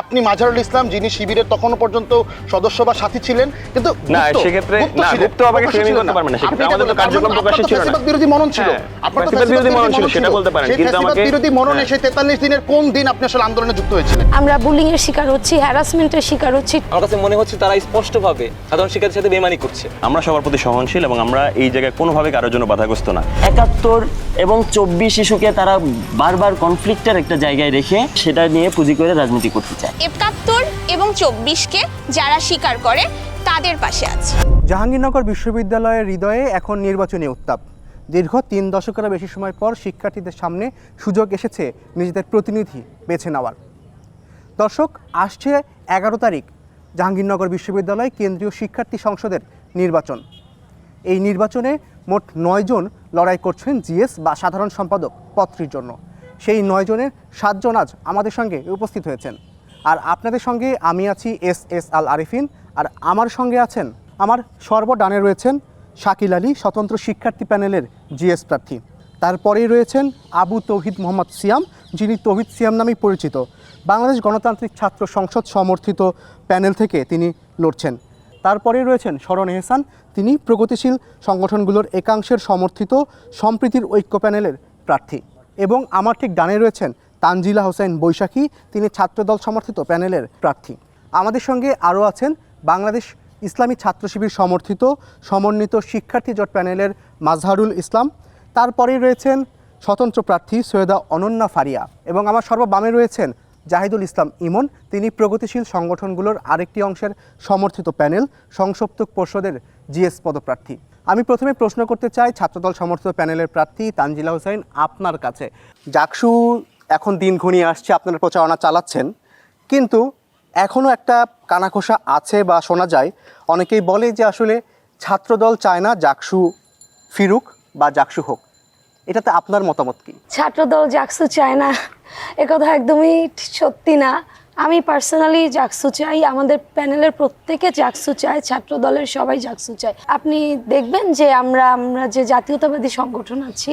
আপনি মাজহারুল ইসলাম, যিনি শিবিরের তখনও পর্যন্ত সদস্য বা সাথী ছিলেন, কিন্তু না সেক্ষেত্রে না গুপ্ত আমাকে ফ্রেমিং করতে পারবেন না, সেক্ষেত্রে আমাদের তো কার্যক্রম প্রকাশিত ছিল না। ফ্যাসিবাদ বিরোধী মনন ছিল, আপনার তো ফ্যাসিবাদ বিরোধী মনন ছিল, সেটা বলতে পারেন, কিন্তু আমাকে বিরোধী মননে সেই 43 দিনের কোন দিন আপনি আসলে আন্দোলনে যুক্ত হয়েছিলেন? আমরা বুলিং এর শিকার হচ্ছি, হ্যারাসমেন্টের শিকার হচ্ছি। আমার কাছে মনে হচ্ছে তারা স্পষ্টভাবে সাধারণ শিক্ষার্থীর সাথে বেইমানি করছে। আমরা সবার প্রতি সহনশীল এবং আমরা এই জায়গায় কোনোভাবে কারোর জন্য বাধাগ্রস্ত না। ৭১ এবং ২৪ শিশুকে তারা বারবার কনফ্লিক্টের একটা জায়গায় রেখে সেটা নিয়ে পুঁজি করে রাজনীতি করতে চায়। ৭১ এবং ২৪কে যারা স্বীকার করে তাদের পাশে আছে। জাহাঙ্গীরনগর বিশ্ববিদ্যালয়ের হৃদয়ে এখন নির্বাচনী উত্তাপ। দীর্ঘ ৩ দশকেরও বেশি সময় পর শিক্ষার্থীদের সামনে সুযোগ এসেছে নিজেদের প্রতিনিধি বেছে নেওয়ার। দর্শক, আসছে ১১ তারিখ জাহাঙ্গীরনগর বিশ্ববিদ্যালয় কেন্দ্রীয় শিক্ষার্থী সংসদের নির্বাচন। এই নির্বাচনে মোট ৯ জন লড়াই করছেন জিএস বা সাধারণ সম্পাদক পদটির জন্য। সেই ৯ জনের ৭ জন আজ আমাদের সঙ্গে উপস্থিত হয়েছেন। আর আপনাদের সঙ্গে আমি আছি এস আল আরিফিন, আর আমার সঙ্গে আছেন আমার সর্বডানে রয়েছেন শাকিল আলী, স্বতন্ত্র শিক্ষার্থী প্যানেলের জিএস প্রার্থী। তারপরেই রয়েছেন আবু তৌহিদ মোহাম্মদ সিয়াম, যিনি তৌহিদ সিয়াম নামেই পরিচিত। বাংলাদেশ গণতান্ত্রিক ছাত্র সংসদ সমর্থিত প্যানেল থেকে তিনি লড়ছেন। তারপরেই রয়েছেন শরণ এহসান, তিনি প্রগতিশীল সংগঠনগুলোর একাংশের সমর্থিত সম্প্রীতির ঐক্য প্যানেলের প্রার্থী। এবং আমার ঠিক ডানে রয়েছেন তানজিলা হোসেন বৈশাখী, তিনি ছাত্রদল সমর্থিত প্যানেলের প্রার্থী। আমাদের সঙ্গে আরও আছেন বাংলাদেশ ইসলামী ছাত্র শিবির সমর্থিত সমন্বিত শিক্ষার্থী জোট প্যানেলের মাজহারুল ইসলাম। তারপরেই রয়েছেন স্বতন্ত্র প্রার্থী সৈয়দা অনন্যা ফারিয়া। এবং আমার সর্ববামে রয়েছেন জাহিদুল ইসলাম ইমন, তিনি প্রগতিশীল সংগঠনগুলোর আরেকটি অংশের সমর্থিত প্যানেল সংসপ্তক পর্ষদের জিএস পদপ্রার্থী। আমি প্রথমে প্রশ্ন করতে চাই ছাত্রদল সমর্থিত প্যানেলের প্রার্থী তানজিলা হোসেন আপনার কাছে। জাকসু এখন দিন ঘনিয়ে আসছে, আপনারা প্রচারণা চালাচ্ছেন, কিন্তু এখনও একটা কানাঘোষা আছে বা শোনা যায়, অনেকেই বলে যে আসলে ছাত্রদল চায় না জাকসু ফিরুক বা জাকসু হোক। এটাতে আপনার মতামত কি? ছাত্রদল জাকসু চায় না, একথা একদমই সত্যি না। আমি পার্সোনালি জাকসু চাই, আমাদের প্যানেলের প্রত্যেকে জাকসু চায়, ছাত্রদলের সবাই জাকসু চায়। আপনি দেখবেন যে আমরা যে জাতীয়তাবাদী সংগঠন আছি,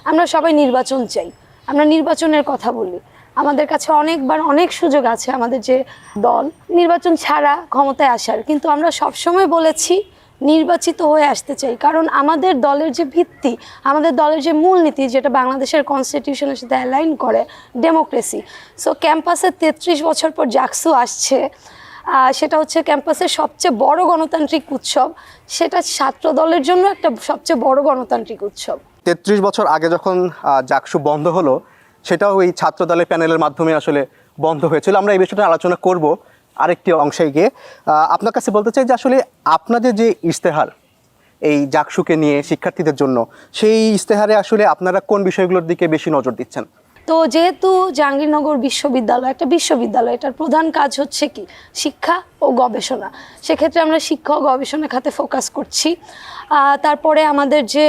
আমরা সবাই নির্বাচন চাই, আমরা নির্বাচনের কথা বলি। আমাদের কাছে অনেকবার অনেক সুযোগ আছে আমাদের যে দল নির্বাচন ছাড়া ক্ষমতায় আসার, কিন্তু আমরা সবসময় বলেছি নির্বাচিত হয়ে আসতে চাই, কারণ আমাদের দলের যে ভিত্তি, আমাদের দলের যে মূলনীতি, যেটা বাংলাদেশের কনস্টিটিউশনের সাথে অ্যালাইন করে, ডেমোক্রেসি। সো ক্যাম্পাসে ৩৩ বছর পর জাকসু আসছে, সেটা হচ্ছে ক্যাম্পাসের সবচেয়ে বড় গণতান্ত্রিক উৎসব, সেটা ছাত্র দলের জন্য একটা সবচেয়ে বড় গণতান্ত্রিক উৎসব। ৩৩ বছর আগে যখন জাকসু বন্ধ হলো, সেটাও এই ছাত্রদলের প্যানেলের মাধ্যমে আসলে বন্ধ হয়েছিল। আমরা এই বিষয়টা আলোচনা করব আরেকটি অংশে গিয়ে। আপনার কাছে বলতে চাই যে আসলে আপনাদের যে ইশতেহার এই জাকসুকে নিয়ে শিক্ষার্থীদের জন্য, সেই ইশতেহারে আসলে আপনারা কোন বিষয়গুলোর দিকে বেশি নজর দিচ্ছেন? তো যেহেতু জাহাঙ্গীরনগর বিশ্ববিদ্যালয় একটা বিশ্ববিদ্যালয়, এটার প্রধান কাজ হচ্ছে কি শিক্ষা ও গবেষণা, সেক্ষেত্রে আমরা শিক্ষা ও গবেষণা খাতে ফোকাস করছি। তারপরে আমাদের যে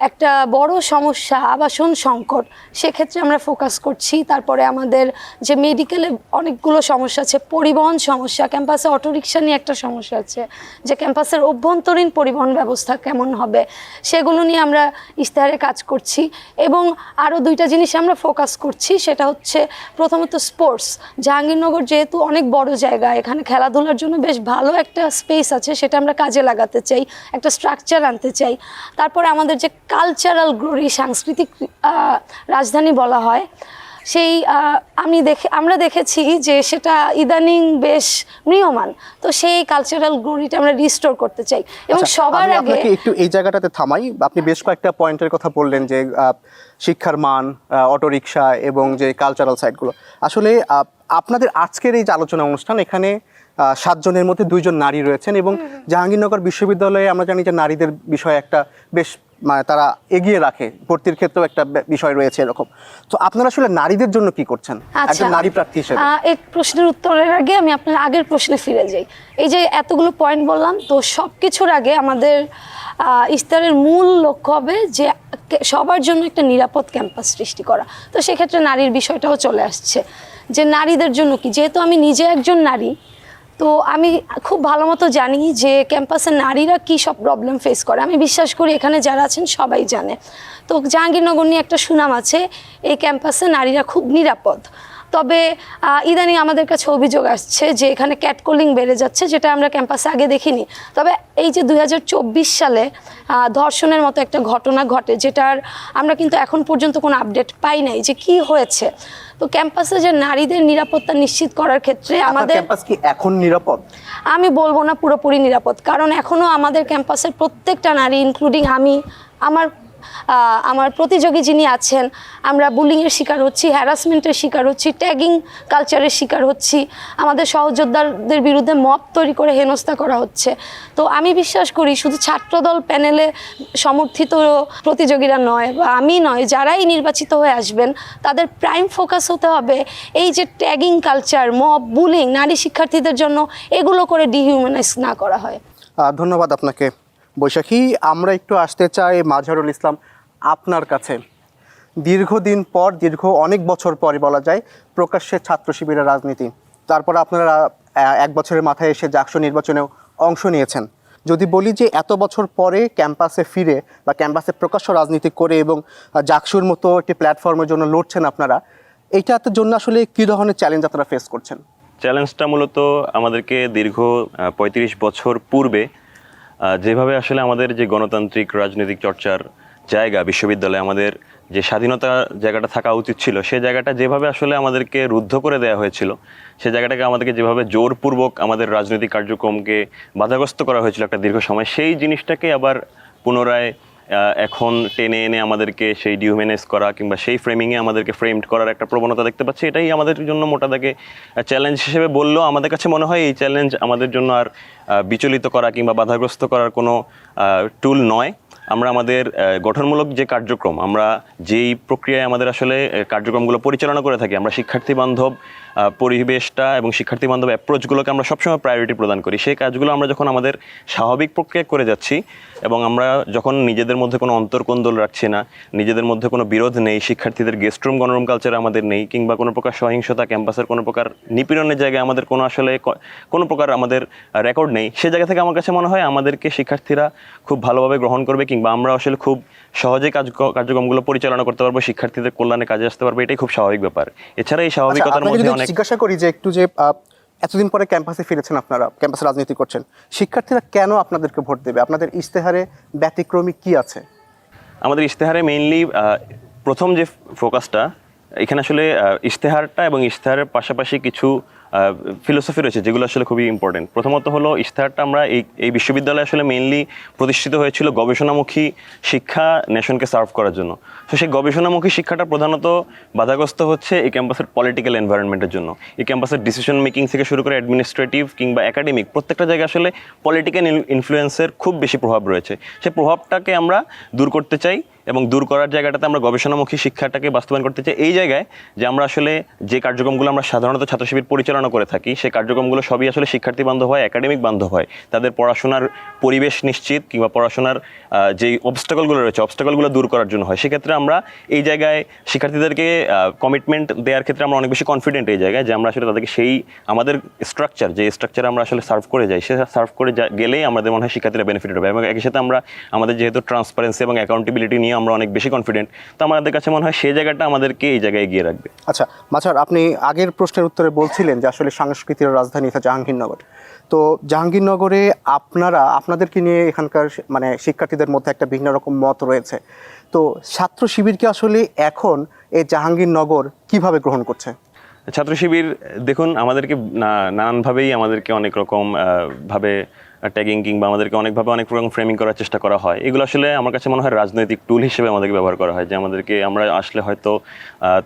একটা বড় সমস্যা আবাসন সংকট, সেক্ষেত্রে আমরা ফোকাস করছি। তারপরে আমাদের যে মেডিকেলে অনেকগুলো সমস্যা আছে, পরিবহন সমস্যা, ক্যাম্পাসে অটোরিকশা নিয়ে একটা সমস্যা আছে, যে ক্যাম্পাসের অভ্যন্তরীণ পরিবহন ব্যবস্থা কেমন হবে, সেগুলো নিয়ে আমরা ইশতেহারে কাজ করছি। এবং আরও দুইটা জিনিস আমরা ফোকাস করছি, সেটা হচ্ছে প্রথমত স্পোর্টস। জাহাঙ্গীরনগর যেহেতু অনেক বড় জায়গা, এখানে খেলাধুলার জন্য বেশ ভালো একটা স্পেস আছে, সেটা আমরা কাজে লাগাতে চাই, একটা স্ট্রাকচার আনতে চাই। তারপরে আমাদের যে কালচারাল গ্লোরি, সাংস্কৃতিক রাজধানী বলা হয়, সেই আমরা দেখেছি যে সেটা ইদানিং বেশ ম্রিয়মান। তো সেই কালচারাল গ্লোরিটা আমরা রিস্টোর করতে চাই। এবং সবার আগে একটু এই জায়গাটাতে থামাই। আপনি বেশ কয়েকটা পয়েন্টের কথা বললেন, যে শিক্ষার মান, অটোরিকশা এবং যে কালচারাল সাইটগুলো। আসলে আপনাদের আজকের এই যে আলোচনা অনুষ্ঠান, এখানে ৭ জনের মধ্যে 2 জন নারী রয়েছেন, এবং জাহাঙ্গীরনগর বিশ্ববিদ্যালয়ে আমরা জানি যে নারীদের বিষয়ে একটা বেশ তারা এগিয়ে রাখে, ভর্তির ক্ষেত্রেও একটা বিষয় রয়েছে এরকম। তো আপনারা আসলে নারীদের জন্য কি করছেন একজন নারী প্রার্থী হিসেবে? এই প্রশ্নের উত্তরের আগে আমি আপনার আগের প্রশ্নে ফিরে যাই। এই যে এতগুলো পয়েন্ট বললাম, তো সব কিছুর আগে আমাদের ইশতেহারের মূল লক্ষ্য হবে যে সবার জন্য একটা নিরাপদ ক্যাম্পাস সৃষ্টি করা। তো সেক্ষেত্রে নারীর বিষয়টাও চলে আসছে, যে নারীদের জন্য কি। যেহেতু আমি নিজে একজন নারী, তো আমি খুব ভালো মতো জানি যে ক্যাম্পাসে নারীরা কী সব প্রবলেম ফেস করে। আমি বিশ্বাস করি এখানে যারা আছেন সবাই জানে। তো জাহাঙ্গীরনগর নিয়ে একটা সুনাম আছে, এই ক্যাম্পাসে নারীরা খুব নিরাপদ। তবে ইদানিং আমাদের কাছে অভিযোগ আসছে যে এখানে ক্যাটকলিং বেড়ে যাচ্ছে, যেটা আমরা ক্যাম্পাসে আগে দেখিনি। তবে এই যে 2024 সালে ধর্ষণের মতো একটা ঘটনা ঘটে, যেটার আমরা কিন্তু এখন পর্যন্ত কোনো আপডেট পাই নাই যে কি হয়েছে। তো ক্যাম্পাসে যে নারীদের নিরাপত্তা নিশ্চিত করার ক্ষেত্রে আমাদের ক্যাম্পাস কি এখন নিরাপদ? আমি বলবো না পুরোপুরি নিরাপদ, কারণ এখনও আমাদের ক্যাম্পাসের প্রত্যেকটা নারী, ইনক্লুডিং আমি, আমার প্রতিযোগী যিনি আছেন, আমরা বুলিংয়ের শিকার হচ্ছি, হ্যারাসমেন্টের শিকার হচ্ছি, ট্যাগিং কালচারের শিকার হচ্ছি, আমাদের সহযোদ্ধাদের বিরুদ্ধে মব তৈরি করে হেনস্থা করা হচ্ছে। তো আমি বিশ্বাস করি শুধু ছাত্রদল প্যানেলে সমর্থিত প্রতিযোগীরা নয় বা আমি নয়, যারাই নির্বাচিত হয়ে আসবেন তাদের প্রাইম ফোকাস হতে হবে এই যে ট্যাগিং কালচার, মব, বুলিং, নারী শিক্ষার্থীদের জন্য এগুলো করে ডিহিউম্যানাইজ না করা হয়। ধন্যবাদ আপনাকে বৈশাখী। আমরা একটু আসতে চাই মাজহারুল ইসলাম আপনার কাছে। দীর্ঘদিন পর, অনেক বছর পরে বলা যায়, প্রকাশ্যে ছাত্র শিবিরের রাজনীতি, তারপর আপনারা 1 বছরের মাথায় এসে জাকসু নির্বাচনেও অংশ নিয়েছেন। যদি বলি যে এত বছর পরে ক্যাম্পাসে ফিরে বা ক্যাম্পাসে প্রকাশ্য রাজনীতি করে এবং জাকসুর মতো একটি প্ল্যাটফর্মের জন্য লড়ছেন আপনারা, এইটার জন্য আসলে কী ধরনের চ্যালেঞ্জ আপনারা ফেস করছেন? চ্যালেঞ্জটা মূলত আমাদেরকে দীর্ঘ 35 বছর পূর্বে যেভাবে আসলে আমাদের যে গণতান্ত্রিক রাজনৈতিক চর্চার জায়গা বিশ্ববিদ্যালয়ে আমাদের যে স্বাধীনতা জায়গাটা থাকা উচিত ছিল, সেই জায়গাটা যেভাবে আসলে আমাদেরকে রুদ্ধ করে দেওয়া হয়েছিল, সেই জায়গাটাকে আমাদেরকে যেভাবে জোরপূর্বক আমাদের রাজনৈতিক কার্যক্রমকে বাধাগ্রস্ত করা হয়েছিল একটা দীর্ঘ সময়, সেই জিনিসটাকে আবার পুনরায় এখন টেনে এনে আমাদেরকে সেই ডিহিউম্যানাইজ করা কিংবা সেই ফ্রেমিংয়ে আমাদেরকে ফ্রেমড করার একটা প্রবণতা দেখতে পাচ্ছি। এটাই আমাদের জন্য মোটা দাগে চ্যালেঞ্জ হিসেবে বললেও আমাদের কাছে মনে হয় এই চ্যালেঞ্জ আমাদের জন্য আর বিচলিত করা কিংবা বাধাগ্রস্ত করার কোনো টুল নয়। আমরা আমাদের গঠনমূলক যে কার্যক্রম, আমরা যেই প্রক্রিয়ায় আমাদের আসলে কার্যক্রমগুলো পরিচালনা করে থাকি, আমরা শিক্ষার্থী বান্ধব পরিবেশটা এবং শিক্ষার্থী বান্ধব অ্যাপ্রোচগুলোকে আমরা সবসময় প্রায়োরিটি প্রদান করি। সেই কাজগুলো আমরা যখন আমাদের স্বাভাবিক প্রক্রিয়া করে যাচ্ছি এবং আমরা যখন নিজেদের মধ্যে কোনো অন্তর্কোন্দল রাখছি না, নিজেদের মধ্যে কোনো বিরোধ নেই, শিক্ষার্থীদের গেস্ট রুম গণরুম কালচার আমাদের নেই, কিংবা কোনো প্রকার সহিংসতা, ক্যাম্পাসের কোনো প্রকার নিপীড়নের জায়গায় আমাদের কোনো আসলে কোনো প্রকার আমাদের রেকর্ড নেই, সে জায়গা থেকে আমার কাছে মনে হয় আমাদেরকে শিক্ষার্থীরা খুব ভালোভাবে গ্রহণ করবে কিংবা আমরা আসলে খুব সহজে কার্যক্রমগুলো পরিচালনা করতে পারবো, শিক্ষার্থীদের কল্যাণে কাজে আসতে পারবো। এটাই খুব স্বাভাবিক ব্যাপার। এছাড়া এই স্বাভাবিকতার মধ্যে অনেক জিজ্ঞাসা করি যে একটু যে এতদিন পরে ক্যাম্পাসে ফিরেছেন, আপনারা ক্যাম্পাসে রাজনীতি করছেন, শিক্ষার্থীরা কেন আপনাদেরকে ভোট দেবে? আপনাদের ইশতেহারে ব্যতিক্রমী কি আছে? আমাদের ইশতেহারে মেইনলি প্রথম যে ফোকাসটা এখানে আসলে ইশতেহারটা এবং ইশতেহারের পাশাপাশি কিছু ফিলোসফি রয়েছে যেগুলো আসলে খুবই ইম্পর্টেন্ট। প্রথমত হলো ইশতেহারটা আমরা এই বিশ্ববিদ্যালয়ে আসলে মেইনলি প্রতিষ্ঠিত হয়েছিল গবেষণামুখী শিক্ষা নেশনকে সার্ভ করার জন্য। তো সেই গবেষণামুখী শিক্ষাটা প্রধানত বাধাগ্রস্ত হচ্ছে এই ক্যাম্পাসের পলিটিক্যাল এনভায়রনমেন্টের জন্য। এই ক্যাম্পাসের ডিসিশন মেকিং থেকে শুরু করে অ্যাডমিনিস্ট্রেটিভ কিংবা একাডেমিক প্রত্যেকটা জায়গায় আসলে পলিটিক্যাল ইনফ্লুয়েন্সের খুব বেশি প্রভাব রয়েছে। সেই প্রভাবটাকে আমরা দূর করতে চাই এবং দূর করার জায়গাটাতে আমরা গবেষণামুখী শিক্ষাটাকে বাস্তবায়ন করতে চাই এই জায়গায় যে আমরা আসলে যে কার্যক্রমগুলো আমরা সাধারণত ছাত্র শিবির পরিচালনা করে থাকি, সেই কার্যক্রমগুলো সবই আসলে শিক্ষার্থী বান্ধব হয়, একাডেমিক বান্ধব হয়, তাদের পড়াশোনার পরিবেশ নিশ্চিত কিংবা পড়াশোনার যেই অবস্টাকলগুলো রয়েছে অবস্টাকলগুলো দূর করার জন্য হয়। সেক্ষেত্রে আমরা এই জায়গায় শিক্ষার্থীদেরকে কমিটমেন্ট দেওয়ার ক্ষেত্রে আমরা অনেক বেশি কনফিডেন্ট এই জায়গায় যে আমরা আসলে তাদেরকে সেই আমাদের স্ট্রাকচার, যে স্ট্রাকচারে আমরা আসলে সার্ভ করে যাই, সে সার্ভ করে গেলেই আমাদের মনে হয় শিক্ষার্থীরা বেনিফিট হবে। এবং একই সাথে আমরা আমাদের যেহেতু ট্রান্সপারেন্সি এবং অ্যাকাউন্টেবিলিটি নিয়ে আমরা অনেক বেশি কনফিডেন্ট, তো আমাদের কাছে মনে হয় সেই জায়গাটা আমাদেরকে এই জায়গায় এগিয়ে রাখবে। আচ্ছা মাঝহার, আপনি আগের প্রশ্নের উত্তরে বলছিলেন যে আসলে সাংস্কৃতিক রাজধানী জাহাঙ্গীরনগর। তো জাহাঙ্গীরনগরে আপনাদেরকে নিয়ে এখানকার মানে শিক্ষার্থীদের মধ্যে একটা ভিন্ন রকম মত রয়েছে। তো ছাত্র শিবিরকে আসলে এখন এই জাহাঙ্গীরনগর কিভাবে গ্রহণ করছে? ছাত্র শিবির দেখুন আমাদেরকে নানানভাবেই আমাদেরকে অনেক রকম ভাবে ট্যাগিং কিংবা আমাদেরকে অনেকভাবে অনেক রকম ফ্রেমিং করার চেষ্টা করা হয়। এগুলো আসলে আমার কাছে মনে হয় রাজনৈতিক টুল হিসেবে আমাদেরকে ব্যবহার করা হয়, যে আমরা আসলে হয়তো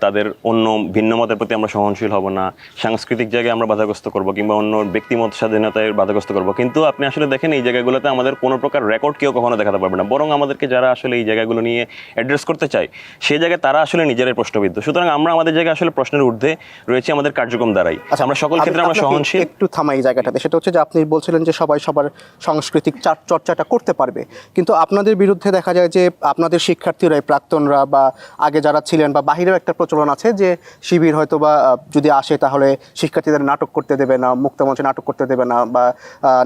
তাদের অন্য ভিন্ন মতের প্রতি আমরা সহনশীল হব না, সাংস্কৃতিক জায়গায় আমরা বাধাগ্রস্ত করব কিংবা অন্য ব্যক্তিমত স্বাধীনতায় বাধাগ্রস্ত করব। কিন্তু আপনি আসলে দেখেন এই জায়গাগুলোতে আমাদের কোনো প্রকার রেকর্ড কেউ কখনো দেখাতে পারবে না, বরং আমাদেরকে যারা আসলে এই জায়গাগুলো নিয়ে অ্যাড্রেস করতে চায় সেই জায়গায় তারা আসলে নিজেরাই প্রশ্নবিদ্ধ। সুতরাং আমরা আমাদের জায়গায় আসলে প্রশ্নের ঊর্ধ্বে রয়েছে আমাদের কার্যক্রম দ্বারাই। আচ্ছা, আমরা সকল ক্ষেত্রে আমরা সহনশীল। একটু থামাই এই জায়গাটাতে, সেটা হচ্ছে যে আপনি বলছিলেন যে সবাই সবার সাংস্কৃতিক চর্চাটা করতে পারবে, কিন্তু আপনাদের বিরুদ্ধে দেখা যায় যে আপনাদের শিক্ষার্থীরাই, প্রাক্তনরা বা আগে যারা ছিলেন বা বাহিরেও একটা প্রচলন আছে যে শিবির হয়তো বা যদি আসে তাহলে শিক্ষার্থীদের নাটক করতে দেবে না, মুক্তমঞ্চে নাটক করতে দেবে না, বা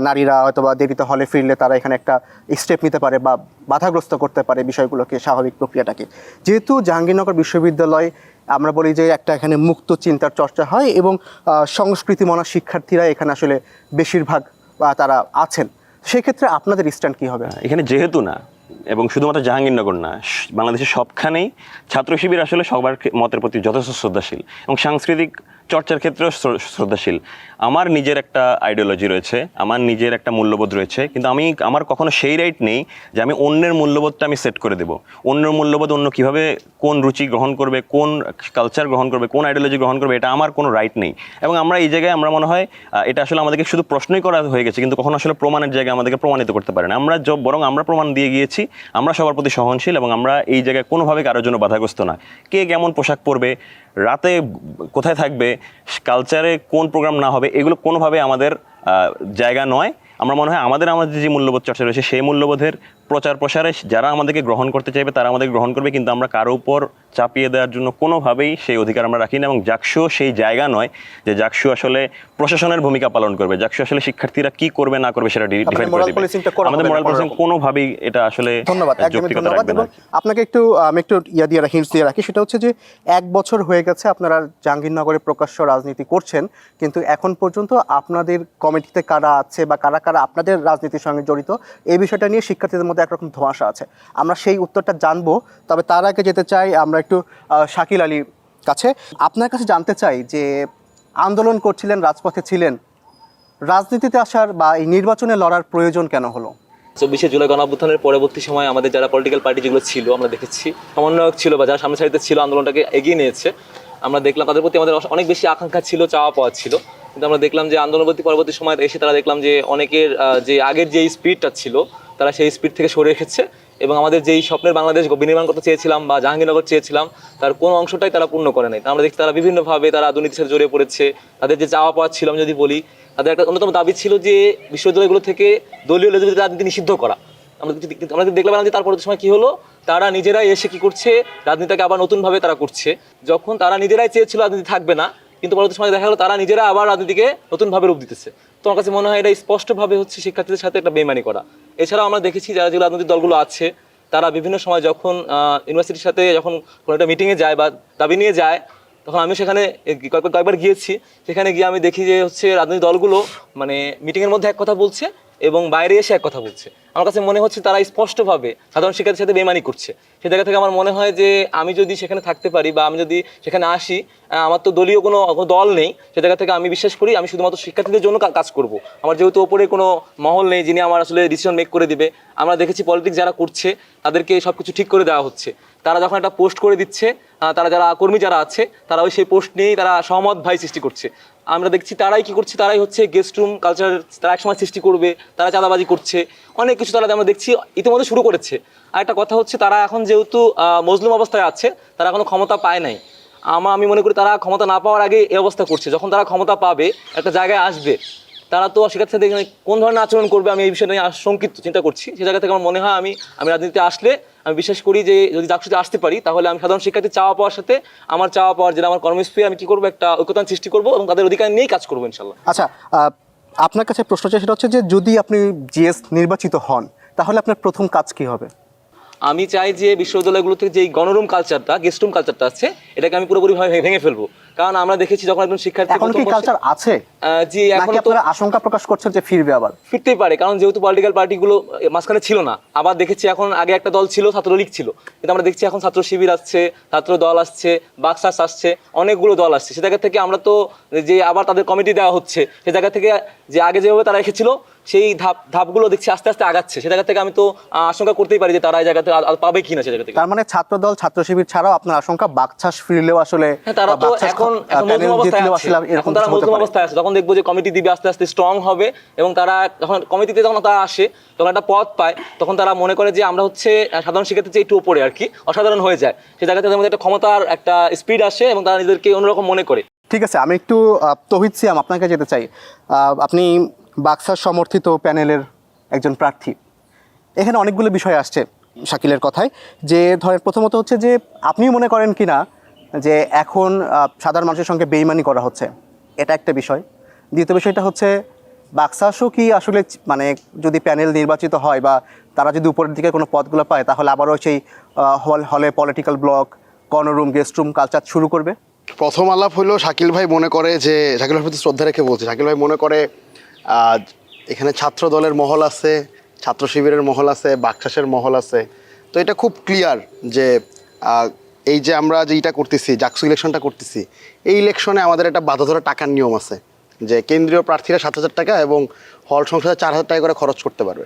নারীরা হয়তো বা দেরিতে হলে ফিরলে তারা এখানে একটা স্টেপ নিতে পারে বা বাধাগ্রস্ত করতে পারে বিষয়গুলোকে, স্বাভাবিক প্রক্রিয়াটাকে। যেহেতু জাহাঙ্গীরনগর বিশ্ববিদ্যালয় আমরা বলি যে একটা এখানে মুক্ত চিন্তার চর্চা হয় এবং সংস্কৃতিমনা শিক্ষার্থীরা এখানে আসলে বেশিরভাগ তারা আছেন। সেক্ষেত্রে আপনাদের স্ট্যান্ড কী হবে? এখানে যেহেতু না, এবং শুধুমাত্র জাহাঙ্গীরনগর না, বাংলাদেশের সবখানেই ছাত্র শিবির আসলে সবার মতের প্রতি যথেষ্ট শ্রদ্ধাশীল এবং সাংস্কৃতিক চর্চার ক্ষেত্রেও শ্রদ্ধাশীল। আমার নিজের একটা আইডিওলজি রয়েছে, আমার নিজের একটা মূল্যবোধ রয়েছে, কিন্তু আমার কখনো সেই রাইট নেই যে আমি অন্যের মূল্যবোধটা আমি সেট করে দেবো। অন্যের মূল্যবোধ অন্য কীভাবে কোন রুচি গ্রহণ করবে, কোন কালচার গ্রহণ করবে, কোন আইডিওলজি গ্রহণ করবে, এটা আমার কোনো রাইট নেই। এবং আমরা এই জায়গায় আমরা মনে হয় এটা আসলে আমাদেরকে শুধু প্রশ্নই করা হয়ে গেছে, কিন্তু কখনো আসলে প্রমাণের জায়গায় আমাদেরকে প্রমাণিত করতে পারে না। বরং আমরা প্রমাণ দিয়ে গিয়েছি, আমরা সবার প্রতি সহনশীল এবং আমরা এই জায়গায় কোনোভাবে কারোর জন্য বাধাগ্রস্ত না। কে কেমন পোশাক পরবে, রাতে কোথায় থাকবে, কালচারে কোন প্রোগ্রাম না হবে, এগুলো কোনোভাবে আমাদের জায়গা নয়। আমরা মনে হয় আমাদের যে মূল্যবোধ চর্চা রয়েছে সেই মূল্যবোধের প্রচার প্রসারে যারা আমাদেরকে গ্রহণ করতে চাইবে তারা আমাদের গ্রহণ করবে, কিন্তু আমরা কারো উপর চাপিয়ে দেওয়ার জন্য কোনোভাবেই সেই অধিকার আমরা রাখি না। এবং জাকসু সেই জায়গা নয় যে জাকসু আসলে প্রশাসনের ভূমিকা পালন করবে। জাকসু আসলে শিক্ষার্থীরা কি করবে না করবে সেটা ডিফাইন করে দিবে। আমাদের মোরাল পলিসিং কোনোভাবেই এটা আসলে যৌক্তিকতা রাখবে না। আপনাকে আমি একটু হিন্টস দিয়ে রাখি, সেটা হচ্ছে যে 1 বছর হয়ে গেছে আপনারা জাহাঙ্গীরনগরে প্রকাশ্য রাজনীতি করছেন, কিন্তু এখন পর্যন্ত আপনাদের কমিটিতে কারা আছে বা কারা কারা আপনাদের রাজনীতির সঙ্গে জড়িত এই বিষয়টা নিয়ে শিক্ষার্থীদের মধ্যে একরকম ধোঁয়াশা আছে। আমরা সেই উত্তরটা জানবো, তবে তার আগে যেতে চাই আমরা একটু শাকিল আলীর কাছে। আপনার কাছে জানতে চাই যে আন্দোলন করছিলেন, রাজপথে ছিলেন, রাজনীতিতে আসার বা এই নির্বাচনে লড়ার প্রয়োজন কেন হলো? 24শে জুলাই গণঅভ্যুত্থানের পরবর্তী সময় আমাদের যারা পলিটিক্যাল পার্টি যেগুলো ছিল আমরা দেখেছি, সমন্বয়ক ছিল বা যারা সামনে সারিতে ছিল আন্দোলনটাকে এগিয়ে নিয়েছে, আমরা দেখলাম তাদের প্রতি আমাদের অনেক বেশি আকাঙ্ক্ষা ছিল, চাওয়া পাওয়া ছিল। কিন্তু আমরা দেখলাম যে আন্দোলনবর্তী পরবর্তী সময় এসে তারা দেখলাম যে অনেকের যে আগের যে স্পিডটা ছিল তারা সেই স্পিড থেকে সরে এসেছে এবং আমাদের যেই স্বপ্নের বাংলাদেশ বিনির্মাণ করতে চেয়েছিলাম বা জাহাঙ্গীরনগর চেয়েছিলাম তার কোনো অংশটাই তারা পূর্ণ করে নাই। আমরা দেখছি তারা বিভিন্নভাবে তারা দুর্নীতির সাথে জড়িয়ে পড়েছে। তাদের যে চাওয়া পাওয়া ছিল আমি যদি বলি, তাদের একটা অন্যতম দাবি ছিল যে বিশ্ববিদ্যালয়গুলো থেকে দলীয় রাজনীতি নিষিদ্ধ করা। আমরা দেখলাম যে তার পরবর্তী সময় কি হলো, তারা নিজেরাই এসে কি করছে, রাজনীতিটাকে আবার নতুনভাবে তারা করছে। যখন তারা নিজেরাই চেয়েছিল রাজনীতি থাকবে না, কিন্তু পরবর্তী সময় দেখা গেলো তারা নিজেরা আবার রাজনীতিকে নতুনভাবে রূপ দিতেছে। তো আমার কাছে মনে হয় এটা স্পষ্টভাবে হচ্ছে শিক্ষার্থীদের সাথে একটা বেইমানি করা। এছাড়াও আমরা দেখেছি যারা যে রাজনৈতিক দলগুলো আছে তারা বিভিন্ন সময় যখন ইউনিভার্সিটির সাথে যখন কোনো একটা মিটিংয়ে যায় বা দাবি নিয়ে যায়, তখন আমি সেখানে কয়েকবার গিয়েছি। সেখানে গিয়ে আমি দেখি যে হচ্ছে রাজনৈতিক দলগুলো মানে মিটিংয়ের মধ্যে এক কথা বলছে এবং বাইরে এসে এক কথা বলছে। আমার কাছে মনে হচ্ছে তারা স্পষ্টভাবে সাধারণ শিক্ষার্থীর সাথে বেইমানি করছে। সে জায়গা থেকে আমার মনে হয় যে আমি যদি সেখানে থাকতে পারি বা আমি যদি সেখানে আসি, আমার তো দলীয় কোনো দল নেই, সে জায়গা থেকে আমি বিশ্বাস করি আমি শুধুমাত্র শিক্ষার্থীদের জন্য কাজ করব। আমার যেহেতু ওপরে কোনো মহল নেই যিনি আমার আসলে ডিসিশন মেক করে দিবে। আমরা দেখেছি পলিটিক্স যারা করছে তাদেরকে সব কিছু ঠিক করে দেওয়া হচ্ছে। তারা যখন একটা পোস্ট করে দিচ্ছে, তারা যারা কর্মী যারা আছে তারা ওই সেই পোস্ট নিয়েই তারা সহমত ভাই সৃষ্টি করছে। আমরা দেখছি তারাই কি করছে, তারাই হচ্ছে গেস্ট রুম কালচার তারা একসময় সৃষ্টি করবে, তারা চাঁদাবাজি করছে, অনেক কিছু তারা আমরা দেখছি ইতিমধ্যে শুরু করেছে। আর একটা কথা হচ্ছে তারা এখন যেহেতু মজলুম অবস্থায় আছে, তারা এখনো ক্ষমতা পায় নাই। আমি মনে করি তারা ক্ষমতা না পাওয়ার আগে এই অবস্থা করছে। যখন তারা ক্ষমতা পাবে, একটা জায়গায় আসবে, তারা তো শিক্ষার্থীদের সাথে কোন ধরনের আচরণ করবে আমি এই বিষয়টা নিয়ে আশঙ্কিত চিন্তা করছি। সে জায়গা থেকে আমার মনে হয় আমি রাজনীতিতে আসলে আমি বিশ্বাস করি যে যদি জাকসুতে আসতে পারি তাহলে আমি সাধারণ শিক্ষার্থী চাওয়া পাওয়ার সাথে আমার চাওয়া পাওয়ার যেটা আমার কর্মস্পৃহে আমি কি করবো, একটা ঐক্যতান সৃষ্টি করবো এবং তাদের অধিকার নিয়েই কাজ করবো ইনশাল্লাহ। আচ্ছা, আপনার কাছে প্রশ্ন সেটা হচ্ছে যে যদি আপনি জিএস নির্বাচিত হন তাহলে আপনার প্রথম কাজ কি হবে? আমি চাই যে বিশ্ববিদ্যালয়গুলো থেকে যে গণরুম কালচারটা, গেস্ট রুম কালচারটা আছে, এটাকে আমি পুরোপুরি ভেঙে ফেলবো। কারণ আমরা দেখেছি যখন একজন শিক্ষার্থী এখন কি কালচার আছে, জি এখন আপনারা আশঙ্কা প্রকাশ করছেন যে ফিরবে? আবার ফিরতেই পারে, কারণ যেহেতু পলিটিক্যাল পার্টিগুলো মাঝখানে ছিল না। আবার দেখেছি এখন আগে একটা দল ছিল ছাত্রলীগ ছিল, কিন্তু আমরা দেখছি এখন ছাত্র শিবির আসছে, ছাত্র দল আসছে, বাকশাস আসছে, অনেকগুলো দল আসছে। সে জায়গা থেকে আমরা তো যে আবার তাদের কমিটি দেওয়া হচ্ছে, সে জায়গা থেকে যে আগে যেভাবে তারা রেখেছিল সেই ধাপগুলো দেখছি আস্তে আস্তে আগাচ্ছে। সে জায়গা থেকে আমি তো আশঙ্কা করতেই পারি যে তারা এই জায়গাতে পাবে কিনা সে জায়গা থেকে। তার মানে ছাত্র দল, ছাত্র শিবির ছাড়াও আপনার আশঙ্কা বাকশাস ফিরলেও আসলে তারা তো এখন মজলুম অবস্থায় আছে। তখন দেখবো যে কমিটি দিবে আস্তে আস্তে স্ট্রং হবে এবং তারা যখন কমিটিতে যখন তারা আসে তখন একটা পদ পায়, তখন তারা মনে করে যে আমরা হচ্ছে সাধারণ শিক্ষার্থীর চেয়ে একটু উপরে আর কি অসাধারণ হয়ে যায়। সে জায়গাতে তাদের মধ্যে একটা ক্ষমতার একটা স্পিড আসে এবং তারা নিজেদেরকে অন্যরকম মনে করে। ঠিক আছে, আমি একটু তৌহিদ সিয়াম আপনাকে যেতে চাই। আপনি বাকশাস সমর্থিত প্যানেলের একজন প্রার্থী। এখানে অনেকগুলো বিষয় আসছে শাকিলের কথায়, যে ধরেন প্রথমত হচ্ছে যে আপনি মনে করেন কি না যে এখন সাধারণ মানুষের সঙ্গে বেইমানি করা হচ্ছে, এটা একটা বিষয়। দ্বিতীয় বিষয়টা হচ্ছে বাকশাসও কি আসলে মানে যদি প্যানেল নির্বাচিত হয় বা তারা যদি উপরের দিকে কোনো পদগুলো পায় তাহলে আবারও সেই হলে পলিটিক্যাল ব্লক গণরুম গেস্ট রুম কালচার শুরু করবে? প্রথম আলাপ হলো শাকিল ভাই মনে করে যে, শাকিল ভাই প্রতি শ্রদ্ধা রেখে বলছে, শাকিল ভাই মনে করে এখানে ছাত্র দলের মহল আছে, ছাত্র শিবিরের মহল আছে, বাকশাসের মহল আছে। তো এটা খুব ক্লিয়ার যে এই যে আমরা যে এটা করতেছি, জাকসু ইলেকশনটা করতেছি, এই ইলেকশনে আমাদের একটা বাধা ধরা টাকার নিয়ম আছে যে কেন্দ্রীয় প্রার্থীরা 7,000 টাকা এবং হল সংসদে 4,000 টাকা করে খরচ করতে পারবে।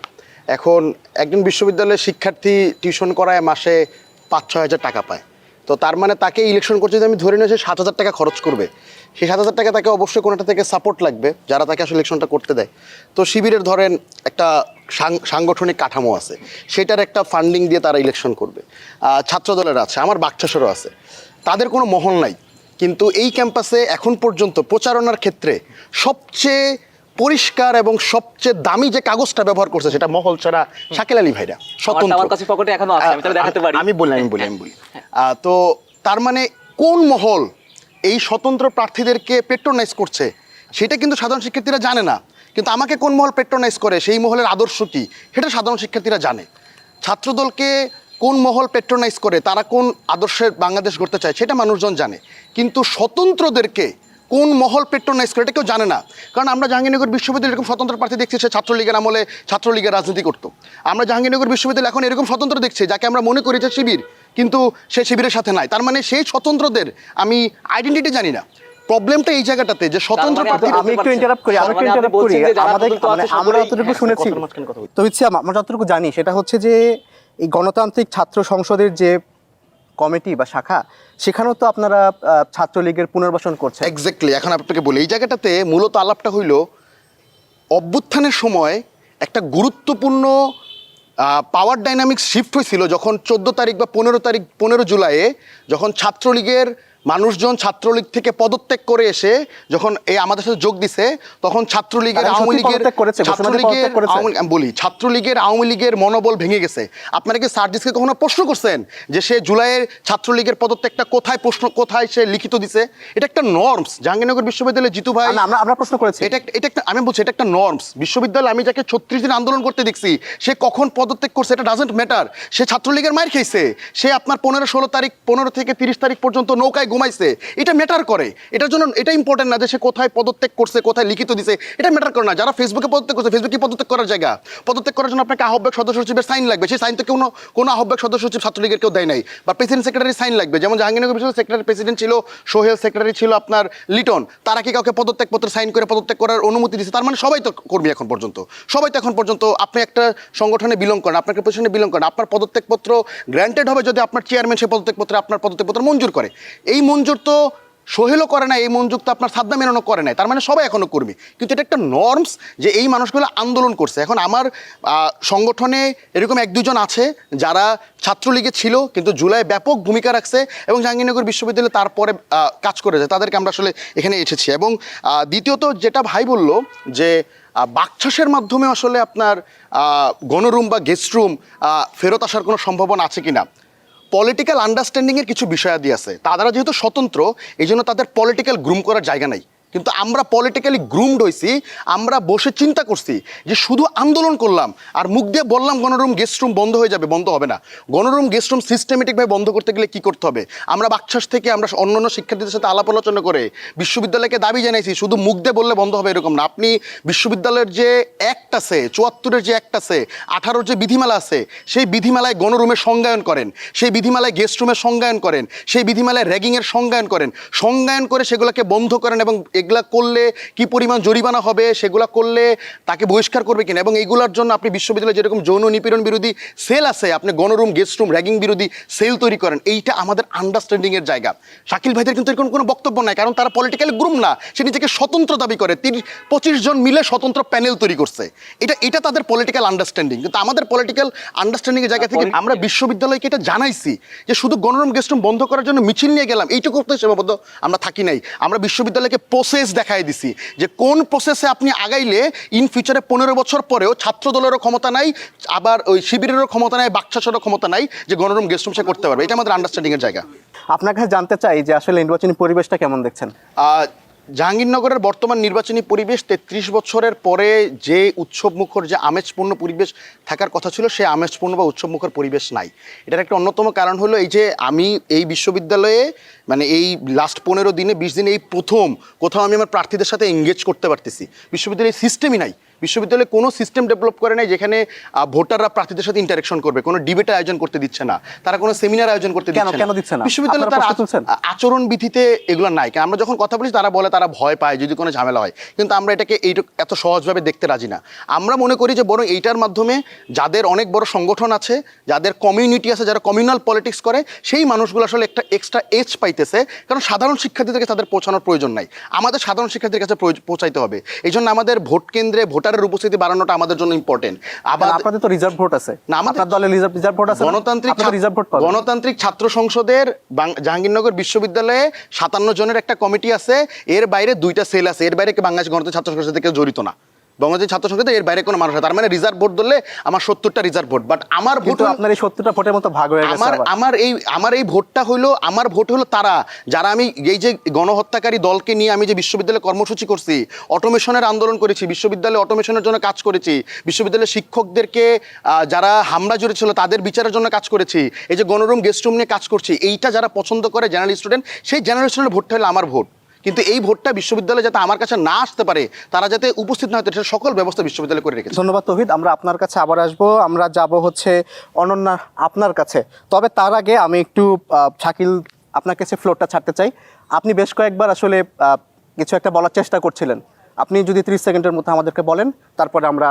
এখন একজন বিশ্ববিদ্যালয়ের শিক্ষার্থী টিউশন করায় মাসে 5-6 হাজার টাকা পায়। তো তার মানে তাকে ইলেকশন করতে যদি আমি ধরে নিয়ে সে 7,000 টাকা খরচ করবে, সেই 7,000 টাকা তাকে অবশ্যই কোনোটা থেকে সাপোর্ট লাগবে যারা তাকে আসলে ইলেকশনটা করতে দেয়। তো শিবিরের ধরেন একটা সাংগঠনিক কাঠামো আছে, সেটার একটা ফান্ডিং দিয়ে তারা ইলেকশন করবে। ছাত্রদলের আছে, আমার বাকশাসেরও আছে, তাদের কোনো মহল নাই। কিন্তু এই ক্যাম্পাসে এখন পর্যন্ত প্রচারণার ক্ষেত্রে সবচেয়ে পরিষ্কার এবং সবচেয়ে দামি যে কাগজটা ব্যবহার করছে সেটা মহল ছাড়া শাকিল আলী ভাইরা স্বতন্ত্র। আমার কাছে পকেটে এখনো আছে, আমি তাহলে দেখাতে পারি। আমি বলি তো তার মানে কোন মহল এই স্বতন্ত্র প্রার্থীদেরকে পেট্রোনাইজ করছে সেটা কিন্তু সাধারণ শিক্ষার্থীরা জানে না। কিন্তু আমাকে কোন মহল পেট্রোনাইজ করে, সেই মহলের আদর্শ কী, সেটা সাধারণ শিক্ষার্থীরা জানে। ছাত্রদলকে কোন মহল পেট্রোনাইজ করে, তারা কোন আদর্শের বাংলাদেশ গড়তে চায়, সেটা মানুষজন জানে। কিন্তু স্বতন্ত্রদেরকে কোন মহল পেট্রোনাইজ করে এটা কেউ জানে না। কারণ আমরা জাহাঙ্গীরনগর বিশ্ববিদ্যালয়ে এরকম স্বতন্ত্র প্রার্থী দেখছি, সে ছাত্রলীগের আমলে ছাত্রলীগের রাজনীতি করতো। আমরা জাহাঙ্গীরনগর বিশ্ববিদ্যালয়ে এখন এরকম স্বতন্ত্র দেখছি যাকে আমরা মনে করি যে শিবির, কিন্তু সে শিবিরের সাথে নাই। তার মানে সেই স্বতন্ত্রদের আমি আইডেন্টিটি জানি না। প্রবলেমটা এই জায়গাটাতে যে স্বতন্ত্র প্রার্থী। আমি একটু ইন্টারাপ্ট করি, আমরা যতটুকু শুনেছি, তো হচ্ছে আমরা যতটুকু জানি সেটা হচ্ছে যে এই গণতান্ত্রিক ছাত্র সংসদের যে কমিটি বা শাখা, সেখানেও তো আপনারা ছাত্রলীগের পুনর্বাসন করছেন। এক্স্যাক্টলি। এখন আপনাকে বলি, এই জায়গাটাতে মূলত আলাপটা হইল অভ্যুত্থানের সময় একটা গুরুত্বপূর্ণ পাওয়ার ডাইনামিক্স শিফট হয়েছিল যখন 14 তারিখ বা 15 জুলাইয়ে যখন ছাত্রলীগের মানুষজন ছাত্রলীগ থেকে পদত্যাগ করে এসে যখন এই আমাদের সাথে যোগ দিছে, তখন ছাত্রলীগের আওয়ামী লীগের মনোবল ভেঙে গেছে। আপনারা কি সার্জিসকে কখনো প্রশ্ন করছেন যে সে জুলাইয়ের ছাত্রলীগের পদত্যাগটা কোথায় সে লিখিত দিছে? এটা একটা নর্মস। জাহাঙ্গীরনগর বিশ্ববিদ্যালয়ে জিতু ভাই, আমরা প্রশ্ন করেছি, এটা একটা, আমি বলছি এটা একটা নর্মস। বিশ্ববিদ্যালয়ে আমি যাকে 36 দিন আন্দোলন করতে দেখছি, সে কখন পদত্যাগ করছে এটা ডাজন্ট ম্যাটার। সে ছাত্রলীগের মার খেয়েছে, সে আপনার 15 থেকে 30 তারিখ পর্যন্ত নৌকায় ঘুমাইছে, এটা ম্যাটার করে। এটার জন্য এটা ইম্পর্টেন্ট না যে সে কোথায় পদত্যাগ করছে, কোথায় লিখিত দিছে, এটা ম্যাটার করে না। যারা ফেসবুকে পদত্যাগ করছে, ফেসবুকে পদত্যাগ করার জায়গা। পদত্যাগ করার জন্য আপনাকে আহ্বায়ক সদস্য সচিবের সাইন লাগবে, সেই সাইন তো কোনো আহ্বায়ক সদস্য সচিব ছাত্রলীগের কেউ দেয় নাই। বা প্রেসিডেন্ট সেক্রেটারি সাইন লাগবে, যেমন জাহাঙ্গীরনগর বিশ্ববিদ্যালয়ের সেক্রেটারি প্রেসিডেন্ট ছিল সোহেল, সেক্রেটারি ছিল আপনার লিটন। তারা কি কাউকে পদত্যাগপত্র সাইন করে পদত্যাগ করার অনুমতি দিচ্ছে? তার মানে সবাই তো কর্মী এখন পর্যন্ত, আপনি একটা সংগঠনে বিলং করেন, আপনার একটা পজিশনে বিলং করেন, আপনার পদত্যাগপত্র গ্র্যান্টেড হবে যদি আপনার চেয়ারম্যান সেই আপনার পদত্যাগপত্র মঞ্জুর করে। এই মঞ্জুর তো সোহেলও করে না, এই মঞ্জুর তো আপনার সাদ্দাম মেননও করে নাই। তার মানে সবাই এখনো কর্মী, কিন্তু এটা একটা নর্মস যে এই মানুষগুলো আন্দোলন করছে। এখন আমার সংগঠনে এরকম 1-2 জন আছে যারা ছাত্রলীগে ছিল কিন্তু জুলাই ব্যাপক ভূমিকা রাখছে এবং জাহাঙ্গীরনগর বিশ্ববিদ্যালয়ে তারপরে কাজ করে যায়, তাদেরকে আমরা আসলে এখানে এসেছি। এবং দ্বিতীয়ত যেটা ভাই বলল যে বাকশাসের মাধ্যমে আসলে আপনার গণরুম বা গেস্ট রুম ফেরত আসার কোনো সম্ভাবনা আছে কিনা, পলিটিক্যাল আন্ডারস্ট্যান্ডিংয়ের কিছু বিষয়াদি আছে। তারা যেহেতু স্বতন্ত্র, এই জন্য তাদের পলিটিক্যাল গ্রুম করার জায়গা নাই। কিন্তু আমরা পলিটিক্যালি গ্রুমড হয়েছি, আমরা বসে চিন্তা করছি যে শুধু আন্দোলন করলাম আর মুখ দিয়ে বললাম গণরুম গেস্ট রুম বন্ধ হয়ে যাবে, বন্ধ হবে না। গণরুম গেস্ট রুম সিস্টেমেটিকভাবে বন্ধ করতে গেলে কী করতে হবে? আমরা বাকশাস থেকে আমরা অন্যান্য শিক্ষার্থীদের সাথে আলাপ আলোচনা করে বিশ্ববিদ্যালয়কে দাবি জানাইছি, শুধু মুখ দিয়ে বললে বন্ধ হবে এরকম না। আপনি বিশ্ববিদ্যালয়ের যে অ্যাক্ট আছে, 74-এর যে অ্যাক্ট আছে, 18-র যে বিধিমালা আছে, সেই বিধিমালায় গণরুমের সংজ্ঞায়ন করেন, সেই বিধিমালায় গেস্ট রুমের সংজ্ঞায়ন করেন, সেই বিধিমালায় র্যাগিংয়ের সংজ্ঞায়ন করে সেগুলোকে বন্ধ করেন এবং এগুলা করলে কি পরিমাণ জরিমানা হবে, সেগুলো করলে তাকে বহিষ্কার করবে কিনা। এবং এইগুলোর জন্য আপনি বিশ্ববিদ্যালয়ে যেরকম যৌন নিপীড়ন বিরোধী সেল আছে, আপনি গণরুম গেস্ট রুম র্যাগিং বিরোধী সেল তৈরি করেন। এইটা আমাদের আন্ডারস্ট্যান্ডিংয়ের জায়গা। শাকিল ভাইদের কিন্তু এরকম কোনো বক্তব্য নাই, কারণ তারা পলিটিক্যাল গ্রুম না, সে নিজেকে স্বতন্ত্র দাবি করে। 25 জন মিলে স্বতন্ত্র প্যানেল তৈরি করছে, এটা তাদের পলিটিক্যাল আন্ডারস্ট্যান্ডিং। কিন্তু আমাদের পলিটিক্যাল আন্ডারস্ট্যান্ডিংয়ের জায়গা থেকে আমরা বিশ্ববিদ্যালয়কে এটা জানাইছি যে শুধু গণরুম গেস্ট রুম বন্ধ করার জন্য মিছিল নিয়ে গেলাম, এইটুকু করতে সীমাবদ্ধ আমরা থাকি নাই। আমরা বিশ্ববিদ্যালয়কে প্রসেস দেখাই দিছি যে কোন প্রসেসে আপনি আগাইলে ইন ফিউচারে 15 বছর পরেও ছাত্র দলেরও ক্ষমতা নাই, আবার ওই শিবিরেরও ক্ষমতা নাই, বাকশাসেরও ক্ষমতা নাই যে গণরুম গেস্ট রুম সে করতে পারবে। এটা আমাদের আন্ডারস্ট্যান্ডিংয়ের জায়গা। আপনার কাছে জানতে চাই যে আসলে নির্বাচনী পরিবেশটা কেমন দেখছেন? জাহাঙ্গীরনগরের বর্তমান নির্বাচনী পরিবেশ ৩৩ বছরের পরে যে উৎসবমুখর যে আমেজপূর্ণ পরিবেশ থাকার কথা ছিল সে আমেজপূর্ণ বা উৎসবমুখর পরিবেশ নাই। এটার একটা অন্যতম কারণ হলো এই যে আমি এই বিশ্ববিদ্যালয়ে মানে এই লাস্ট 15 দিনে 20 দিনে এই প্রথম কোথাও আমি আমার প্রার্থীদের সাথে এঙ্গেজ করতে পারতেছি। বিশ্ববিদ্যালয়ের সিস্টেমই নাই, বিশ্ববিদ্যালয়ে কোনো সিস্টেম ডেভেলপ করে নাই যেখানে ভোটাররা প্রার্থীদের সাথে ইন্টারাকশন করবে, কোনো ডিবেট আয়োজন করতে দিচ্ছে না, তারা কোনো সেমিনার আয়োজন করতে কেন দিচ্ছে না? বিশ্ববিদ্যালয়ে আপনারা তার প্রশ্ন তুলছেন? আচরণ বিধিতে এগুলো নাই। কারণ আমরা যখন কথা বলি তারা বলে তারা ভয় পায় যদি কোনো ঝামেলা হয়, কিন্তু আমরা এটাকে এত সহজভাবে দেখতে রাজি না। আমরা মনে করি যে বরং এইটার মাধ্যমে যাদের অনেক বড় সংগঠন আছে, যাদের কমিউনিটি আছে, যারা কমিউনাল পলিটিক্স করে, সেই মানুষগুলো আসলে একটা এক্সট্রা এজ পাইতেছে। কারণ সাধারণ শিক্ষার্থীদের কাছে তাদের পৌঁছানোর প্রয়োজন নাই, আমাদের সাধারণ শিক্ষার্থীদের কাছে পৌঁছাইতে হবে। এই জন্য আমাদের ভোট কেন্দ্রে ভোটারের উপস্থিতি বাড়ানোটা আমাদের জন্য ইম্পর্টেন্ট। আবার আপনাদের তো রিজার্ভ ভোট আছে না, আপনার দলে রিজার্ভ ভোট আছে, গণতান্ত্রিক ছাত্র সংসদের জাহাঙ্গীরনগর বিশ্ববিদ্যালয়ে 57 জনের একটা কমিটি আছে, এর বাইরে 2টা সেল আছে, এর বাইরে বাংলাদেশ গণতান্ত্রিক ছাত্র সংসদ থেকে জড়িত না। বাংলাদেশ ছাত্র সংসদে এর বাইরে কোনো মানুষ আছে, তার মানে রিজার্ভ ভোট ধরলে আমার 70টা রিজার্ভ ভোট। বাট আমার ভোট, আপনার এই 70টা ভোটের মতো ভাগ হয়ে গেছে। আমার এই ভোটটা হইলো, আমার ভোট হলো তারা যারা, আমি এই যে গণহত্যাকারী দলকে নিয়ে আমি যে বিশ্ববিদ্যালয়ে কর্মসূচি করছি, অটোমেশনের আন্দোলন করেছি, বিশ্ববিদ্যালয়ে অটোমেশনের জন্য কাজ করেছি, বিশ্ববিদ্যালয়ের শিক্ষকদেরকে যারা হামলা জড়িয়েছিল তাদের বিচারের জন্য কাজ করেছি, এই যে গণরুম গেস্ট রুম নিয়ে কাজ করছি, এইটা যারা পছন্দ করে জেনারেল স্টুডেন্ট, সেই জেনারেল স্টুডেন্টের ভোটটা হলো আমার ভোট। কিন্তু এই ভোটটা বিশ্ববিদ্যালয়ে যাতে আমার কাছে না আসতে পারে, তারা যাতে উপস্থিত না হতে, সেটা সকল ব্যবস্থা বিশ্ববিদ্যালয় করে রেখেছে। ধন্যবাদ তৌহিদ, আমরা আপনার কাছে আবার আসবো। আমরা যাব হচ্ছে অনন্যা আপনার কাছে। তবে তার আগে আমি একটু শাকিল আপনার কাছে ফ্লোরটা ছাড়তে চাই। আপনি বেশ কয়েকবার আসলে কিছু একটা বলার চেষ্টা করছিলেন, আপনি যদি 30 সেকেন্ডের মধ্যে আমাদেরকে বলেন, তারপরে আমরা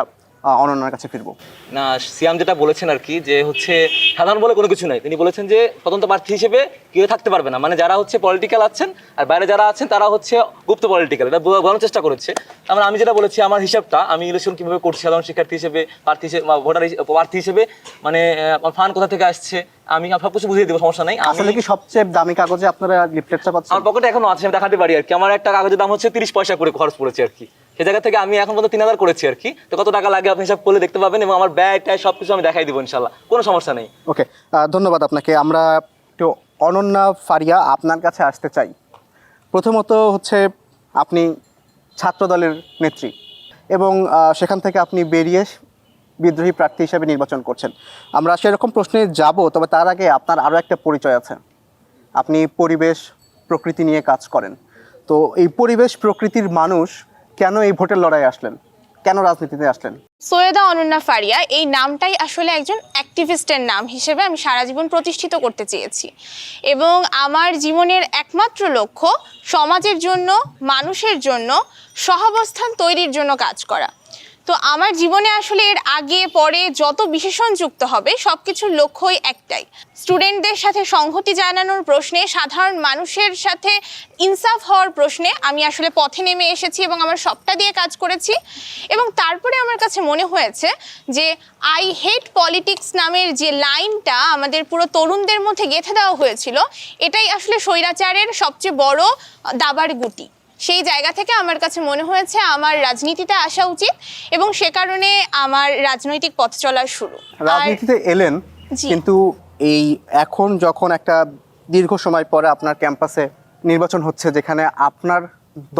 অনন্যার কাছে ফিরবো। না, সিয়াম যেটা বলেছেন আর কি, যে হচ্ছে সাধারণ বলে কোনো কিছু নাই। তিনি বলেছেন যে স্বতন্ত্র প্রার্থী হিসেবে কেউ থাকতে পারবে না, মানে যারা হচ্ছে পলিটিক্যাল আছেন আর বাইরে যারা আছেন তারা হচ্ছে গুপ্ত পলিটিক্যাল, এটা বোঝানোর চেষ্টা করেছে। আমরা আমি যেটা বলেছি আমার হিসাবটা আমি ইলেকশন কীভাবে করছি সাধারণ শিক্ষার্থী হিসেবে, প্রার্থী হিসেবে, ভোটার প্রার্থী হিসেবে, মানে আমার ফান্ড কোথা থেকে আসছে আমি সব কিছু বুঝিয়ে দেবো, সমস্যা নাই। আসলে কি সবচেয়ে দামি কাগজে আপনারা লিফলেটটা পাচ্ছেন? আমার পকেটে এখনো আছে, আমি দেখাতে পারি আর কি। আমার একটা কাগজের দাম হচ্ছে 30 পয়সা করে খরচ পড়েছে আর কি। সে জায়গা থেকে আমি এখন পর্যন্ত 3000 করেছি আর কি। তো কত টাকা লাগে আপনি হিসাব করলে দেখতে পাবেন, এবং আমার ব্যাগ ট্যাগ সব কিছু আমি দেখাই দিব ইনশাল্লাহ, কোনো সমস্যা নেই। ওকে, ধন্যবাদ আপনাকে। আমরা একটু অনন্যা ফারিয়া আপনার কাছে আসতে চাই। প্রথমত হচ্ছে আপনি ছাত্র দলের নেত্রী এবং সেখান থেকে আপনি বেরিয়ে বিদ্রোহী প্রার্থী হিসেবে নির্বাচন করছেন। আমরা সেরকম প্রশ্নে যাব, তবে তার আগে আপনার আরও একটা পরিচয় আছে। আপনি পরিবেশ প্রকৃতি নিয়ে কাজ করেন। তো এই পরিবেশ প্রকৃতির মানুষ কেন এই ভোটের লড়াই আসলেন, কেন রাজনীতিতে আসলেন? সৈয়দা অনন্যা ফারিয়া এই নামটাই আসলে একজন অ্যাক্টিভিস্টের নাম হিসেবে আমি সারা জীবন প্রতিষ্ঠিত করতে চেয়েছি, এবং আমার জীবনের একমাত্র লক্ষ্য সমাজের জন্য, মানুষের জন্য সহাবস্থান তৈরির জন্য কাজ করা। তো আমার জীবনে আসলে এর আগে পরে যত বিশেষণ যুক্ত হবে সব কিছুর লক্ষ্যই একটাই, স্টুডেন্টদের সাথে সংহতি জানানোর প্রশ্নে, সাধারণ মানুষের সাথে ইনসাফ হওয়ার প্রশ্নে আমি আসলে পথে নেমে এসেছি এবং আমার সবটা দিয়ে কাজ করেছি। এবং তারপরে আমার কাছে মনে হয়েছে যে আই হেট পলিটিক্স নামের যে লাইনটা আমাদের পুরো তরুণদের মধ্যে গেঁথে দেওয়া হয়েছিল, এটাই আসলে স্বৈরাচারের সবচেয়ে বড় দাবার গুটি। সেই জায়গা থেকে আমার কাছে মনে হয়েছে আমার রাজনীতিতে আসা উচিত, এবং সে কারণে আমার রাজনৈতিক পথ চলার শুরু। রাজনীতিতে এলেন, কিন্তু এই এখন যখন একটা দীর্ঘ সময় পরে আপনার ক্যাম্পাসে নির্বাচন হচ্ছে, যেখানে আপনার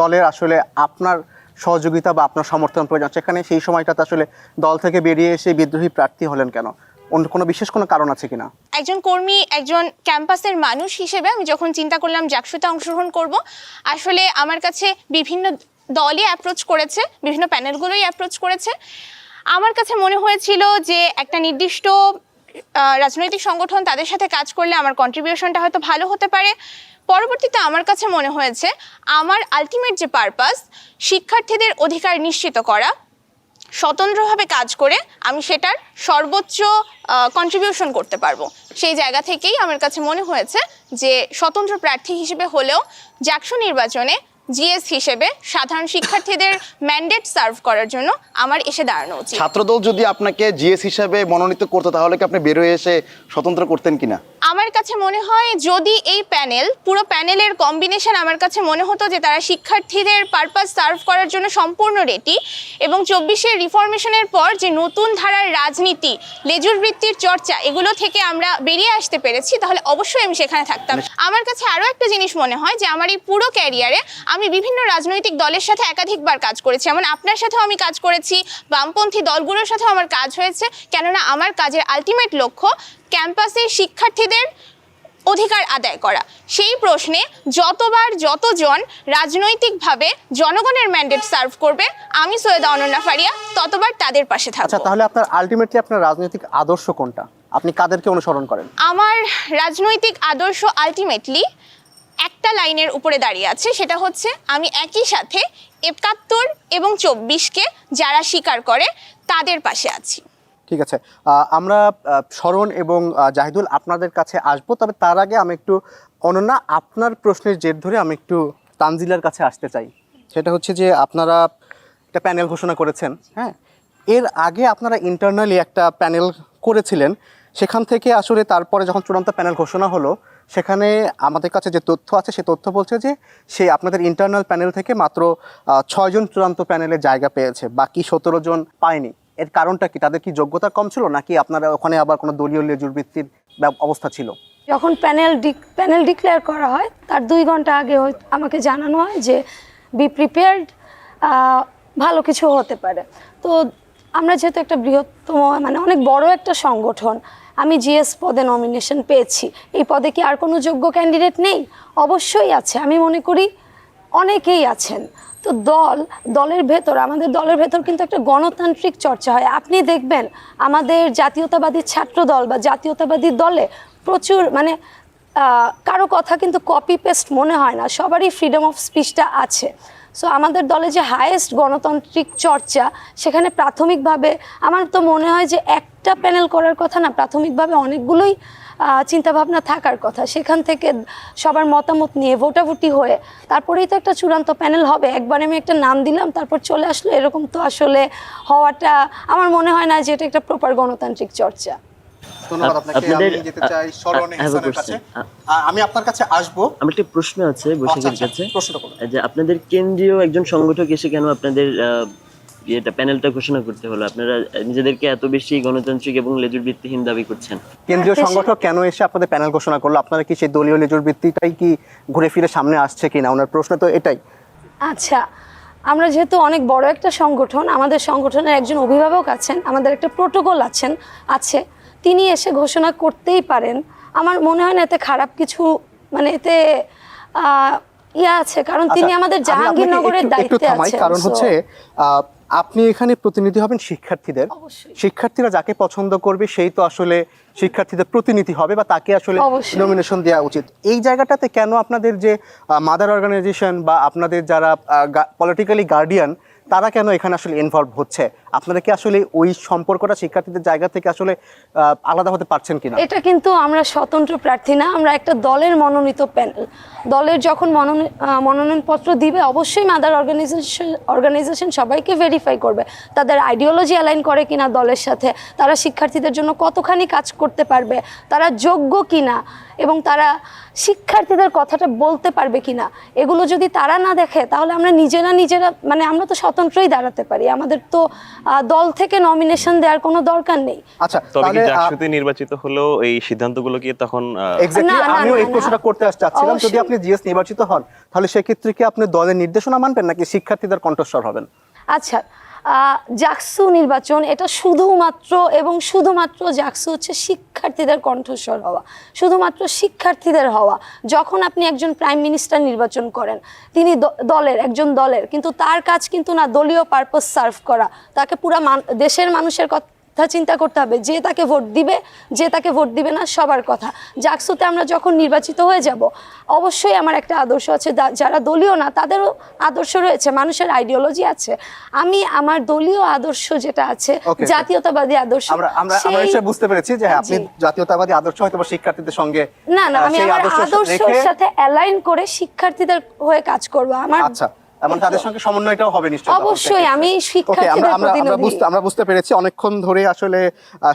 দলের আসলে আপনার সহযোগিতা বা আপনার সমর্থন প্রয়োজন, সেখানে সেই সময়টাতে আসলে দল থেকে বেরিয়ে এসে বিদ্রোহী প্রার্থী হলেন কেন? অন্য কোনো বিশেষ কোনো কারণ আছে কিনা? একজন কর্মী, একজন ক্যাম্পাসের মানুষ হিসেবে আমি যখন চিন্তা করলাম জাকসুতে অংশগ্রহণ করব, আসলে আমার কাছে বিভিন্ন দলই অ্যাপ্রোচ করেছে, বিভিন্ন প্যানেলগুলোই অ্যাপ্রোচ করেছে। আমার কাছে মনে হয়েছিল যে একটা নির্দিষ্ট রাজনৈতিক সংগঠন, তাদের সাথে কাজ করলে আমার কন্ট্রিবিউশনটা হয়তো ভালো হতে পারে। পরবর্তীতে আমার কাছে মনে হয়েছে আমার আলটিমেট যে পারপাস, শিক্ষার্থীদের অধিকার নিশ্চিত করা, স্বতন্ত্রভাবে কাজ করে আমি সেটার সর্বোচ্চ কন্ট্রিবিউশন করতে পারবো। সেই জায়গা থেকেই আমার কাছে মনে হয়েছে যে স্বতন্ত্র প্রার্থী হিসেবে হলেও জাকসু নির্বাচনে জিএস হিসেবে সাধারণ শিক্ষার্থীদের ম্যান্ডেট সার্ভ করার জন্য আমার এসে দাঁড়ানো উচিত। ছাত্রদল যদি আপনাকে জিএস হিসেবে মনোনীত করতো, তাহলে কি আপনি বের হয়ে এসে স্বতন্ত্র করতেন কিনা? আমার কাছে মনে হয় যদি এই প্যানেল, পুরো প্যানেলের কম্বিনেশন আমার কাছে মনে হতো যে তারা শিক্ষার্থীদের পারপাস সার্ভ করার জন্য সম্পূর্ণ রেডি, এবং 24-এর রিফরমেশনের পর যে নতুন ধারার রাজনীতি, লেজুর বৃত্তির চর্চা, এগুলো থেকে আমরা বেরিয়ে আসতে পেরেছি, তাহলে অবশ্যই আমি সেখানে থাকতাম। আমার কাছে আরও একটা জিনিস মনে হয় যে আমার এই পুরো ক্যারিয়ারে আমি আমি বিভিন্ন রাজনৈতিক দলের সাথে একাধিকবার কাজ করেছি, যেমন আপনার সাথেও আমি কাজ করেছি, বামপন্থী দলগুলোর সাথেও আমার কাজ হয়েছে, কেননা আমার কাজের আলটিমেট লক্ষ্য ক্যাম্পাসের শিক্ষার্থীদের অধিকার আদায় করা। সেই প্রশ্নে যতবার যতজন রাজনৈতিকভাবে জনগণের ম্যান্ডেট সার্ভ করবে, আমি সৈয়দা অনন্যা ফারিয়া ততবার তাদের পাশে আচ্ছা, থাকবো। তাহলে আপনার আলটিমেটলি আপনার রাজনৈতিক আদর্শ কোনটা? আপনি কাদেরকে অনুসরণ করেন? আমার রাজনৈতিক আদর্শ আলটিমেটলি একটা লাইনের উপরে দাঁড়িয়ে আছে, সেটা হচ্ছে আমি একই সাথে ৭১ এবং ২৪কে যারা স্বীকার করে তাদের পাশে আছি। ঠিক আছে, আমরা শরণ এবং জাহিদুল আপনাদের কাছে আসবো, তবে তার আগে আমি একটু অনন্যা, আপনার প্রশ্নের জের ধরে আমি একটু তানজিলার কাছে আসতে চাই। সেটা হচ্ছে যে আপনারা একটা প্যানেল ঘোষণা করেছেন, হ্যাঁ, এর আগে আপনারা ইন্টারনালি একটা প্যানেল করেছিলেন, সেখান থেকে আসলে তারপরে যখন চূড়ান্ত প্যানেল ঘোষণা হলো, সেখানে আমাদের কাছে যে তথ্য আছে সে তথ্য বলছে যে সেই আপনাদের ইন্টারনাল প্যানেল থেকে মাত্র 6 জন চূড়ান্ত প্যানেলে জায়গা পেয়েছে, বাকি 17 জন পায়নি। এর কারণটা কি? তাদের কি যোগ্যতা কম ছিল, নাকি আপনারা ওখানে আবার কোনো দলীয় লেজুর ভিত্তির অবস্থা ছিল? যখন প্যানেল ডিক্লেয়ার করা হয় তার 2 ঘন্টা আগে আমাকে জানানো হয় যে বি প্রিপেয়ার্ড, ভালো কিছু হতে পারে। তো আমরা যেহেতু একটা বৃহত্তম মানে অনেক বড় একটা সংগঠন, আমি জিএস পদে নমিনেশন পেয়েছি, এই পদে কি আর কোনো যোগ্য ক্যান্ডিডেট নেই? অবশ্যই আছে, আমি মনে করি অনেকেই আছেন। তো দলের ভেতর, আমাদের দলের ভেতর কিন্তু একটা গণতান্ত্রিক চর্চা হয়। আপনি দেখবেন আমাদের জাতীয়তাবাদী ছাত্র দল বা জাতীয়তাবাদী দলে প্রচুর মানে কারো কথা কিন্তু কপি পেস্ট মনে হয় না, সবারই ফ্রিডম অফ স্পিচটা আছে। সো আমাদের দলে যে হাইয়েস্ট গণতান্ত্রিক চর্চা, সেখানে প্রাথমিকভাবে আমার তো মনে হয় যে একটা প্যানেল করার কথা না, প্রাথমিকভাবে অনেকগুলোই চিন্তাভাবনা থাকার কথা। সেখান থেকে সবার মতামত নিয়ে ভোটাভুটি হয়ে তারপরেই তো একটা চূড়ান্ত প্যানেল হবে। একবার আমি একটা নাম দিলাম তারপর চলে আসলো, এরকম তো আসলে হওয়াটা আমার মনে হয় না যে এটা একটা প্রপার গণতান্ত্রিক চর্চা। ধন্যবাদ আপনাকে। আপনাদের- আমি যেতে চাই শরণ ইহসানের কাছে। আমি আপনার কাছে আসবো। আমার একটা প্রশ্ন আছে বৈশাখের কাছে, প্রশ্নটা করুন। যে আপনাদের কেন্দ্রীয় একজন সংগঠক এসে কেন আপনাদের এটা প্যানেলটা ঘোষণা করতে হলো? আপনারা নিজেদেরকে এত বেশি গণতান্ত্রিক এবং লেজুর ভিত্তিহীন দাবি করছেন। কেন্দ্রীয় সংগঠক কেন এসে আপনাদের প্যানেল ঘোষণা করলো? আপনারা কি সেই দলীয় লেজুর ভিত্তিটাই কি ঘুরে ফিরে সামনে আসছে কিনা? ওনার প্রশ্ন তো এটাই। আচ্ছা, আমরা যেহেতু অনেক বড় একটা সংগঠন, আমাদের সংগঠনের একজন অভিভাবক আছেন, আমাদের একটা প্রোটোকল আছে, তিনি এসে ঘোষণা করতেই পারেন। আমার মনে হয় না এতে খারাপ কিছু, মানে এতে আছে, কারণ তিনি আমাদের জাহাঙ্গীরনগরের দায়িত্বে আছেন। কারণ হচ্ছে আপনি এখানে প্রতিনিধি হবেন শিক্ষার্থীদের। অবশ্যই। শিক্ষার্থীরা যাকে পছন্দ করবে সেই তো আসলে শিক্ষার্থীদের প্রতিনিধি হবে, বা তাকে আসলে অবশ্যই। নমিনেশন দেওয়া উচিত। এই জায়গাটাতে কেন আপনাদের যে মাদার অর্গানাইজেশন বা আপনাদের যারা পলিটিক্যালি গার্ডিয়ান, তারা কেন এখানে আসলে ইনভলভ হচ্ছে? আপনারা কি আসলে ওই সম্পর্কটা শিক্ষার্থীদের জায়গা থেকে আসলে আলাদা হতে পারছেন কিনা? এটা কিন্তু আমরা স্বতন্ত্র প্রার্থী না, আমরা একটা দলের মনোনীত প্যানেল। দলের যখন মনোনয়নপত্র দিবে, অবশ্যই মাদার অর্গানাইজেশন সবাইকে ভেরিফাই করবে তাদের আইডিওলজি অ্যালাইন করে কিনা দলের সাথে, তারা শিক্ষার্থীদের জন্য কতখানি কাজ করতে পারবে, তারা যোগ্য কিনা, এবং তারা শিক্ষার্থীদের কথাটা বলতে পারবে কিনা। এগুলো যদি তারা না দেখে, তাহলে আমরা নিজেরা মানে আমরা তো স্বতন্ত্রই দাঁড়াতে পারি, আমাদের তো দল থেকে নমিনেশন দেওয়ার কোনো দরকার নেই। আচ্ছা, তবে কি তাহলে জাকসুতে নির্বাচিত হলেও এই সিদ্ধান্তগুলো কি তখন এক্স্যাক্টলি না, আমিও এই না, প্রশ্নটা করতে চাচ্ছিলাম। যদি অবশ্যই। আপনি জিএস নির্বাচিত হন, তাহলে সেক্ষেত্রে কি আপনি দলের নির্দেশনা মানবেন নাকি শিক্ষার্থীদের কণ্ঠস্বর হবেন? আচ্ছা, জাকসু নির্বাচন এটা শুধুমাত্র জাকসু হচ্ছে শিক্ষার্থীদের কণ্ঠস্বর হওয়া, শুধুমাত্র শিক্ষার্থীদের হওয়া। যখন আপনি একজন প্রাইম মিনিস্টার নির্বাচন করেন, তিনি একজন দলের, কিন্তু তার কাজ কিন্তু না দলীয় পারপাস সার্ভ করা, তাকে পুরা দেশের মানুষের কথা চিন্তা করতে হবে, যে তাকে ভোট দিবে না, সবার কথা। জাকসুতে আমরা যখন নির্বাচিত হয়ে যাব, অবশ্যই আমার একটা আদর্শ আছে, যারা দলীয় না তাদেরও আদর্শ রয়েছে, মানুষের আইডিওলজি আছে। আমি আমার দলীয় আদর্শ যেটা আছে, Okay. জাতীয়তাবাদী আদর্শ, আমরা এসে বুঝতে পেরেছি যে আপনি জি। জাতীয়তাবাদী আদর্শ হয়তো বা শিক্ষার্থীদের সঙ্গে না আমি সেই আমার আদর্শ আদর্শের রেখে- সাথে অ্যালাইন করে শিক্ষার্থীদের হয়ে কাজ করব। আমার আচ্ছা, এমন তাদের সঙ্গে সমন্বয়টাও হবে নিশ্চয়ই। অবশ্যই, আমি শিক্ষার্থীদের প্রতিনিধি। আমরা বুঝতে পেরেছি। অনেকক্ষণ ধরে আসলে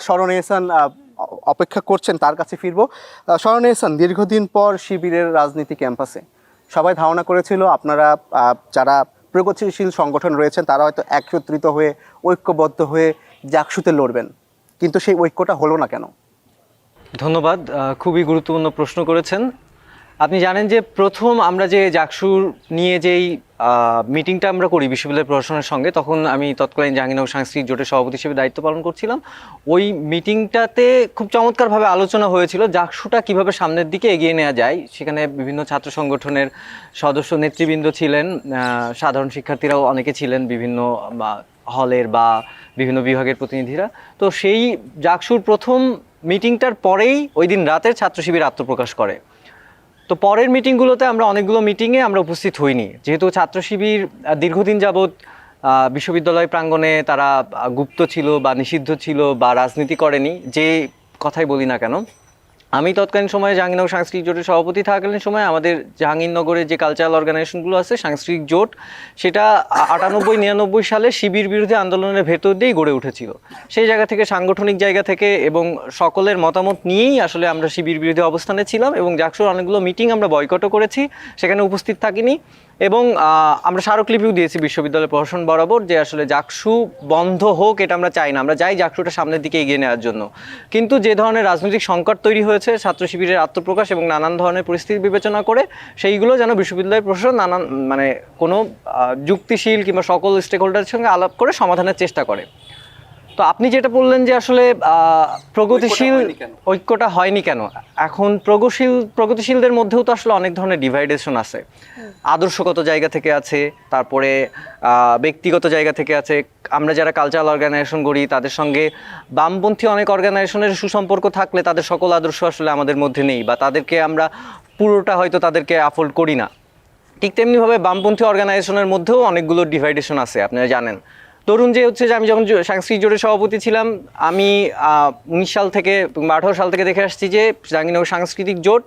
শরণ ইহসান অপেক্ষা করছেন, তার কাছে ফিরবো। শরণ ইহসান, দীর্ঘদিন পর শিবিরের রাজনীতি ক্যাম্পাসে, সবাই ধারণা করেছিল আপনারা যারা প্রগতিশীল সংগঠন রয়েছেন তারা হয়তো একত্রিত হয়ে ঐক্যবদ্ধ হয়ে জাকসুতে লড়বেন, কিন্তু সেই ঐক্যটা হলো না কেন? ধন্যবাদ, খুবই গুরুত্বপূর্ণ প্রশ্ন করেছেন। আপনি জানেন যে প্রথম আমরা যে জাকসুর নিয়ে যেই মিটিংটা আমরা করি বিশ্ববিদ্যালয় প্রশাসনের সঙ্গে, তখন আমি তৎকালীন জাহাঙ্গীরনগর সাংস্কৃতিক জোটের সভাপতি হিসেবে দায়িত্ব পালন করছিলাম। ওই মিটিংটাতে খুব চমৎকারভাবে আলোচনা হয়েছিল জাকসুটা কিভাবে সামনের দিকে এগিয়ে নেওয়া যায়। সেখানে বিভিন্ন ছাত্র সংগঠনের সদস্য নেতৃবৃন্দ ছিলেন, সাধারণ শিক্ষার্থীরাও অনেকে ছিলেন, বিভিন্ন হলের বা বিভিন্ন বিভাগের প্রতিনিধিরা। তো সেই জাকসুর প্রথম মিটিংটার পরেই ওই দিন রাতের ছাত্র শিবির আত্মপ্রকাশ করে। তো পরের মিটিংগুলোতে আমরা অনেকগুলো মিটিংয়ে আমরা উপস্থিত হইনি, যেহেতু ছাত্র শিবির দীর্ঘদিন যাবৎ বিশ্ববিদ্যালয় প্রাঙ্গণে তারা গুপ্ত ছিল বা নিষিদ্ধ ছিল বা রাজনীতি করেনি, যে কথাই বলি না কেন। আমি তৎকালীন সময়ে জাহাঙ্গীরনগর সাংস্কৃতিক জোটের সভাপতি থাকাকালীন সময় আমাদের জাহাঙ্গীরনগরের যে কালচারাল অর্গানাইজেশনগুলো আছে, সাংস্কৃতিক জোট, সেটা 98-99 সালে শিবির বিরোধী আন্দোলনের ভেতর দিয়েই গড়ে উঠেছিল। সেই জায়গা থেকে, সাংগঠনিক জায়গা থেকে এবং সকলের মতামত নিয়েই আসলে আমরা শিবির বিরোধী অবস্থানে ছিলাম এবং জাকসুর অনেকগুলো মিটিং আমরা বয়কটও করেছি, সেখানে উপস্থিত থাকিনি। এবং আমরা স্মারকলিপিও দিয়েছি বিশ্ববিদ্যালয় প্রশাসন বরাবর যে আসলে জাকসু বন্ধ হোক, এটা আমরা চাই না, আমরা চাই জাকসুটা সামনের দিকে এগিয়ে নেওয়ার জন্য। কিন্তু যে ধরনের রাজনৈতিক সংকট তৈরি হয়েছে, ছাত্র শিবিরের আত্মপ্রকাশ এবং নানান ধরনের পরিস্থিতি বিবেচনা করে, সেইগুলো যেন বিশ্ববিদ্যালয় প্রশাসন নানান কোনো যুক্তিশীল কিংবা সকল স্টেক হোল্ডারের সঙ্গে আলাপ করে সমাধানের চেষ্টা করে। তো আপনি যেটা বললেন যে আসলে প্রগতিশীল ঐক্যটা হয়নি কেন, এখন প্রগতিশীলদের মধ্যেও তো আসলে অনেক ধরনের ডিভাইডেশন আছে, আদর্শগত জায়গা থেকে আছে, তারপরে ব্যক্তিগত জায়গা থেকে আছে। আমরা যারা কালচারাল অর্গানাইজেশন করি তাদের সঙ্গে বামপন্থী অনেক অর্গানাইজেশনের সুসম্পর্ক থাকলে তাদের সকল আদর্শ আসলে আমাদের মধ্যে নেই, বা তাদেরকে আমরা পুরোটা হয়তো তাদেরকে অ্যাফোর্ড করি না। ঠিক তেমনিভাবে বামপন্থী অর্গানাইজেশনের মধ্যেও অনেকগুলো ডিভাইডেশন আছে, আপনারা জানেন। ধরুন যে হচ্ছে যে আমি যখন সাংস্কৃতিক জোটের সভাপতি ছিলাম, আমি 19 সাল থেকে 18 সাল থেকে দেখে আসছি যে জাহাঙ্গীরনগর সাংস্কৃতিক জোট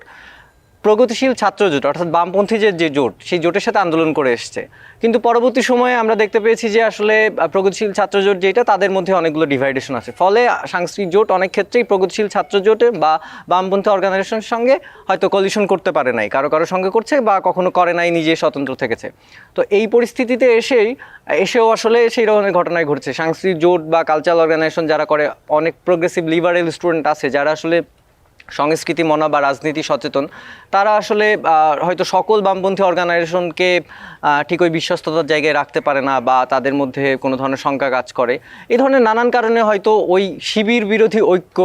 প্রগতিশীল ছাত্র জোট, অর্থাৎ বামপন্থী যে জোট, সেই জোটের সাথে আন্দোলন করে এসছে। কিন্তু পরবর্তী সময়ে আমরা দেখতে পেয়েছি যে আসলে প্রগতিশীল ছাত্র জোট যেটা, তাদের মধ্যে অনেকগুলো ডিভাইডেশন আছে। ফলে সাংস্কৃতিক জোট অনেক ক্ষেত্রেই প্রগতিশীল ছাত্র জোটে বা বামপন্থী অর্গানাইজেশনের সঙ্গে হয়তো কলিশন করতে পারে নাই, কারো সঙ্গে করছে বা কখনো করে নাই, নিজে স্বতন্ত্র থেকেছে। তো এই পরিস্থিতিতে এসেও আসলে সেই ধরনের ঘটনায় ঘটছে। সাংস্কৃতিক জোট বা কালচারাল অর্গানাইজেশন যারা করে, অনেক প্রোগ্রেসিভ লিবারেল স্টুডেন্ট আছে যারা আসলে সংস্কৃতি মনা বা রাজনীতি সচেতন, তারা আসলে হয়তো সকল বামপন্থী অর্গানাইজেশনকে ঠিক ওই বিশ্বস্ততার জায়গায় রাখতে পারে না, বা তাদের মধ্যে কোনো ধরনের শঙ্কা কাজ করে। এই ধরনের নানান কারণে হয়তো ওই শিবির বিরোধী ঐক্য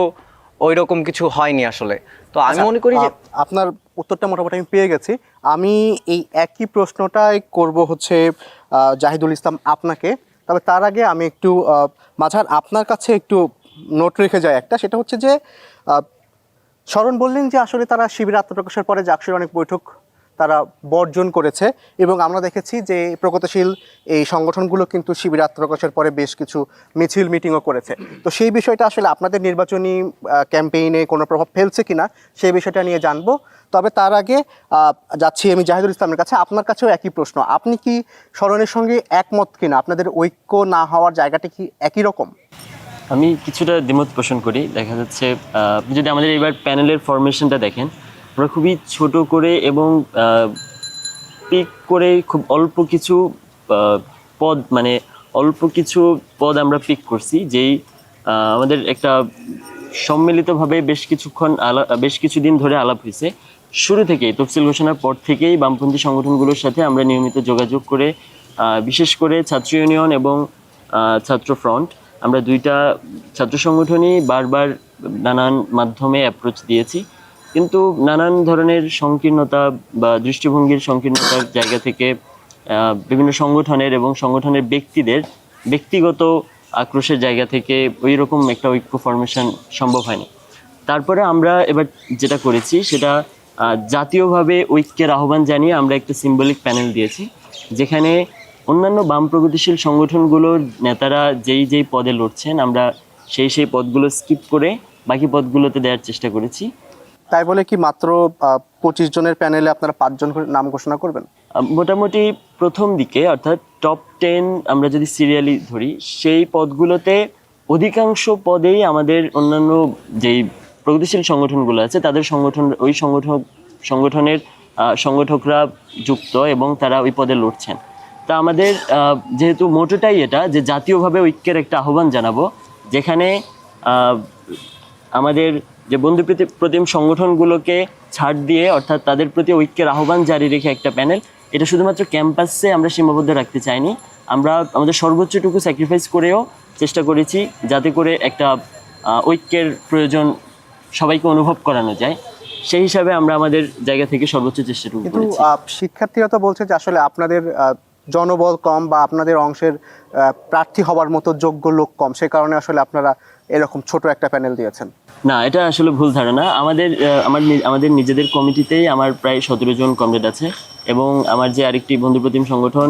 ওই রকম কিছু হয়নি আসলে। তো আমি মনে করি যে আপনার উত্তরটা মোটামুটি আমি পেয়ে গেছি। আমি এই একই প্রশ্নটাই করব হচ্ছে জাহিদুল ইসলাম আপনাকে, তবে তার আগে আমি একটু মাঝার আপনার কাছে একটু নোট রেখে যাই একটা, সেটা হচ্ছে যে শরণ বললেন যে আসলে তারা শিবির আত্মপ্রকাশের পরে জাকসুর অনেক বৈঠক তারা বর্জন করেছে, এবং আমরা দেখেছি যে প্রগতিশীল এই সংগঠনগুলো কিন্তু শিবির আত্মপ্রকাশের পরে বেশ কিছু মিছিল মিটিংও করেছে। তো সেই বিষয়টা আসলে আপনাদের নির্বাচনী ক্যাম্পেইনে কোনো প্রভাব ফেলছে কিনা সেই বিষয়টা নিয়ে জানবো। তবে তার আগে যাচ্ছি আমি জাহিদুল ইসলামের কাছে, আপনার কাছেও একই প্রশ্ন, আপনি কি শরণের সঙ্গে একমত কিনা? আপনাদের ঐক্য না হওয়ার জায়গাটা কি একই রকম? আমি কিছুটা দ্বিমত পোষণ করি। দেখা যাচ্ছে আপনি যদি আমাদের এবার প্যানেলের ফরমেশনটা দেখেন, আমরা খুবই ছোট করে এবং পিক করে খুব অল্প কিছু পদ আমরা পিক করছি, যেই আমাদের একটা সম্মিলিতভাবে বেশ কিছুদিন ধরে আলাপ হয়েছে। শুরু থেকেই তফসিল ঘোষণার পর থেকেই বামপন্থী সংগঠনগুলোর সাথে আমরা নিয়মিত যোগাযোগ করে, বিশেষ করে ছাত্র ইউনিয়ন এবং ছাত্র ফ্রন্ট, আমরা দুইটা ছাত্র সংগঠনই বারবার নানান মাধ্যমে অ্যাপ্রোচ দিয়েছি, কিন্তু নানান ধরনের সংকীর্ণতা বা দৃষ্টিভঙ্গির সংকীর্ণতার জায়গা থেকে বিভিন্ন সংগঠনের এবং সংগঠনের ব্যক্তিদের ব্যক্তিগত আক্রোশের জায়গা থেকে ওই রকম একটা ঐক্য ফরমেশন সম্ভব হয়নি। তারপরে আমরা এবার যেটা করেছি সেটা জাতীয়ভাবে ঐক্যের আহ্বান জানিয়ে আমরা একটা সিম্বলিক প্যানেল দিয়েছি, যেখানে অন্যান্য বাম প্রগতিশীল সংগঠনগুলোর নেতারা যেই পদে লড়ছেন, আমরা সেই পদগুলো স্কিপ করে বাকি পদগুলোতে দেওয়ার চেষ্টা করেছি। তাই বলে কি মাত্র 25 জনের প্যানেলে আপনারা 5 জন নাম ঘোষণা করবেন? মোটামুটি প্রথম দিকে, অর্থাৎ টপ 10 আমরা যদি সিরিয়ালি ধরি, সেই পদগুলোতে অধিকাংশ পদেই আমাদের অন্যান্য যেই প্রগতিশীল সংগঠনগুলো আছে তাদের সংগঠনের সংগঠকরা যুক্ত এবং তারা ওই পদে লড়ছেন। তা আমাদের যেহেতু মোটোটাই এটা যে জাতীয়ভাবে ঐক্যের একটা আহ্বান জানাবো, যেখানে আমাদের যে প্রতিম সংগঠনগুলোকে ছাড় দিয়ে অর্থাৎ তাদের প্রতি ঐক্যের আহ্বান জারি রেখে একটা প্যানেল, এটা শুধুমাত্র ক্যাম্পাসে আমরা সীমাবদ্ধ রাখতে চাইনি। আমরা আমাদের সর্বোচ্চটুকু স্যাক্রিফাইস করেও চেষ্টা করেছি যাতে করে একটা ঐক্যের প্রয়োজন সবাইকে অনুভব করানো যায়, সেই হিসাবে আমরা আমাদের জায়গা থেকে সর্বোচ্চ চেষ্টাটুকু কিন্তু করেছি। শিক্ষার্থীরা তো বলছে যে আসলে আপনাদের জনবল কম বা আপনাদের অংশের প্রার্থী হওয়ার মতো যোগ্য লোক কম, সে কারণে আসলে আপনারা এরকম ছোট একটা প্যানেল দিয়েছেন। না, এটা আসলে ভুল ধারণা। আমাদের নিজেদের কমিটিতেই আমার প্রায় 17 জন কমরেড আছে, এবং আমার যে আরেকটি বন্ধুপ্রতিম সংগঠন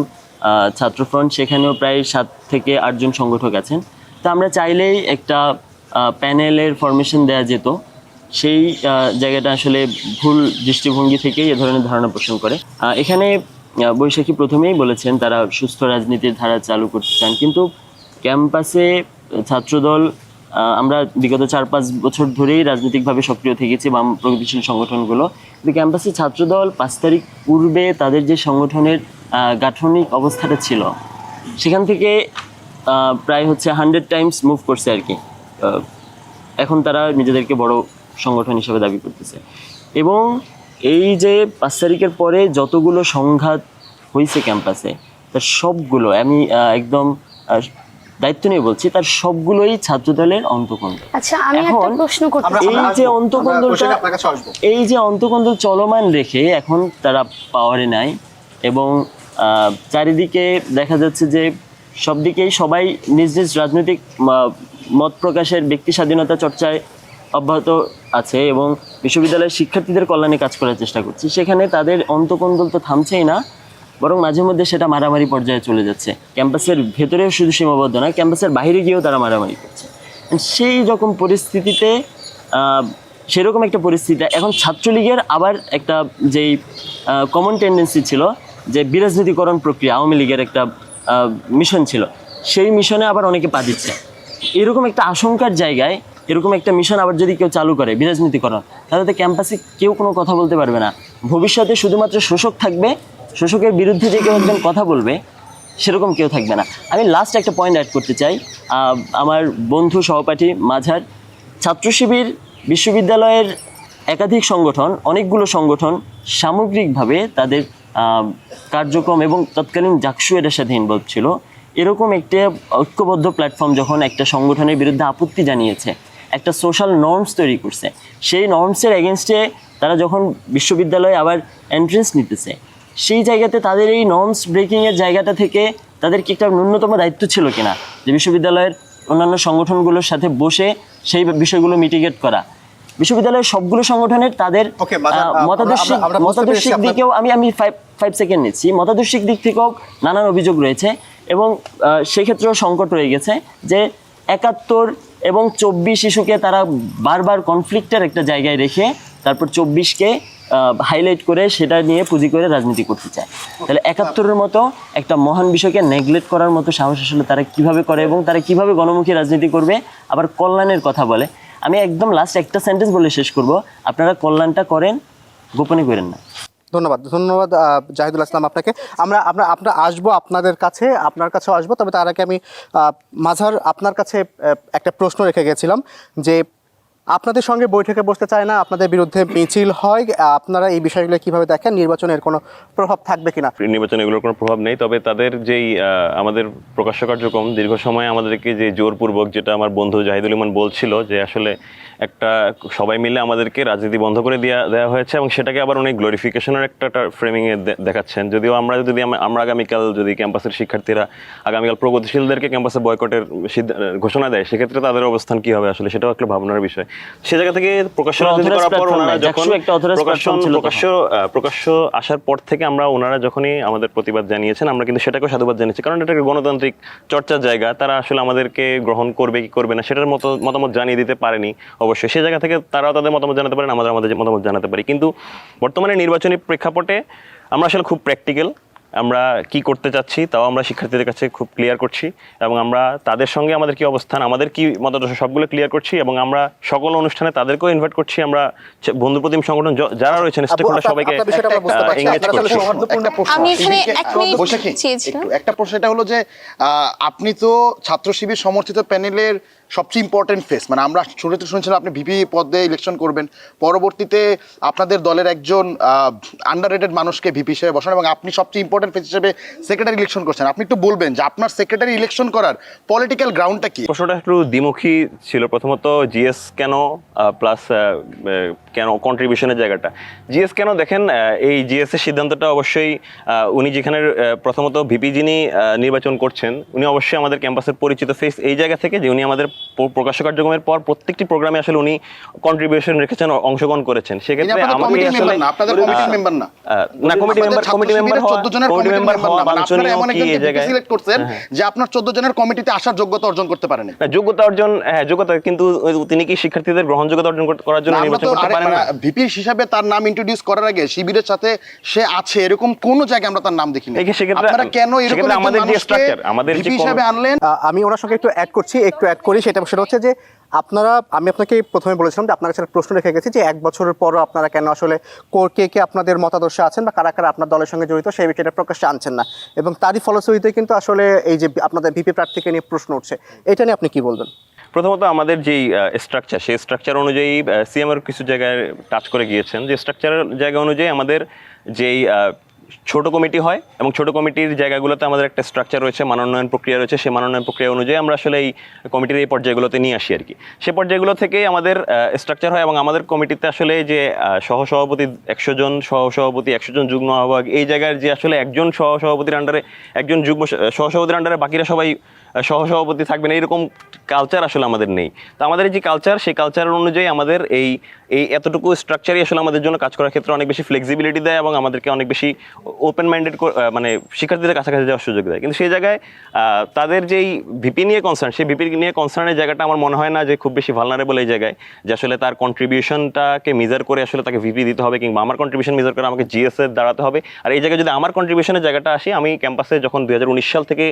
ছাত্রফ্রন্ট, সেখানেও প্রায় 7 থেকে 8 জন সংগঠক আছেন। তো আমরা চাইলেই একটা প্যানেলের ফরমেশন দেওয়া যেত, সেই জায়গাটা আসলে ভুল দৃষ্টিভঙ্গি থেকেই এ ধরনের ধারণা পোষণ করে। এখানে বৈশাখী প্রথমেই বলেছেন তারা সুস্থ রাজনীতির ধারা চালু করতে চান, কিন্তু ক্যাম্পাসে ছাত্রদল, আমরা বিগত 4-5 বছর ধরেই রাজনৈতিকভাবে সক্রিয় থেকেছি বাম প্রগতিশীল সংগঠনগুলো, কিন্তু ক্যাম্পাসে ছাত্রদল 5 তারিখ পূর্বে তাদের যে সংগঠনের গাঠনিক অবস্থাটা ছিল সেখান থেকে প্রায় 100 টাইমস মুভ করছে আর কি। এখন তারা নিজেদেরকে বড় সংগঠন হিসেবে দাবি করতেছে, এবং এই যে 5 তারিখের পরে যতগুলো সংঘাত হয়েছে ক্যাম্পাসে, তার সবগুলো আমি একদম দায়িত্ব নিয়ে বলছি, তার সবগুলোই ছাত্রদলের অন্তঃকন্দল। আচ্ছা, আমি একটা প্রশ্ন করতে চাই। এই যে অন্তঃকন্দল চলমান রেখে এখন তারা পাওয়ারে নাই, এবং চারিদিকে দেখা যাচ্ছে যে সব দিকেই সবাই নিজ নিজ রাজনৈতিক মত প্রকাশের ব্যক্তি স্বাধীনতা চর্চায় অব্যাহত আছে, এবং বিশ্ববিদ্যালয়ের শিক্ষার্থীদের কল্যাণে কাজ করার চেষ্টা করছি। সেখানে তাদের অন্তঃকন্দল তো থামছেই না, বরং মাঝে মধ্যে সেটা মারামারি পর্যায়ে চলে যাচ্ছে। ক্যাম্পাসের ভেতরেও শুধু সীমাবদ্ধ না, ক্যাম্পাসের বাইরে গিয়েও তারা মারামারি করছে। সেই রকম পরিস্থিতিতে সেরকম একটা পরিস্থিতি এখন ছাত্রলীগের আবার একটা যেই কমন টেন্ডেন্সি ছিল যে বিরাজনীতিকরণ প্রক্রিয়া, আওয়ামী লীগের একটা মিশন ছিল, সেই মিশনে আবার অনেকে পা দিচ্ছে। এরকম একটা আশঙ্কার জায়গায় এরকম একটা মিশন আবার যদি কেউ চালু করে বিরাজনীতিকরণ, তাহলে তো ক্যাম্পাসে কেউ কোনো কথা বলতে পারবে না। ভবিষ্যতে শুধুমাত্র শোষক থাকবে, শোষকের বিরুদ্ধে যে কেউ একজন কথা বলবে সেরকম কেউ থাকবে না। আমি লাস্ট একটা পয়েন্ট অ্যাড করতে চাই। আমার বন্ধু সহপাঠী মাঝার ছাত্র শিবির বিশ্ববিদ্যালয়ের একাধিক সংগঠন, অনেকগুলো সংগঠন সামগ্রিকভাবে তাদের কার্যক্রম এবং তৎকালীন জাকসু এটার সাথে ইনভলভ ছিল। এরকম একটা ঐক্যবদ্ধ প্ল্যাটফর্ম যখন একটা সংগঠনের বিরুদ্ধে আপত্তি জানিয়েছে, একটা সোশ্যাল নর্মস তৈরি করছে, সেই নর্মসের এগেনস্টে তারা যখন বিশ্ববিদ্যালয়ে আবার এন্ট্রেন্স নিতেছে, সেই জায়গাতে তাদের এই নর্মস ব্রেকিংয়ের জায়গাটা থেকে তাদের কি একটা ন্যূনতম দায়িত্ব ছিল কিনা যে বিশ্ববিদ্যালয়ের অন্যান্য সংগঠনগুলোর সাথে বসে সেই বিষয়গুলো মিটিগেট করা। বিশ্ববিদ্যালয়ের সবগুলো সংগঠনের তাদের মতাদর্শিক দিকেও আমি 5 সেকেন্ড নিচ্ছি, মতাদর্শিক দিক থেকেও নানান অভিযোগ রয়েছে, এবং সেক্ষেত্রেও সংকট রয়ে গেছে যে 71 এবং 24 ইস্যুকে তারা বারবার কনফ্লিক্টের একটা জায়গায় রেখে তারপর 24কে হাইলাইট করে সেটা নিয়ে পুঁজি করে রাজনীতি করতে চায়। তাহলে 71-এর মতো একটা মহান বিষয়কে নেগলেক্ট করার মতো সাহস আসলে তারা কিভাবে করে, এবং তারা কিভাবে গণমুখী রাজনীতি করবে, আবার কল্যাণের কথা বলে। আমি একদম লাস্ট একটা সেন্টেন্স বলে শেষ করব, আপনারা কল্যাণটা করেন, গোপনে করেন না। ধন্যবাদ জাহিদুল ইসলাম আপনাকে। আমরা আসবো আপনাদের কাছে, আপনার কাছেও আসবো, তবে তার আগে আমি মাঝার আপনার কাছে একটা প্রশ্ন রেখে গেছিলাম যে আপনাদের সঙ্গে বৈঠকে বসতে চায় না, আপনাদের বিরুদ্ধে মিছিল হয়, আপনারা এই বিষয়গুলো কিভাবে দেখেন? নির্বাচনের কোনো প্রভাব থাকবে কিনা? নির্বাচনে এগুলোর কোনো প্রভাব নেই, তবে তাদের যেই আমাদের প্রকাশ্য কার্যক্রম দীর্ঘ সময় আমাদেরকে যে জোরপূর্বক, যেটা আমার বন্ধু জাহিদুল ইমান বলছিল যে আসলে একটা সবাই মিলে আমাদেরকে রাজনীতি বন্ধ করে দেওয়া হয়েছে, এবং সেটাকে আবার অনেক গ্লোরিফিকেশনের একটা ফ্রেমিংয়ে দেখাচ্ছেন। যদিও আমরা আগামীকাল যদি ক্যাম্পাসের শিক্ষার্থীরা আগামীকাল প্রগতিশীলদেরকে ক্যাম্পাসে বয়কটের ঘোষণা দেয়, সেক্ষেত্রে তাদের অবস্থান কি হবে আসলে সেটাও একটা ভাবনার বিষয়। সে জায়গা থেকে প্রকাশ্য আসার পর থেকে ওনারা যখনই আমাদের প্রতিবাদ জানিয়েছেন, আমরা কিন্তু সেটাকেও সাধুবাদ জানিয়েছি, কারণ এটা একটা গণতান্ত্রিক চর্চার জায়গা। তারা আসলে আমাদেরকে গ্রহণ করবে কি করবে না সেটার মতামত জানিয়ে দিতে পারেনি। অবশ্যই সে জায়গা থেকে তারাও তাদের মতামত জানাতে পারেন, আমাদের মতামত জানাতে পারি। কিন্তু বর্তমানে নির্বাচনী প্রেক্ষাপটে আমরা আসলে খুব প্র্যাকটিক্যাল, আমরা কি করতে চাচ্ছি তাও আমরা শিক্ষার্থীদের কাছে খুব ক্লিয়ার করছি, এবং আমরা তাদের সঙ্গে আমাদের কি অবস্থান, আমাদের কি মতাদর্শ সবগুলো ক্লিয়ার করছি, এবং আমরা সকল অনুষ্ঠানে তাদেরকেও ইনভাইট করছি। আমরা বন্ধুপ্রতিম সংগঠন যারা রয়েছেন স্টেকহোল্ডার সবাইকে এনগেজ করছি। আমি এখানে একটা প্রশ্ন, এটা হলো যে আপনি তো ছাত্র শিবির সমর্থিত প্যানেলের সবচেয়ে ইম্পর্টেন্ট ফেস, মানে আমরা শুনেছিলাম আপনি ভিপি পদে ইলেকশন করবেন, পরবর্তীতে আপনাদের দলের একজন আন্ডাররেটেড মানুষকে ভিপি হিসেবে বসান এবং আপনি সবচেয়ে ইম্পর্টেন্ট ফেস হিসেবে সেক্রেটারি ইলেকশন করছেন। আপনি একটু বলবেন যে আপনার সেক্রেটারি ইলেকশন করার পলিটিক্যাল গ্রাউন্ডটা কি? প্রশ্নটা একটু দ্বিমুখী ছিল। প্রথমত জিএস কেন, প্লাস কেন কন্ট্রিবিউশনের জায়গাটা। জিএস কেন, দেখেন এই জিএস এর সিদ্ধান্তটা অবশ্যই উনি যেখানে প্রথমত ভিপি যিনি নির্বাচন করছেন উনি অবশ্যই আমাদের ক্যাম্পাসের পরিচিত ফেস এই জায়গা থেকে যে উনি আমাদের প্রকাশ্য কার্যক্রমের পর প্রত্যেকটি প্রোগ্রামে আসলে উনি কন্ট্রিবিউশন রেখেছেন, অংশগ্রহণ করেছেন। সেক্ষেত্রে আমাকে আসলে আপনাদের কমিটির মেম্বার না, না কমিটি মেম্বার 14 জনের কমিটি মেম্বার হওয়া, আপনারা এমন একজনকে সিলেক্ট করছেন যে আপনার 14 জনের কমিটিতে আসার যোগ্যতা অর্জন করতে পারেন না। যোগ্যতা অর্জন, হ্যাঁ যোগ্যতা, কিন্তু তিনি কি শিক্ষার্থীদের গ্রহণযোগ্যতা অর্জন করার জন্য নির্বাচন করতে পারেন না? ভিপি হিসাবে তার নাম ইন্ট্রোডিউস করার আগে শিবিরের সাথে সে আছে এরকম কোন জায়গায় আমরা তার নাম দেখিনি। আপনারা কেন এরকম আমাদের যে স্ট্রাকচার, আমাদের ভিপি হিসাবে আনলেন? আমি ওনার সঙ্গে একটু অ্যাড করি, সেটা হচ্ছে যে আমি আপনাকে প্রথমে বলেছিলাম যে আপনার কাছে একটা প্রশ্ন রেখে গেছি যে 1 বছরের পরও আপনারা কেন আসলে কে আপনাদের মতাদর্শে আছেন বা কারা কারা আপনার দলের সঙ্গে জড়িত সেই বিষয়টা প্রকাশ্যে আনছেন না, এবং তারই ফলশ্রুতিতে কিন্তু আসলে এই যে আপনাদের ভিপি প্রার্থীকে নিয়ে প্রশ্ন উঠছে, এটা নিয়ে আপনি কি বলবেন? প্রথমত আমাদের যেই স্ট্রাকচার, সেই স্ট্রাকচার অনুযায়ী সিএমআর কিছু জায়গায় টাচ করে গিয়েছেন যে স্ট্রাকচারের জায়গা অনুযায়ী আমাদের যেই ছোট কমিটি হয় এবং ছোট কমিটির জায়গাগুলোতে আমাদের একটা স্ট্রাকচার রয়েছে, মানোন্নয়ন প্রক্রিয়া রয়েছে। সেই মানোন্নয়ন প্রক্রিয়া অনুযায়ী আমরা আসলে এই কমিটির এই পর্যায়গুলোতে নিয়ে আসি আর কি। সেই পর্যায়গুলো থেকেই আমাদের স্ট্রাকচার হয় এবং আমাদের কমিটিতে আসলে যে সহসভাপতি 100 জন, সহসভাপতি 100 জন, যুগ্ম আহ্বায়ক, এই জায়গার যে আসলে একজন সহসভাপতির আন্ডারে একজন যুগ্ম সহসভাপতির আন্ডারে বাকিরা সবাই সহসভাপতি থাকবেন, এইরকম কালচার আসলে আমাদের নেই। তো আমাদের যে কালচার, সেই কালচার অনুযায়ী আমাদের এই এতটুকু স্ট্রাকচারই আসলে আমাদের জন্য কাজ করার ক্ষেত্রে অনেক বেশি ফ্লেক্সিবিলিটি দেয় এবং আমাদেরকে অনেক বেশি ওপেন মাইন্ডেড মানে শিক্ষার্থীদের কাছাকাছি যাওয়ার সুযোগ দেয়। কিন্তু সেই জায়গায় তাদের যেই ভিপি নিয়ে কনসার্ন, সেই ভিপি নিয়ে কনসার্নের জায়গাটা আমার মনে হয় না যে খুব বেশি ভালনারেবল এই জায়গায়, যে আসলে তার কন্ট্রিবিউশনটাকে মেজার করে আসলে তাকে ভিপি দিতে হবে কিংবা আমার কন্ট্রিবিউশন মেজার করে আমাকে জিএস এর দাঁড়াতে হবে। আর এই জায়গায় যদি আমার কন্ট্রিবিউশনের জায়গাটা আসি, আমি ক্যাম্পাসে যখন 2019 সাল থেকে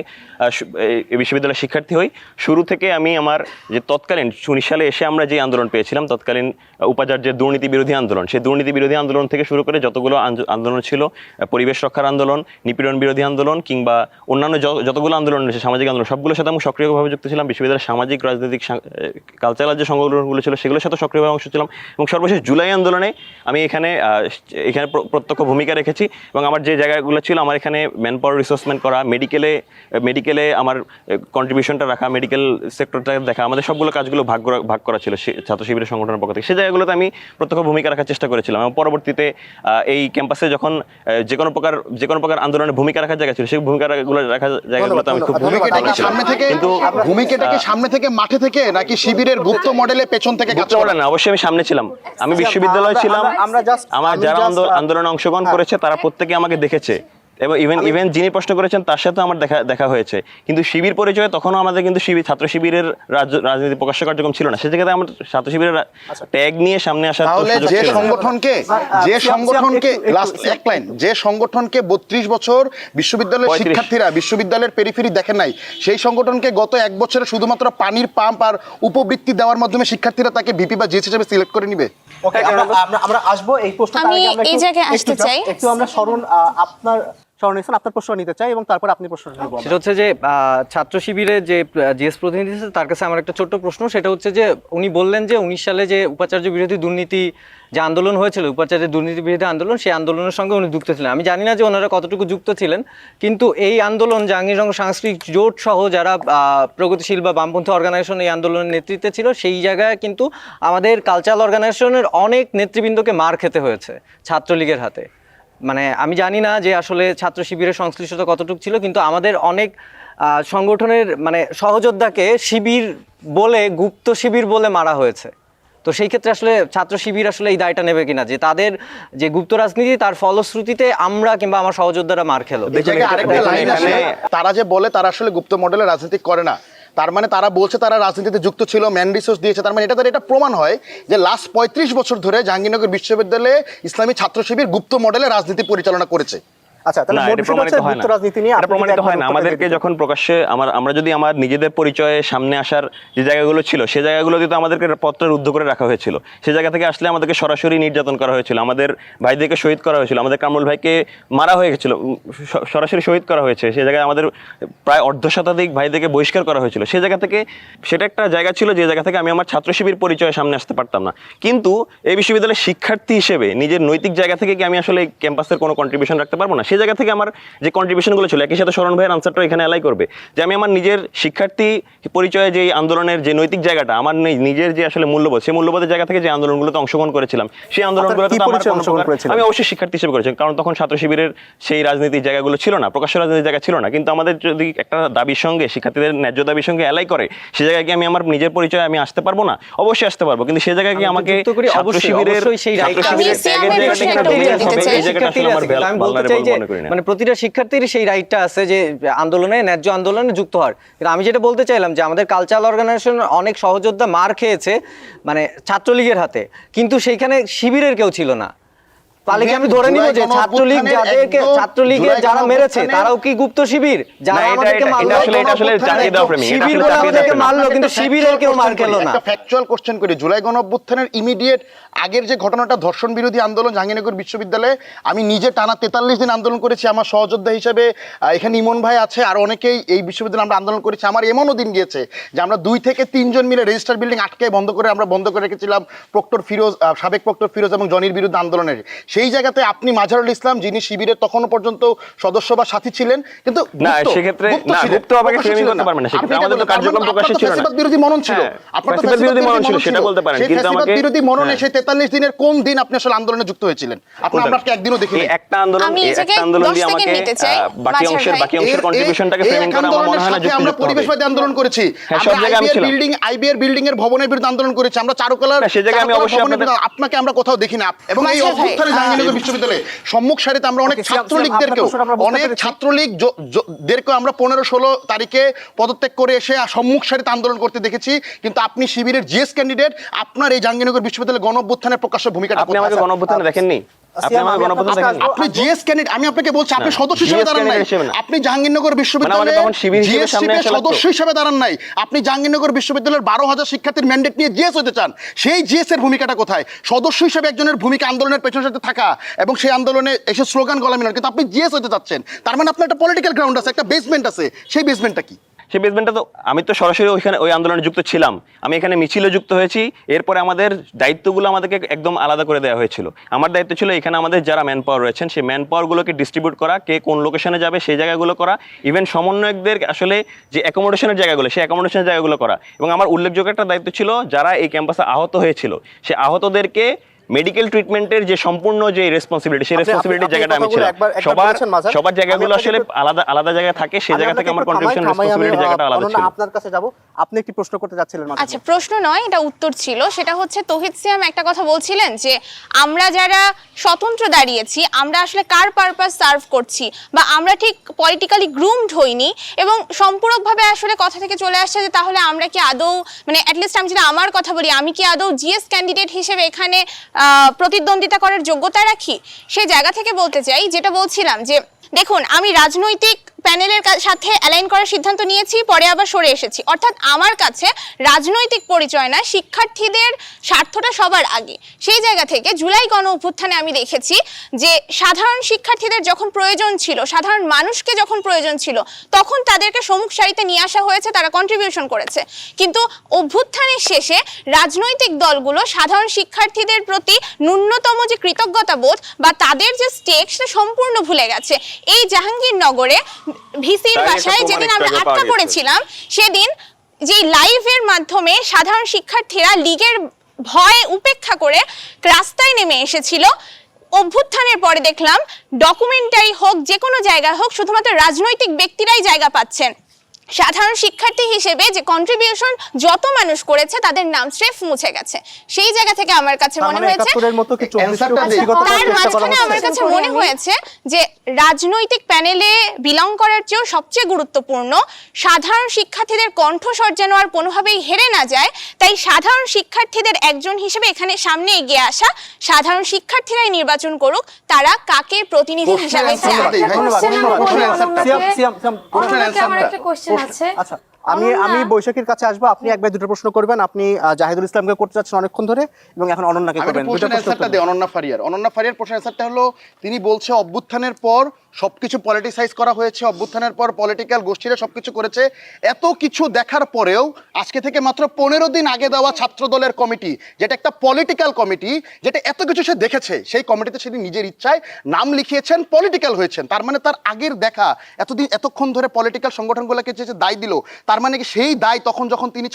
বিশ্ববিদ্যালয়ের শিক্ষার্থী হই, শুরু থেকে আমি আমার যে তৎকালীন 19 সালে এসে আমরা যে আন্দোলন পেয়েছিলাম, তৎকালীন উপাচার্যের দুর্নীতি বিরোধী আন্দোলন, সেই দুর্নীতি বিরোধী আন্দোলন থেকে শুরু করে যতগুলো আন্দোলন ছিল, পরিবেশ রক্ষার আন্দোলন, নিপীড়ন বিরোধী আন্দোলন কিংবা অন্যান্য যতগুলো আন্দোলন রয়েছে, সামাজিক আন্দোলন, সবগুলোর সাথে আমি সক্রিয়ভাবে যুক্ত ছিলাম। বিশ্ববিদ্যালয়ের সামাজিক, রাজনৈতিক, কালচারাল যে সংগঠনগুলো ছিল সেগুলোর সাথে সক্রিয়ভাবে অংশ ছিলাম এবং সর্বশেষ জুলাই আন্দোলনে আমি এখানে প্রত্যক্ষ ভূমিকা রেখেছি এবং আমার যে জায়গাগুলো ছিল, আমার এখানে ম্যান পাওয়ার রিসোর্সমেন্ট করা, মেডিকেলে আমার কন্ট্রিবিউশনটা রাখা, মেডিকেল সেক্টরটা দেখা, আমাদের সবগুলো কাজগুলো ভাগ করা ছিল ছাত্র শিবিরের সংগঠনের পক্ষ থেকে। সেই জায়গাগুলোতে আমি প্রত্যক্ষ ভূমিকা রাখার চেষ্টা করেছিলাম এবং পরবর্তীতে এই ক্যাম্পাসে যখন যে কোনো প্রকার আন্দোলনের ভূমিকা রাখার জায়গা ছিল, সেই ভূমিকাগুলো রাখার জায়গাগুলোতে আমি খুব ভূমিকাটাকে সামনে থেকে মাঠে থেকে নাকি শিবিরের গুপ্ত মডেলে পেছন থেকে কাজ করে? না, অবশ্যই আমি সামনে ছিলাম, আমি বিশ্ববিদ্যালয়ে ছিলাম। আমার যারা আন্দোলনে অংশগ্রহণ করেছে তারা প্রত্যেকে আমাকে দেখেছে এবং ইভেন যিনি প্রশ্ন করেছেন তার সাথে আমার দেখা হয়েছে, কিন্তু শিবির পরিচয়ে তখনও আমাদের কিন্তু ছাত্র শিবিরের রাজনীতি প্রকাশ্য কার্যক্রম ছিল না। সে জায়গায় আমার ছাত্র শিবিরের ট্যাগ নিয়ে সামনে আসার যে সংগঠনকে 32 বছর বিশ্ববিদ্যালয়ের শিক্ষার্থীরা বিশ্ববিদ্যালয়ের পেরিফেরি দেখেন নাই, সেই সংগঠনকে গত 1 বছরে শুধুমাত্র পানির পাম্প আর উপবৃত্তি দেওয়ার মাধ্যমে শিক্ষার্থীরা তাকে ভিপি বা জিএস হিসেবে সিলেক্ট করে নিবে। ওকে, আমরা আসবো এই প্রশ্নটা। আমি এই জায়গায় আসতে চাই, একটু আমরা আপনার প্রশ্ন নিতে চাই এবং তারপর আপনি প্রশ্ন করবেন। সেটা হচ্ছে যে ছাত্র শিবিরের যে জিএস প্রতিনিধি আছে তার কাছে আমার একটা ছোট্ট প্রশ্ন, সেটা হচ্ছে যে উনি বললেন যে 19 সালে যে উপাচার্য বিরোধী দুর্নীতি যে আন্দোলন হয়েছিল, উপাচার্যের দুর্নীতি বিরোধী আন্দোলন, সেই আন্দোলনের সঙ্গে উনি যুক্ত ছিলেন। আমি জানি না যে ওনারা কতটুকু যুক্ত ছিলেন, কিন্তু এই আন্দোলন জাহাঙ্গীরনগর সাংস্কৃতিক জোট সহ যারা প্রগতিশীল বা বামপন্থী অর্গানাইজেশন এই আন্দোলনের নেতৃত্বে ছিল, সেই জায়গায় কিন্তু আমাদের কালচারাল অর্গানাইজেশনের অনেক নেতৃবৃন্দকে মার খেতে হয়েছে ছাত্রলীগের হাতে। মানে আমি জানি না যে আসলে ছাত্র শিবিরের সংশ্লিষ্টতা কতটুকু ছিল, কিন্তু আমাদের অনেক সংগঠনের মানে সহযোদ্ধাকে শিবির বলে, গুপ্ত শিবির বলে মারা হয়েছে। তো সেই ক্ষেত্রে আসলে ছাত্র শিবির আসলে এই দায়টা নেবে কিনা যে তাদের যে গুপ্ত রাজনীতি তার ফলশ্রুতিতে আমরা কিংবা আমার সহযোদ্ধারা মার খেলো? তারা যে বলে তারা আসলে গুপ্ত মডেলে রাজনীতি করে না, তার মানে তারা বলছে তারা রাজনীতিতে যুক্ত ছিল, ম্যান রিসোর্স দিয়েছে, তার মানে এটা প্রমাণ হয় যে লাস্ট 35 বছর ধরে জাহাঙ্গীরনগর বিশ্ববিদ্যালয়ে ইসলামী ছাত্র শিবির গুপ্ত মডেলে রাজনীতি পরিচালনা করেছে। আচ্ছা, তাহলে না, মোট এটা বিষয়টা হচ্ছে প্রমাণিত হয় না। গুপ্ত রাজনীতি নিয়ে এটা আপনি প্রমাণিত যদি হয় না। একবার আমাদেরকে উত্তরটা যখন প্রকাশ্যে আমরা যদি আমার নিজেদের পরিচয়ে সামনে আসার যে জায়গাগুলো ছিল, সেই জায়গাগুলোতে তো আমাদেরকে পত্রে রুদ্ধ করে রাখা হয়েছিল। সেই জায়গা থেকে আসলে আমাদেরকে সরাসরি নির্যাতন করা হয়েছিল, আমাদের ভাইদেরকে শহীদ করা হয়েছিল, আমাদের কামরুল ভাইকে মারা হয়ে গেছিল, সরাসরি শহীদ করা হয়েছে। সেই জায়গায় আমাদের প্রায় অর্ধশতাধিক ভাইদেরকে বহিষ্কার করা হয়েছিল। সেই জায়গা থেকে সেটা একটা জায়গা ছিল যে জায়গা থেকে আমি আমার ছাত্র শিবির পরিচয়ে সামনে আসতে পারতাম না। কিন্তু এই বিশ্ববিদ্যালয়ের শিক্ষার্থী হিসেবে নিজের নৈতিক জায়গা থেকে কি আমি আসলে ক্যাম্পাসের কোনো কন্ট্রিবিউশন রাখতে পারবো না? সেই জায়গা থেকে আমার যে কন্ট্রিবিউশনগুলো ছিল, একই সাথে শরণ ভাইয়ের আনসারটা এখানে অ্যালাই করবে যে আমি আমার নিজের শিক্ষার্থী পরিচয়ে যে আন্দোলনের যে নৈতিক জায়গাটা, আমার নিজের যে আসলে মূল্যবোধ, সেই মূল্যবোধের জায়গা থেকে যে আন্দোলনগুলোতে অংশগ্রহণ করেছিলাম, সেই আন্দোলনগুলোতে তো আমার কোনো প্রকার- আমি অবশ্যই শিক্ষার্থী হিসেবে করেছি, কারণ তখন ছাত্র শিবিরের সেই রাজনীতির জায়গাগুলো ছিল না, প্রকাশ্য রাজনীতির জায়গা ছিল না। কিন্তু আমাদের যদি একটা দাবির সঙ্গে, শিক্ষার্থীদের ন্যায্য দাবির সঙ্গে অ্যালাই করে, সেই জায়গায় কি আমি আমার নিজের পরিচয় আমি আসতে পারবো না? অবশ্যই আসতে পারবো, কিন্তু সেই জায়গায় কি আমাকে ছাত্র শিবিরের প্রতিটা শিক্ষার্থীর সেই রাইটটা আছে যে আন্দোলনে, ন্যায্য আন্দোলনে যুক্ত হওয়ার। কিন্তু আমি যেটা বলতে চাইলাম যে আমাদের কালচারাল অর্গানাইজেশন অনেক সহযোদ্ধা মার খেয়েছে মানে ছাত্রলীগের হাতে, কিন্তু সেইখানে শিবিরের কেউ ছিল না। তাহলে কি আমি ধরে নিব যে ছাত্রলীগের যারা মেরেছে তারাও কি গুপ্ত শিবির? যারা আমাদেরকে মারলো, শিবির বলে আমাদেরকে মারলো, কিন্তু শিবিরের কেউ মার খেলো না। একটা ফ্যাকচুয়াল কোশ্চেন করি, জুলাই গণঅভ্যুত্থানের ইমিডিয়েট আগের যে ঘটনাটা, ধর্ষণ বিরোধী আন্দোলন জাহাঙ্গীরনগর বিশ্ববিদ্যালয়ে, আমি নিজে টানা 43 দিন আন্দোলন করেছি। আমার সহযোদ্ধা হিসেবে এখানে ইমন ভাই আছে, আর অনেকেই এই বিশ্ববিদ্যালয়ে আমরা আন্দোলন করেছি। আমার এমনও দিন গিয়েছে যে আমরা 2 থেকে 3 জন মিলে রেজিস্টার বিল্ডিং আটকে বন্ধ করে রেখেছিলাম প্রক্টর ফিরোজ, সাবেক প্রক্টর ফিরোজ এবং জনির বিরুদ্ধে আন্দোলনের। সেই জায়গাতে আপনি মাজারুল ইসলাম, যিনি শিবিরের তখনও পর্যন্ত সদস্য বা সাথী ছিলেন, কিন্তু না, সেক্ষেত্রে না, গুপ্ত আমাকে ফ্রেমিং করতে পারবেন না। সেক্ষেত্রে আমাদের তো কার্যক্রম প্রকাশিত ছিল না। ফ্যাসিবাদ বিরোধী মনন ছিল, আপনার তো ফ্যাসিবাদ বিরোধী মনন ছিল, সেটা বলতে পারেন। কিন্তু আমাকে বিরোধী মননে সেই 43 দিনের কোন দিন আপনি আসলে আন্দোলনে যুক্ত হয়েছিলেন? আপনাকে একদিনও দেখিনি। একটা আন্দোলন দিয়ে আমাকে বাকি অংশের কন্ট্রিবিউশনটাকে ফ্রেমিং করা আমার মনে হয় না যুক্তিযুক্ত। আমরা পরিবেশবাদী আন্দোলন করেছি, সব জায়গায় আমি ছিলাম। আইবিআর বিল্ডিং এর ভবনের বিরুদ্ধে আন্দোলন করেছি, আমরা চারুকলার সেই জায়গায় আমি অবশ্যই আপনাকে আমরা কোথাও দেখি না। এবং এই অভ্যুত্থানে জাহাঙ্গীরনগর বিশ্ববিদ্যালয়ে সম্মুখ সারিতে আমরা অনেক ছাত্রলীগদেরকেও আমরা 15-16 তারিখে পদত্যাগ করে এসে সম্মুখ সারিতে আন্দোলন করতে দেখেছি। কিন্তু আপনি শিবিরের জিএস ক্যান্ডিডেট, আপনার এই জাহাঙ্গীরনগর বিশ্ববিদ্যালয়ে গণঅভ্যুত্থানের প্রকাশ্য ভূমিকাটা, আপনি আমাকে গণঅভ্যুত্থানে দেখেননি? আপনি জিএস ক্যান্ডিডেট, আমি আপনাকে বলছি আপনি সদস্য হিসেবে দাঁড়ান নাই, আপনি জাহাঙ্গীরনগর বিশ্ববিদ্যালয়ে সদস্য হিসেবে দাঁড়ান নাই, আপনি জাহাঙ্গীরনগর বিশ্ববিদ্যালয়ের 12,000 শিক্ষার্থীর ম্যান্ডেট নিয়ে জিএস হতে চান। সেই জিএস এর ভূমিকাটা কোথায়? সদস্য হিসেবে একজনের ভূমিকা আন্দোলনের পেছনের সাথে থাকা এবং সেই আন্দোলনে এসে স্লোগান গলা মেলানো, কিন্তু আপনি জিএস হতে চাচ্ছেন। তার মানে আপনার একটা পলিটিক্যাল গ্রাউন্ড আছে, একটা বেসমেন্ট আছে। সেই বেসমেন্টটা কি? সেই বেসমেন্টটা তো আমি তো সরাসরি ওই আন্দোলনে যুক্ত ছিলাম, আমি এখানে মিছিলে যুক্ত হয়েছি। এরপরে আমাদের দায়িত্বগুলো আমাদেরকে একদম আলাদা করে দেওয়া হয়েছিল। আমার দায়িত্ব ছিল এখানে আমাদের যারা ম্যান পাওয়ার রয়েছেন, সেই ম্যান পাওয়ারগুলোকে ডিস্ট্রিবিউট করা, কে কোন লোকেশনে যাবে সেই জায়গাগুলো করা, ইভেন সমন্বয়কদের আসলে যে অ্যাকোমোডেশনের জায়গাগুলো, সেই অ্যাকোমোডেশনের জায়গাগুলো করা। এবং আমার উল্লেখযোগ্য একটা দায়িত্ব ছিল, যারা এই ক্যাম্পাসে আহত হয়েছিল সেই আহতদেরকে মেডিকেল ট্রিটমেন্টের যে সম্পূর্ণ যে রেসপন্সিবিলিটি, সেই রেসপন্সিবিলিটির জায়গাটা আমি ছিলাম। সবার জায়গাগুলো আসলে আলাদা আলাদা জায়গায় থাকে, সেই জায়গা থেকে আমার কন্ট্রিবিউশন রেসপন্সিবিলিটির জায়গাটা আলাদা ছিল। আপনার কাছে যাব, আপনি একটি প্রশ্ন করতে যাচ্ছিলেন। আচ্ছা, প্রশ্ন নয়, এটা উত্তর ছিল। সেটা হচ্ছে তৌহিদ সিয়াম একটা কথা বলছিলেন যে আমরা যারা স্বতন্ত্র দাঁড়িয়েছি, আমরা আসলে কার পারপাস সার্ভ করছি, বা আমরা ঠিক পলিটিক্যালি গ্রুমড হইনি, এবং সম্পূরকভাবে আসলে কথা থেকে চলে আসছে যে তাহলে আমরা কি আদৌ, মানে অ্যাটলিস্ট আমি যদি আমার কথা বলি, আমি কি আদৌ জিএস ক্যান্ডিডেট হিসেবে এখানে প্রতিদ্বন্দ্বিতা করার যোগ্যতা রাখি? সেই জায়গা থেকে বলতে চাই, যেটা বলছিলাম যে দেখুন, আমি রাজনৈতিক প্যানেলের সাথে অ্যালাইন করার সিদ্ধান্ত নিয়েছি, পরে আবার সরে এসেছি। অর্থাৎ আমার কাছে রাজনৈতিক পরিচয় না, শিক্ষার্থীদের স্বার্থটা সবার আগে। সেই জায়গা থেকে জুলাই গণ অভ্যুত্থানে আমি দেখেছি যে সাধারণ শিক্ষার্থীদের যখন প্রয়োজন ছিল, সাধারণ মানুষকে যখন প্রয়োজন ছিল, তখন তাদেরকে সম্মুখ সারিতে নিয়ে আসা হয়েছে, তারা কন্ট্রিবিউশন করেছে। কিন্তু অভ্যুত্থানের শেষে রাজনৈতিক দলগুলো সাধারণ শিক্ষার্থীদের প্রতি ন্যূনতম যে কৃতজ্ঞতা বোধ বা তাদের যে স্টেক, সেটা সম্পূর্ণ ভুলে গেছে। এই জাহাঙ্গীরনগরে ভিসির বাসায় যেদিন আমরা আটকা পড়েছিলাম, সেদিন যে লাইভের মাধ্যমে সাধারণ শিক্ষার্থীরা লীগের ভয় উপেক্ষা করে রাস্তায় নেমে এসেছিল, অভ্যুত্থানের পরে দেখলাম ডকুমেন্টারি হোক, যে কোনো জায়গা হোক, শুধুমাত্র রাজনৈতিক ব্যক্তিরাই জায়গা পাচ্ছেন। সাধারণ শিক্ষার্থী হিসেবে যে কন্ট্রিবিউশন যত মানুষ করেছে তাদের নাম স্রেফ মুছে গেছে। সেই জায়গা থেকে আমার কাছে মনে হয়েছে একাত্তরের মতো কি 24টি answerটা দিই। ব্যক্তিগত তার চেষ্টা করা মাঝখানে আমার হচ্ছে? কাছে মনে হয়েছে যে রাজনৈতিক প্যানেলে বিলং করার চেয়েও সবচেয়ে গুরুত্বপূর্ণ সাধারণ শিক্ষার্থীদের কণ্ঠস্বর যেন আর কোনোভাবেই হেরে না যায়, তাই সাধারণ শিক্ষার্থীদের একজন হিসেবে এখানে সামনে এগিয়ে আসা, সাধারণ শিক্ষার্থীরাই নির্বাচন করুক তারা কাকে প্রতিনিধি হিসাবে চায়। আমার একটা কোশ্চেন আছে। আচ্ছা, আমি বৈশাখীর কাছে আসবো, আপনি এক দুটো প্রশ্ন করবেন। আপনি জাহিদুল ইসলামকে করতে যাচ্ছেন অনেকক্ষণ ধরে এবং এখন অনন্যাকে আমি করবেন। একটা প্রশ্নের অ্যান্সারটা দিই অনন্যা ফারিয়ার প্রশ্নের অ্যান্সারটা হলো, তিনি বলছে অভ্যুত্থানের পর সবকিছু পলিটিসাইজ করা হয়েছে, অভ্যুত্থানের পর পলিটিক্যাল গোষ্ঠীরা সবকিছু করেছে। এত কিছু দেখার পরেও আজকে থেকে মাত্র 15 দিন আগে দেওয়া ছাত্র দলের কমিটি, যেটা একটা পলিটিক্যাল কমিটি, যেটা এত কিছু সে দেখেছে, সেই কমিটিতে সেদিন নিজের ইচ্ছায় নাম লিখিয়েছেন, পলিটিক্যাল হয়েছেন। তার মানে তার আগের দেখা এতক্ষণ ধরে পলিটিক্যাল সংগঠনগুলোকে যে দায় দিল, তার মানে কি সেই দায় তখন যখন তিনি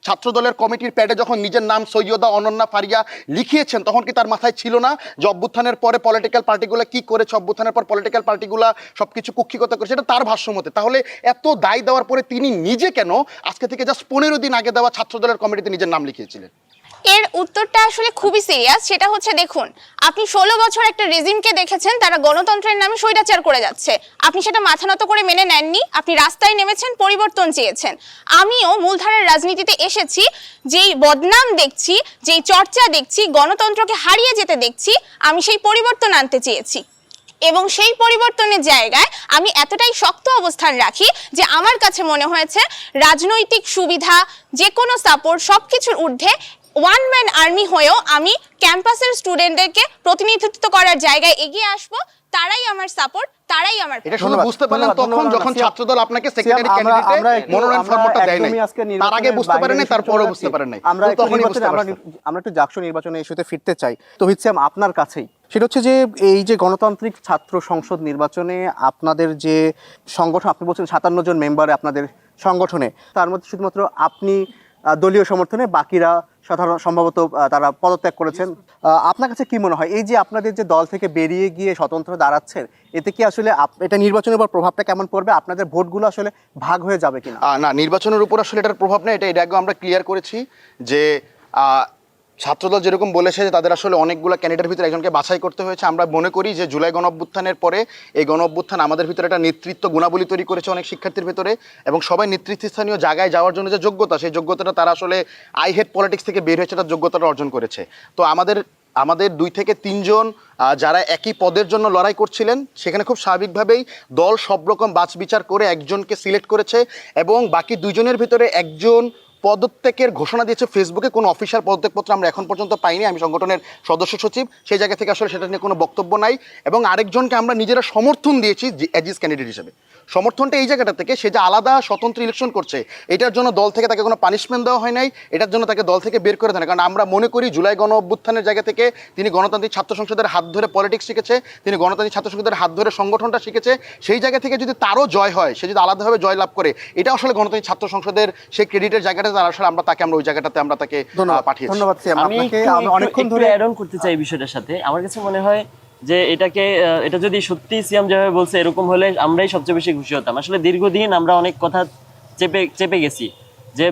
ছাত্র দলের কমিটির প্যাডে যখন নিজের নাম সৈয়দা অনন্যা ফারিয়া লিখিয়েছেন, তখন কি তার মাথায় ছিল না যে অভ্যুত্থানের পরে পলিটিক্যাল পার্টিগুলো কি করেছে, অভ্যুত্থানের পর পলিটিক্যাল পার্টিগুলো সবকিছু কুক্ষিগত করেছে? এটা তার ভাষ্য মতে। তাহলে এত দায় দেওয়ার পরে তিনি নিজে কেন আজকে থেকে জাস্ট 15 দিন আগে দেওয়া ছাত্র দলের কমিটিতে নিজের নাম লিখিয়েছিলেন? এর উত্তরটা আসলে খুবই সিরিয়াস। সেটা হচ্ছে, দেখুন, আপনি 16 বছর একটা রেজিমকে দেখেছেন তারা গণতন্ত্রের নামে স্বৈরাচার করে যাচ্ছে, আপনি সেটা মাথা নত করে মেনে নেননি, আপনি রাস্তায় নেমেছেন, পরিবর্তন চেয়েছেন। আমিও মূলধারার রাজনীতিতে এসেছি, যেই বদনাম দেখছি, যেই চর্চা দেখছি, গণতন্ত্রকে হারিয়ে যেতে দেখছি, আমি সেই পরিবর্তন আনতে চেয়েছি। এবং সেই পরিবর্তনের জায়গায় আমি এতটাই শক্ত অবস্থান রাখি যে আমার কাছে মনে হয়েছে রাজনৈতিক সুবিধা, যে কোনো সাপোর্ট, সব কিছুর ঊর্ধ্বে ওয়ান ম্যান আর্মি হয়েও আমি ক্যাম্পাসের স্টুডেন্টদেরকে প্রতিনিধিত্ব করার জায়গায় এগিয়ে আসব। তারাই আমার সাপোর্ট, তারাই আমার। এটা শুধু বুঝতে পারলেন তখন যখন ছাত্রদল আপনাকে সেক্রেটারি ক্যান্ডিডেটে মনোনয়ন ফরম্যাটটা দেয় নাই, তার আগে বুঝতে পারেন নাই, তারপরেও বুঝতে পারেন নাই, তখনই বুঝতে পারছেন। আমরা একটু জাকসু নির্বাচনে ইস্যুতে ফিরতে চাই। তো সিয়াম, আপনার কাছেই সেটা হচ্ছে যে এই যে গণতান্ত্রিক ছাত্র সংসদ নির্বাচনে আপনাদের যে সংগঠন, আপনি বলছেন 57 জন মেম্বার আপনাদের সংগঠনে, তার মধ্যে শুধুমাত্র আপনি দলীয় সমর্থনে, বাকিরা সাধারণ সম্ভবত তারা পদত্যাগ করেছেন। আপনার কাছে কি মনে হয় এই যে আপনাদের যে দল থেকে বেরিয়ে গিয়ে স্বতন্ত্র দাঁড়াচ্ছেন, এতে কি আসলে এটা নির্বাচনের উপর প্রভাবটা কেমন পড়বে? আপনাদের ভোটগুলো আসলে ভাগ হয়ে যাবে কিনা? না, নির্বাচনের উপর আসলে এটার প্রভাব নেই। এটা আগে আমরা ক্লিয়ার করেছি যে ছাত্রদল যেরকম বলেছে যে তাদের আসলে অনেকগুলো ক্যান্ডিডেটের ভিতরে একজনকে বাছাই করতে হয়েছে। আমরা মনে করি যে জুলাই গণঅভ্যুত্থানের পরে এই গণঅভ্যুত্থান আমাদের ভিতরে একটা নেতৃত্ব গুণাবলী তৈরি করেছে অনেক শিক্ষার্থীর ভিতরে, এবং সবাই নেতৃত্বস্থানীয় জায়গায় যাওয়ার জন্য যে যোগ্যতা, সেই যোগ্যতাটা তারা আসলে আই হেড পলিটিক্স থেকে বের হয়েছে, তার যোগ্যতাটা অর্জন করেছে। তো আমাদের 2 থেকে 3 জন যারা একই পদের জন্য লড়াই করছিলেন, সেখানে খুব স্বাভাবিকভাবেই দল সব রকম বাছবিচার করে একজনকে সিলেক্ট করেছে, এবং বাকি 2 জনের ভিতরে একজন পদত্যাগের ঘোষণা দিয়েছে ফেসবুকে। কোনো অফিসিয়াল পদত্যাগপত্র আমরা এখন পর্যন্ত পাইনি, আমি সংগঠনের সদস্য সচিব, সেই জায়গা থেকে আসলে সেটা নিয়ে কোনো বক্তব্য নাই। এবং আরেকজনকে আমরা নিজেরা সমর্থন দিয়েছি এজিস ক্যান্ডিডেট হিসেবে। সমর্থনটা এই জায়গাটা থেকে, সে যে আলাদা স্বতন্ত্র ইলেকশন করছে, এটার জন্য দল থেকে তাকে কোনো পানিশমেন্ট দেওয়া হয় নাই, এটার জন্য তাকে দল থেকে বের করে দেয় না। কারণ আমরা মনে করি জুলাই গণ অভ্যুত্থানের জায়গা থেকে তিনি গণতান্ত্রিক ছাত্র সংসদের হাত ধরে পলিটিক্স শিখেছে, তিনি গণতান্ত্রিক ছাত্র সংসদের হাত ধরে সংগঠনটা শিখেছে। সেই জায়গা থেকে যদি তারও জয় হয়, সে যদি আলাদাভাবে জয় লাভ করে, এটা আসলে গণতান্ত্রিক ছাত্র সংসদের সেই ক্রেডিটের জায়গাটা তারা আসলে আমরা ওই জায়গাটাতে আমরা তাকে পাঠিয়েছি। ধন্যবাদ সিয়াম, আমি অনেকক্ষণ ধরে অ্যাড অন করতে চাই বিষয়টার সাথে। আমার কাছে মনে হয় যে এটা যদি সত্যি সিয়াম যেভাবে বলছে এরকম হলে আমরাই সবচেয়ে বেশি খুশি হতাম। আসলে দীর্ঘদিন আমরা অনেক কথা চেপে গেছি যে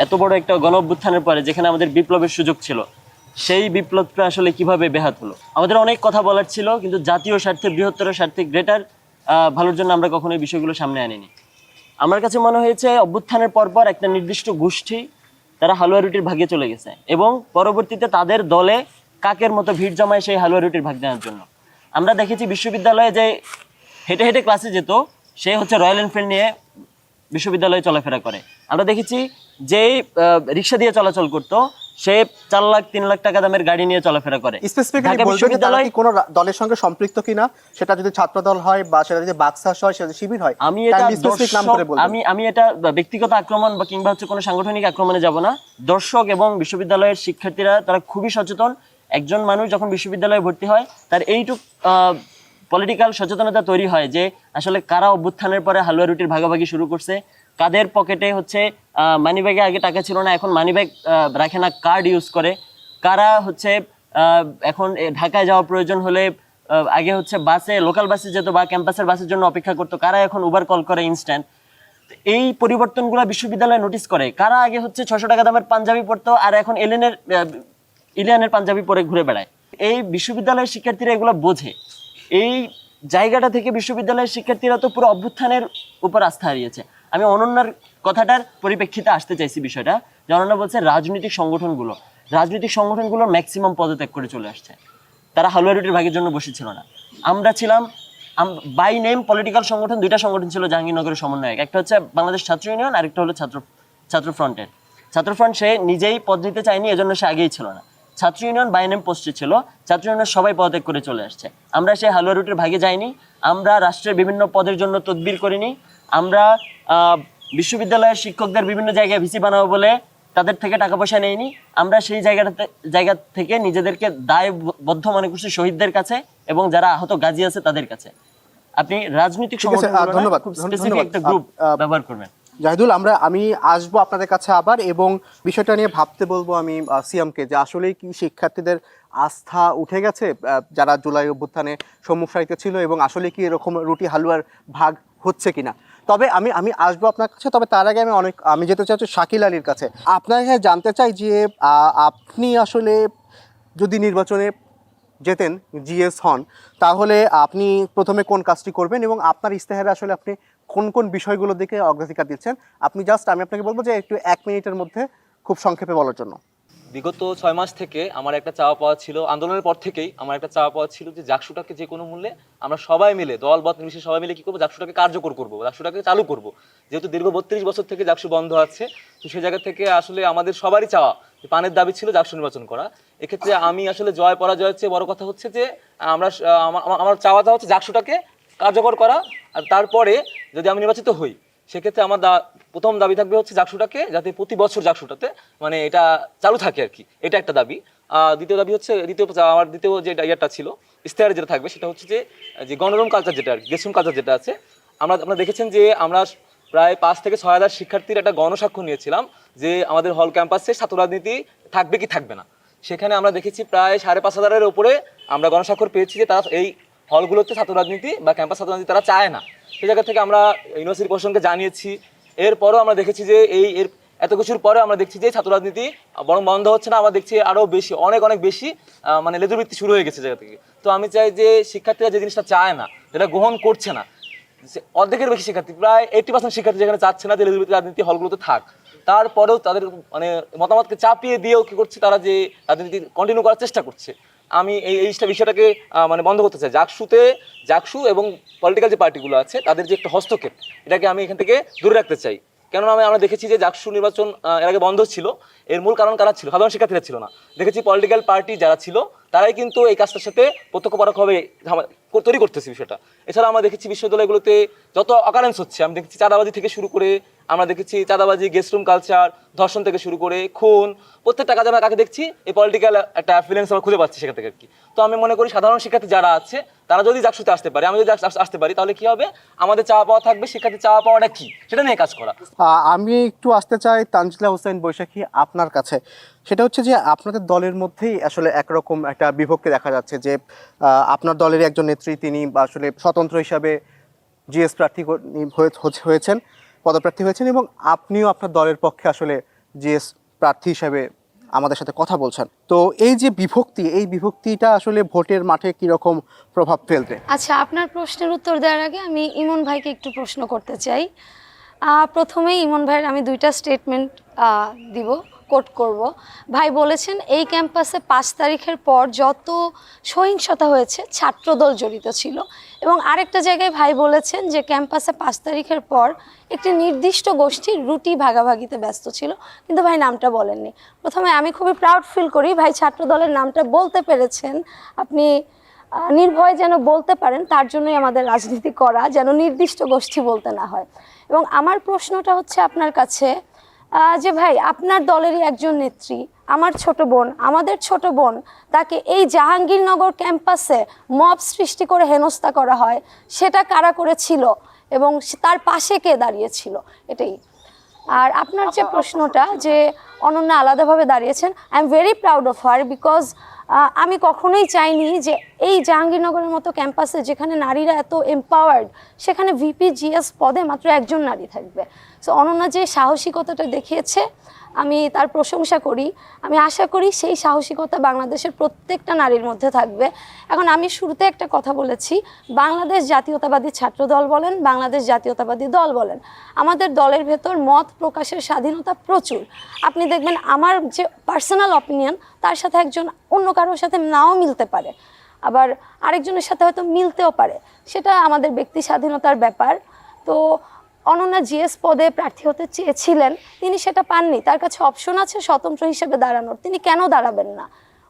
এত বড় একটা গণ অভ্যুত্থানের পরে যেখানে আমাদের বিপ্লবের সুযোগ ছিল, সেই বিপ্লবটা আসলে কিভাবে ব্যাহত হলো। আমাদের অনেক কথা বলার ছিল, কিন্তু জাতীয় স্বার্থে, বৃহত্তর স্বার্থে, গ্রেটার ভালোর জন্য আমরা কখনো এই বিষয়গুলো সামনে আনিনি। আমার কাছে মনে হয়েছে অভ্যুত্থানের পরপর একটা নির্দিষ্ট গোষ্ঠী তারা হালুয়া রুটির ভাগে চলে গেছে, এবং পরবর্তীতে তাদের দলে কাকের মতো ভিড় জমায় সেই হালুয়া রুটির ভাগ নেওয়ার জন্য। আমরা দেখেছি বিশ্ববিদ্যালয়ে যে হেঁটে হেঁটে ক্লাসে যেত, সে হচ্ছে রয়্যাল এনফিল্ড নিয়ে বিশ্ববিদ্যালয়ে চলাফেরা করে। আমরা দেখেছি যে রিক্সা দিয়ে চলাচল করতো, সে 4 লাখ 3 লাখ টাকা দামের গাড়ি নিয়ে চলাফেরা করে। স্পেসিফিক্যালি বলবেন যে তারা কি কোনো দলের সঙ্গে সম্পৃক্ত কিনা, সেটা যদি ছাত্রদল হয় বা সেটা যদি বাকসাস হয়, সেটা শিবির হয়, আমি এটা ব্যক্তিগত আক্রমণ বা কিংবা হচ্ছে কোনো সাংগঠনিক আক্রমণে যাব না। দর্শক এবং বিশ্ববিদ্যালয়ের শিক্ষার্থীরা তারা খুবই সচেতন। একজন মানুষ যখন বিশ্ববিদ্যালয়ে ভর্তি হয়, তার এইটুক পলিটিক্যাল সচেতনতা তৈরি হয় যে আসলে কারা অভ্যুত্থানের পরে হালুয়া রুটির ভাগাভাগি শুরু করছে, কাদের পকেটে হচ্ছে মানি ব্যাগে আগে টাকা ছিল না, এখন মানি ব্যাগ রাখে না, কার্ড ইউজ করে, কারা হচ্ছে এখন ঢাকায় যাওয়া প্রয়োজন হলে আগে হচ্ছে বাসে, লোকাল বাসে যেত বা ক্যাম্পাসের বাসের জন্য অপেক্ষা করতো, কারা এখন উবার কল করে ইনস্ট্যান্ট। এই পরিবর্তনগুলো বিশ্ববিদ্যালয় নোটিস করে। কারা আগে হচ্ছে 600 টাকা দামের পাঞ্জাবি পরতো আর এখন ইলিয়ানের পাঞ্জাবি পরে ঘুরে বেড়ায়? এই বিশ্ববিদ্যালয়ের শিক্ষার্থীরা এগুলো বোঝে। এই জায়গাটা থেকে বিশ্ববিদ্যালয়ের শিক্ষার্থীরা তো পুরো অভ্যুত্থানের উপর আস্থা হারিয়েছে। আমি অনন্যার কথাটার পরিপ্রেক্ষিতে আসতে চাইছি বিষয়টা, যে অনন্যা বলছে রাজনৈতিক সংগঠনগুলোর ম্যাক্সিমাম পদত্যাগ করে চলে আসছে। তারা হালুয়া রুটির ভাগের জন্য বসেছিল না। আমরা ছিলাম বাই নেম পলিটিক্যাল সংগঠন, দুইটা সংগঠন ছিল জাহাঙ্গীরনগরের সমন্বয়ক, একটা হচ্ছে বাংলাদেশ ছাত্র ইউনিয়ন, আরেকটা হলো ছাত্র ফ্রন্টের। ছাত্র ফ্রন্ট সে নিজেই পদ দিতে চায়নি, এজন্য সে আগেই ছিল না। ছাত্র ইউনিয়ন বাই নেম পোস্টে ছিল, ছাত্র ইউনিয়ন সবাই পদত্যাগ করে চলে আসছে। আমরা সেই হালুয়া রুটির ভাগে যাইনি, আমরা রাষ্ট্রের বিভিন্ন পদের জন্য তদবির করিনি, আমরা বিশ্ববিদ্যালয়ের শিক্ষকদের বিভিন্ন জায়গায় ভিসি বানাবো বলে তাদের থেকে টাকা পয়সা নেয়নি। আমরা সেই জায়গা থেকে নিজেদেরকে দায়বদ্ধ মনে করছি শহীদদের কাছে এবং যারা আহত গাজী আছে তাদের কাছে। আপনি রাজনৈতিক ধন্যবাদ খুব স্পেসিফিক একটা গ্রুপ ব্যবহার করবেন। জাহিদুল, আমি আসবো আপনাদের কাছে আবার, এবং বিষয়টা নিয়ে ভাবতে বলবো আমি সিয়ামকে, যে আসলে কি শিক্ষার্থীদের আস্থা উঠে গেছে যারা জুলাই অভ্যুত্থানে সম্মুখ সারিতে ছিল, এবং আসলে কি এরকম রুটি হালুয়ার ভাগ হচ্ছে কিনা। তবে আমি আসবো আপনার কাছে, তবে তার আগে আমি যেতে চাচ্ছি শাকিল আলীর কাছে। আপনার কাছে জানতে চাই যে আপনি আসলে যদি নির্বাচনে যেতেন, জিএস হন, তাহলে আপনি প্রথমে কোন কাজটি করবেন এবং আপনার ইস্তেহারে আসলে আপনি কোন কোন বিষয়গুলোর দিকে অগ্রাধিকার দিচ্ছেন? আমি আপনাকে বলবো যে একটু 1 মিনিটের মধ্যে খুব সংক্ষেপে বলার জন্য। বিগত 6 মাস থেকে আমার একটা চাওয়া পাওয়া ছিল, আন্দোলনের পর থেকেই আমার একটা চাওয়া পাওয়া ছিল যে জাকসুটাকে যে কোনো মূল্যে আমরা সবাই মিলে, দল বদ নির্বিশেষে সবাই মিলে কি করবো, জাকসুটাকে কার্যকর করবো, জাকসুটাকে চালু করব। যেহেতু দীর্ঘ 32 বছর থেকে জাকসু বন্ধ আছে, তো সেই জায়গা থেকে আসলে আমাদের সবারই চাওয়া, পানের দাবি ছিল জাকসু নির্বাচন করা। এক্ষেত্রে আমি আসলে জয় পরাজয়ের চেয়ে বড় কথা হচ্ছে যে আমার চাওয়াটা হচ্ছে জাকসুটাকে কার্যকর করা। আর তারপরে যদি আমি নির্বাচিত হই, সেক্ষেত্রে আমার প্রথম দাবি থাকবে হচ্ছে জাকসুটাকে যাতে প্রতি বছর জাকসুটাতে মানে এটা চালু থাকে আর কি, এটা একটা দাবি। দ্বিতীয় দাবি হচ্ছে আমার দ্বিতীয় যে ইয়েটা ছিল ইস্তেহারে যেটা থাকবে, সেটা হচ্ছে যে গণরুম কালচার যেটা আর কি, গেস্ট রুম কালচার যেটা আছে। আপনারা দেখেছেন যে আমরা প্রায় 5 থেকে 6 হাজার শিক্ষার্থীর একটা গণস্বাক্ষর নিয়েছিলাম যে আমাদের হল ক্যাম্পাসে ছাত্র রাজনীতি থাকবে কি থাকবে না। সেখানে আমরা দেখেছি প্রায় 5,500-এর উপরে আমরা গণস্বাক্ষর পেয়েছি যে তারা এই হলগুলোতে ছাত্র রাজনীতি বা ক্যাম্পাস ছাত্র রাজনীতি তারা চায় না। সেই জায়গা থেকে আমরা ইউনিভার্সিটি প্রশাসনকে জানিয়েছি। এরপরও আমরা দেখেছি যে এর এত কিছুর পরে আমরা দেখছি যে ছাত্র রাজনীতি বরং বন্ধ হচ্ছে না, আমরা দেখছি আরও বেশি অনেক বেশি মানে লেজুরবৃত্তি শুরু হয়ে গেছে জায়গা থেকে। তো আমি চাই যে শিক্ষার্থীরা যে জিনিসটা চায় না, যেটা গ্রহণ করছে না, অর্ধেকের বেশি শিক্ষার্থী, প্রায় 80% শিক্ষার্থী যেখানে চাচ্ছে না যে লেজুরবৃত্তি রাজনীতি হলগুলোতে থাক, তারপরেও তাদের মানে মতামতকে চাপিয়ে দিয়েও কি করছে, তারা যে রাজনীতি কন্টিনিউ করার চেষ্টা করছে। আমি এই বিষয়টাকে মানে বন্ধ করতে চাই। জাকসু এবং পলিটিক্যাল যে পার্টিগুলো আছে তাদের যে একটা হস্তক্ষেপ, এটাকে আমি এখান থেকে দূরে রাখতে চাই। কেননা আমরা দেখেছি যে জাকসু নির্বাচন এর আগে বন্ধ ছিল, এর মূল কারণ কারা ছিল? সাধারণ শিক্ষার্থীরা ছিল না। দেখেছি পলিটিক্যাল পার্টি যারা ছিল তারাই কিন্তু এই কাজটার সাথে প্রত্যক্ষ পরোক্ষভাবে তৈরি করতেছে বিষয়টা। এছাড়া আমরা দেখেছি বিশ্ববিদ্যালয়গুলোতে যত অকারেন্স হচ্ছে, আমি দেখেছি চাঁদাবাজি থেকে শুরু করে, আমরা দেখেছি চাঁদাবাজি, গেস্ট রুম কালচার, ধর্ষণ থেকে শুরু করে খুন, প্রত্যেকটা কাজে আমরা কাকে দেখছি এই পলিটিক্যাল একটা অ্যাফিলিয়েন্স আমরা খুঁজে পাচ্ছি সেখান থেকে আর কি। তো আমি মনে করি সাধারণ শিক্ষার্থী যারা আছে তারা যদি জাকসুতে আসতে পারে, আমি যদি আসতে পারি, তাহলে কি হবে, আমাদের চাওয়া পাওয়া থাকবে শিক্ষার্থী চাওয়া পাওয়াটা কি সেটা নিয়ে কাজ করা। আমি একটু আসতে চাই তানজিলা হোসেন বৈশাখী আপনার কাছে। সেটা হচ্ছে যে আপনাদের দলের মধ্যেই আসলে একরকম একটা বিভক্তি দেখা যাচ্ছে যে আপনার দলের একজন নেত্রী তিনি আসলে স্বতন্ত্র হিসাবে জিএস প্রার্থী হয়েছেন, পদপ্রার্থী হয়েছেন, এবং আপনিও আপনার দলের পক্ষে আসলে জিএস প্রার্থী হিসাবে আমাদের সাথে কথা বলছেন। তো এই যে এই বিভক্তিটা আসলে ভোটের মাঠে কিরকম প্রভাব ফেলবে? আচ্ছা, আপনার প্রশ্নের উত্তর দেওয়ার আগে আমি ইমন ভাইকে একটু প্রশ্ন করতে চাই। প্রথমেই ইমন ভাইয়ের আমি 2টা স্টেটমেন্ট দিব, কোট করব। ভাই বলেছেন এই ক্যাম্পাসে 5 তারিখের পর যত সহিংসতা হয়েছে ছাত্রদল জড়িত ছিল, এবং আরেকটা জায়গায় ভাই বলেছেন যে ক্যাম্পাসে 5 তারিখের পর একটি নির্দিষ্ট গোষ্ঠী রুটি ভাগাভাগিতে ব্যস্ত ছিল, কিন্তু ভাই নামটা বলেননি। প্রথমে আমি খুবই প্রাউড ফিল করি ভাই ছাত্রদলের নামটা বলতে পেরেছেন। আপনি নির্ভয়ে যেন বলতে পারেন, তার জন্যই আমাদের রাজনীতি করা, যেন নির্দিষ্ট গোষ্ঠী বলতে না হয়। এবং আমার প্রশ্নটা হচ্ছে আপনার কাছে যে ভাই আপনার দলেরই একজন নেত্রী, আমার ছোট বোন, আমাদের ছোট বোন, তাকে এই জাহাঙ্গীরনগর ক্যাম্পাসে মব সৃষ্টি করে হেনস্থা করা হয়, সেটা কারা করেছিল এবং তার পাশে কে দাঁড়িয়েছিল, এটাই। আর আপনার যে প্রশ্নটা যে অনন্যা আলাদাভাবে দাঁড়িয়েছেন, I am very proud of her, because আমি কখনোই চাইনি যে এই জাহাঙ্গীরনগরের মতো ক্যাম্পাসে যেখানে নারীরা এত এম্পাওয়ার্ড, সেখানে ভিপি জিএস পদে মাত্র একজন নারী থাকবে। সো অনন্যা যে সাহসিকতাটা দেখিয়েছে, আমি তার প্রশংসা করি। আমি আশা করি সেই সাহসিকতা বাংলাদেশের প্রত্যেকটা নারীর মধ্যে থাকবে। এখন আমি শুরুতে একটা কথা বলেছি, বাংলাদেশ জাতীয়তাবাদী ছাত্র দল বলেন, বাংলাদেশ জাতীয়তাবাদী দল বলেন, আমাদের দলের ভেতর মত প্রকাশের স্বাধীনতা প্রচুর। আপনি দেখবেন আমার যে পার্সোনাল অপিনিয়ন তার সাথে একজন অন্য কারোর সাথে নাও মিলতে পারে, আবার আরেকজনের সাথে হয়তো মিলতেও পারে, সেটা আমাদের ব্যক্তি স্বাধীনতার ব্যাপার। তো অনন্যা জিএস পদে প্রার্থী হতে চেয়েছিলেন, তিনি সেটা পাননি। তার কাছে অপশন আছে স্বতন্ত্র হিসেবে দাঁড়ানোর, তিনি কেন দাঁড়াবেন না?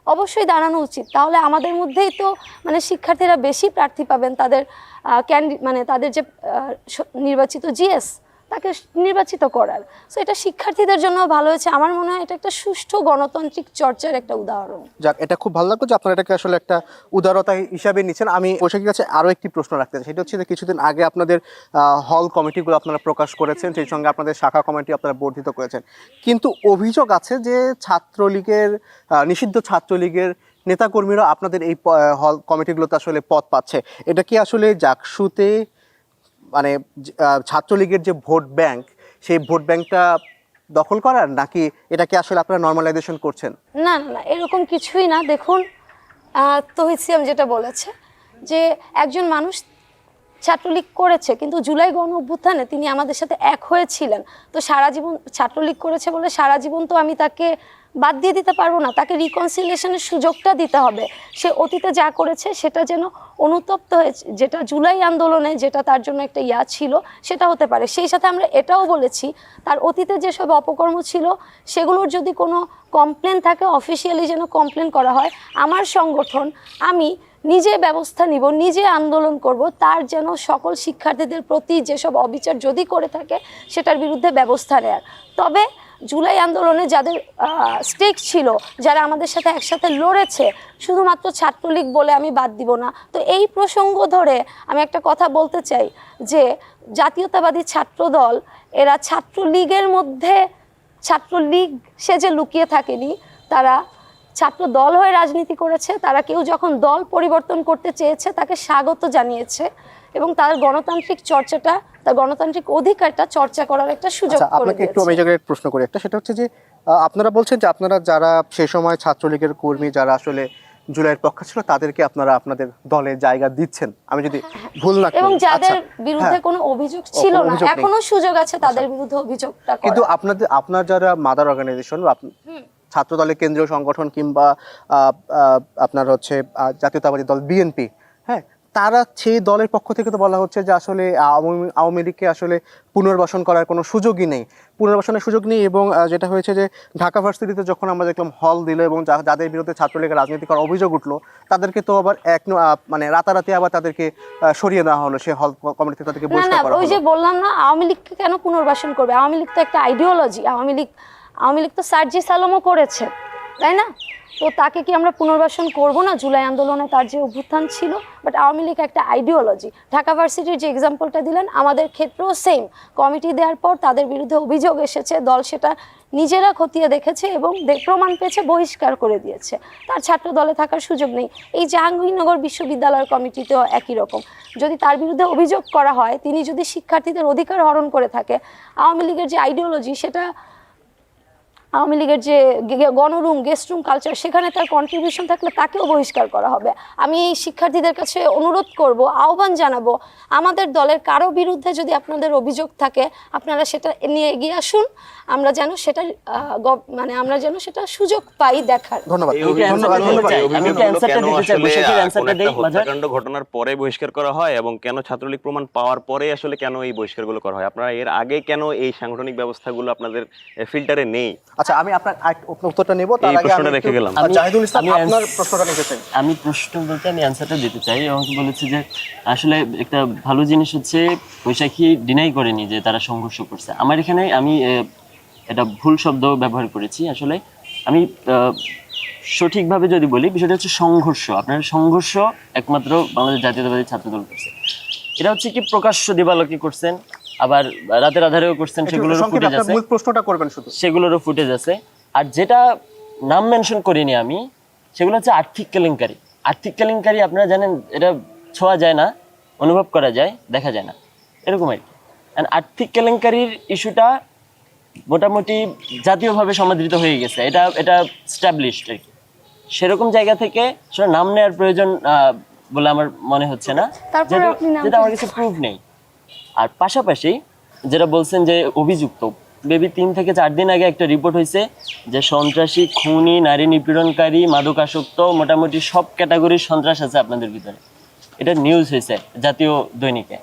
অবশ্যই দাঁড়ানো উচিত। তাহলে আমাদের মধ্যেই তো মানে শিক্ষার্থীরা বেশি প্রার্থী পাবেন, তাদের মানে তাদের যে নির্বাচিত জিএস তাকে নির্বাচিত করার। সো এটা শিক্ষার্থীদের জন্য ভালো হয়েছে। আমার মনে হয় এটা একটা সুষ্ঠু গণতান্ত্রিক চর্চার একটা উদাহরণ। যাক, এটা খুব ভালো লাগলো যে আপনারা এটাকে আসলে একটা উদারতা হিসাবে নিচ্ছেন। আমি বৈশাখীর কাছে আরও একটি প্রশ্ন রাখতে চাই, সেটা হচ্ছে যে কিছুদিন আগে আপনাদের হল কমিটিগুলো আপনারা প্রকাশ করেছেন, সেই সঙ্গে আপনাদের শাখা কমিটি আপনারা বর্ধিত করেছেন, কিন্তু অভিযোগ আছে যে ছাত্রলীগের নিষিদ্ধ ছাত্রলীগের নেতাকর্মীরা আপনাদের এই হল কমিটিগুলোতে আসলে পদ পাচ্ছে। এটা কি আসলে জাকসুতে মানে ছাত্রলীগের যে ভোট ব্যাংক, সেই ভোট ব্যাংকটা দখল করার, নাকি এটাকে আসলে আপনারা নর্মালাইজেশন করছেন? না না না, এরকম কিছুই না। দেখুন, তৌহিদ সিয়াম যেটা বলেছে যে একজন মানুষ ছাত্রলীগ করেছে, কিন্তু জুলাই গণ অভ্যুত্থানে তিনি আমাদের সাথে এক হয়েছিলেন। তো সারা জীবন ছাত্রলীগ করেছে বলে সারা জীবন তো আমি তাকে বাদ দিয়ে দিতে পারবো না, তাকে রিকনসিলিয়েশনের সুযোগটা দিতে হবে। সে অতীতে যা করেছে সেটা যেন অনুতপ্ত হয়েছে, যেটা জুলাই আন্দোলনে যেটা তার জন্য একটা ছিল সেটা হতে পারে। সেই সাথে আমরা এটাও বলেছি তার অতীতে যেসব অপকর্ম ছিল সেগুলোর যদি কোনো কমপ্লেন থাকে অফিসিয়ালি যেন কমপ্লেন করা হয়। আমার সংগঠন, আমি নিজে ব্যবস্থা নিব, নিজে আন্দোলন করব, তার যেন সকল শিক্ষার্থীদের প্রতি যেসব অবিচার যদি করে থাকে সেটার বিরুদ্ধে ব্যবস্থা নেয়ার। তবে জুলাই আন্দোলনে যাদের স্টেক ছিল, যারা আমাদের সাথে একসাথে লড়েছে, শুধুমাত্র ছাত্রলীগ বলে আমি বাদ দিব না। তো এই প্রসঙ্গ ধরে আমি একটা কথা বলতে চাই যে জাতীয়তাবাদী ছাত্র দল এরা ছাত্রলীগের মধ্যে ছাত্রলীগ সে যে লুকিয়ে থাকেনি, তারা ছাত্র দল হয়ে রাজনীতি করেছে। তারা কেউ যখন দল পরিবর্তন করতে চেয়েছে তাকে স্বাগত জানিয়েছে এবং তার গণতান্ত্রিক চর্চাটা, তার গণতান্ত্রিক অধিকারটা চর্চা করার একটা সুযোগ করে আপনাকে একটু দিয়েছে। আমি জায়গায় প্রশ্ন করি একটা, সেটা হচ্ছে যে আপনারা বলছেন যে আপনারা যারা সেই সময় ছাত্রলীগের কর্মী যারা আসলে জুলাইয়ের পক্ষে ছিল তাদেরকে আপনারা আপনাদের দলে জায়গা দিচ্ছেন, আমি যদি ভুল না করি। এবং যাদের আচ্ছা, বিরুদ্ধে হ্যাঁ, কোনো অভিযোগ ছিল কোনো না, অভিযোগ নেই। এখনো সুযোগ আছে তাদের বিরুদ্ধে অভিযোগটা করার। কিন্তু আপনার যারা মাদার অর্গানাইজেশন বা ছাত্র দলের কেন্দ্রীয় সংগঠন কিংবা আপনার হচ্ছে জাতীয়তাবাদী দল বিএনপি, হ্যাঁ, তারা সেই দলের পক্ষ থেকে তো বলা হচ্ছে যে আসলে আওয়ামী লীগকে আসলে পুনর্বাসন করার কোনো সুযোগই নেই, পুনর্বাসনের সুযোগ নেই। এবং যেটা হয়েছে যে ঢাকা ভার্সিটিতে যখন আমরা দেখলাম হল দিল এবং যাদের বিরুদ্ধে ছাত্রলীগের রাজনীতি করার অভিযোগ উঠলো তাদেরকে তো আবার মানে রাতারাতি আবার তাদেরকে সরিয়ে দেওয়া হলো, সে হল কমিটি থেকে তাদেরকে না না, বহিষ্কার করা ওই হলো। যে বললাম না, আওয়ামী লীগকে কেন পুনর্বাসন করবে? আওয়ামী লীগ তো একটা আইডিওলজি। আওয়ামী লীগ তো সার্জিস আলমও করেছে, তাই না? তো তাকে কি আমরা পুনর্বাসন করব না? জুলাই আন্দোলনে তার যে অভ্যুত্থান ছিল, বাট আওয়ামী লীগ একটা আইডিওলজি। ঢাকা ভার্সিটির যে এক্সাম্পলটা দিলেন, আমাদের ক্ষেত্রেও সেম। কমিটি দেওয়ার পর তাদের বিরুদ্ধে অভিযোগ এসেছে, দল সেটা নিজেরা খতিয়ে দেখেছে এবং প্রমাণ পেয়েছে, বহিষ্কার করে দিয়েছে। তার ছাত্র দলে থাকার সুযোগ নেই। এই জাহাঙ্গীরনগর বিশ্ববিদ্যালয়ের কমিটিতেও একই রকম। যদি তার বিরুদ্ধে অভিযোগ করা হয়, তিনি যদি শিক্ষার্থীদের অধিকার হরণ করে থাকে, আওয়ামী লীগের যে আইডিওলজি, সেটা আওয়ামী লীগের যে গণরুম গেস্ট রুম কালচার, সেখানে তার কন্ট্রিবিউশন থাকলে তাকেও বহিষ্কার করা হবে। আমি এই শিক্ষার্থীদের কাছে অনুরোধ করব, আহ্বান জানাবো, আমাদের দলের কারো বিরুদ্ধে যদি আপনাদের অভিযোগ থাকে আপনারা সেটা নিয়ে এগিয়ে আসুন, আমরা যেন সেটা মানে আমরা যেন সেটা সুযোগ পাই দেখার। ধন্যবাদ। এই অভিযোগগুলো কেন আসলে কোনো একটা মাঝার। হত্যাকাণ্ড ঘটনার পরে বহিষ্কার করা হয় এবং কেন ছাত্রলীগ প্রমাণ পাওয়ার পরে আসলে কেন এই বহিষ্কারগুলো করা হয়? আপনারা এর আগে কেন এই সাংগঠনিক ব্যবস্থাগুলো আপনাদের ফিল্টারে নেই? আচ্ছা, আমি আপনার উত্তরটা নেব, তার এই আগে প্রশ্নটা আমি রেখে গেলাম। জাহিদুল ইসলাম আমি আপনার প্রশ্নটা নিতে চাই। আমি প্রশ্ন বলতে আমি অ্যান্সারটা দিতে চাই। আমাকে বলেছে যে আসলে একটা ভালো জিনিস হচ্ছে বৈশাখী ডিনাই করেনি যে তারা সংঘর্ষ করছে। আমার এখানে আমি এটা ভুল শব্দ ব্যবহার করেছি। আসলে আমি সঠিকভাবে যদি বলি, বিষয়টা হচ্ছে সংঘর্ষ। আপনার সংঘর্ষ একমাত্র বাংলাদেশ জাতীয়তাবাদী ছাত্রদল করছে। এটা হচ্ছে কি প্রকাশ্য দিবালোকে করছেন, আবার রাতের আধারেও করছেন, সেগুলোরও ফুটেজ আছে। মূল প্রশ্নটা করবেন শুধু। সেগুলোরও ফুটেজ আছে। আর যেটা নাম মেনশন করিনি আমি, সেগুলো হচ্ছে আর্থিক কেলেঙ্কারি। আর্থিক কেলেঙ্কারি আপনারা জানেন, এটা ছোঁয়া যায় না, অনুভব করা যায়, দেখা যায় না, এরকম আর কি। আর্থিক কেলেঙ্কারির ইস্যুটা মোটামুটি জাতীয়ভাবে সমাদৃত হয়ে গেছে, এটা স্ট্যাবলিশড আর কি। সেরকম জায়গা থেকে সেটা নাম নেওয়ার প্রয়োজন বলে আমার মনে হচ্ছে না, তারপরে আপনি নাম যেটা আমার কাছে প্রুফ নেই। আর পাশাপাশি যেটা বলছেন যে অভিযুক্ত, বেবি 3 থেকে 4 দিন আগে একটা রিপোর্ট হয়েছে যে সন্ত্রাসী, খুনি, নারী নিপীড়নকারী, মাদকাসক্ত, মোটামুটি সব ক্যাটাগরির সন্ত্রাস আছে আপনাদের ভিতরে। এটা নিউজ হয়েছে জাতীয় দৈনিকে।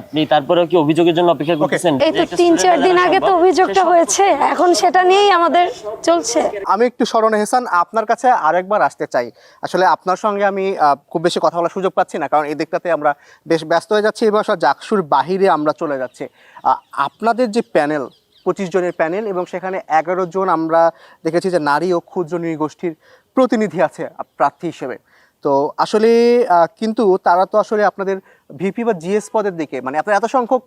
আপনি তারপরেও কি অভিযোগের জন্য অপেক্ষা করতেছেন? এই তো 3-4 দিন আগে তো অভিযোগটা হয়েছে, এখন সেটা নিয়েই আমাদের চলছে। আমি একটু শরণ এহসান আপনার কাছে আরেকবার আসতে চাই। আসলে আপনার সঙ্গে আমি খুব বেশি কথা বলার সুযোগ পাচ্ছি না, কারণ এই দিকটাতে আমরা বেশ ব্যস্ত হয়ে যাচ্ছি। এবার জাকসুর বাহিরে আমরা চলে যাচ্ছি। আপনাদের যে প্যানেল, 25 জনের প্যানেল, এবং সেখানে 11 জন আমরা দেখেছি যে নারী ও ক্ষুদ্র নৃগোষ্ঠীর প্রতিনিধি আছে প্রার্থী হিসেবে। তো আসলে কিন্তু তারা তো আসলে আপনাদের ভিপি বা জিএস পদের দিকে, মানে আপনারা এত সংখ্যক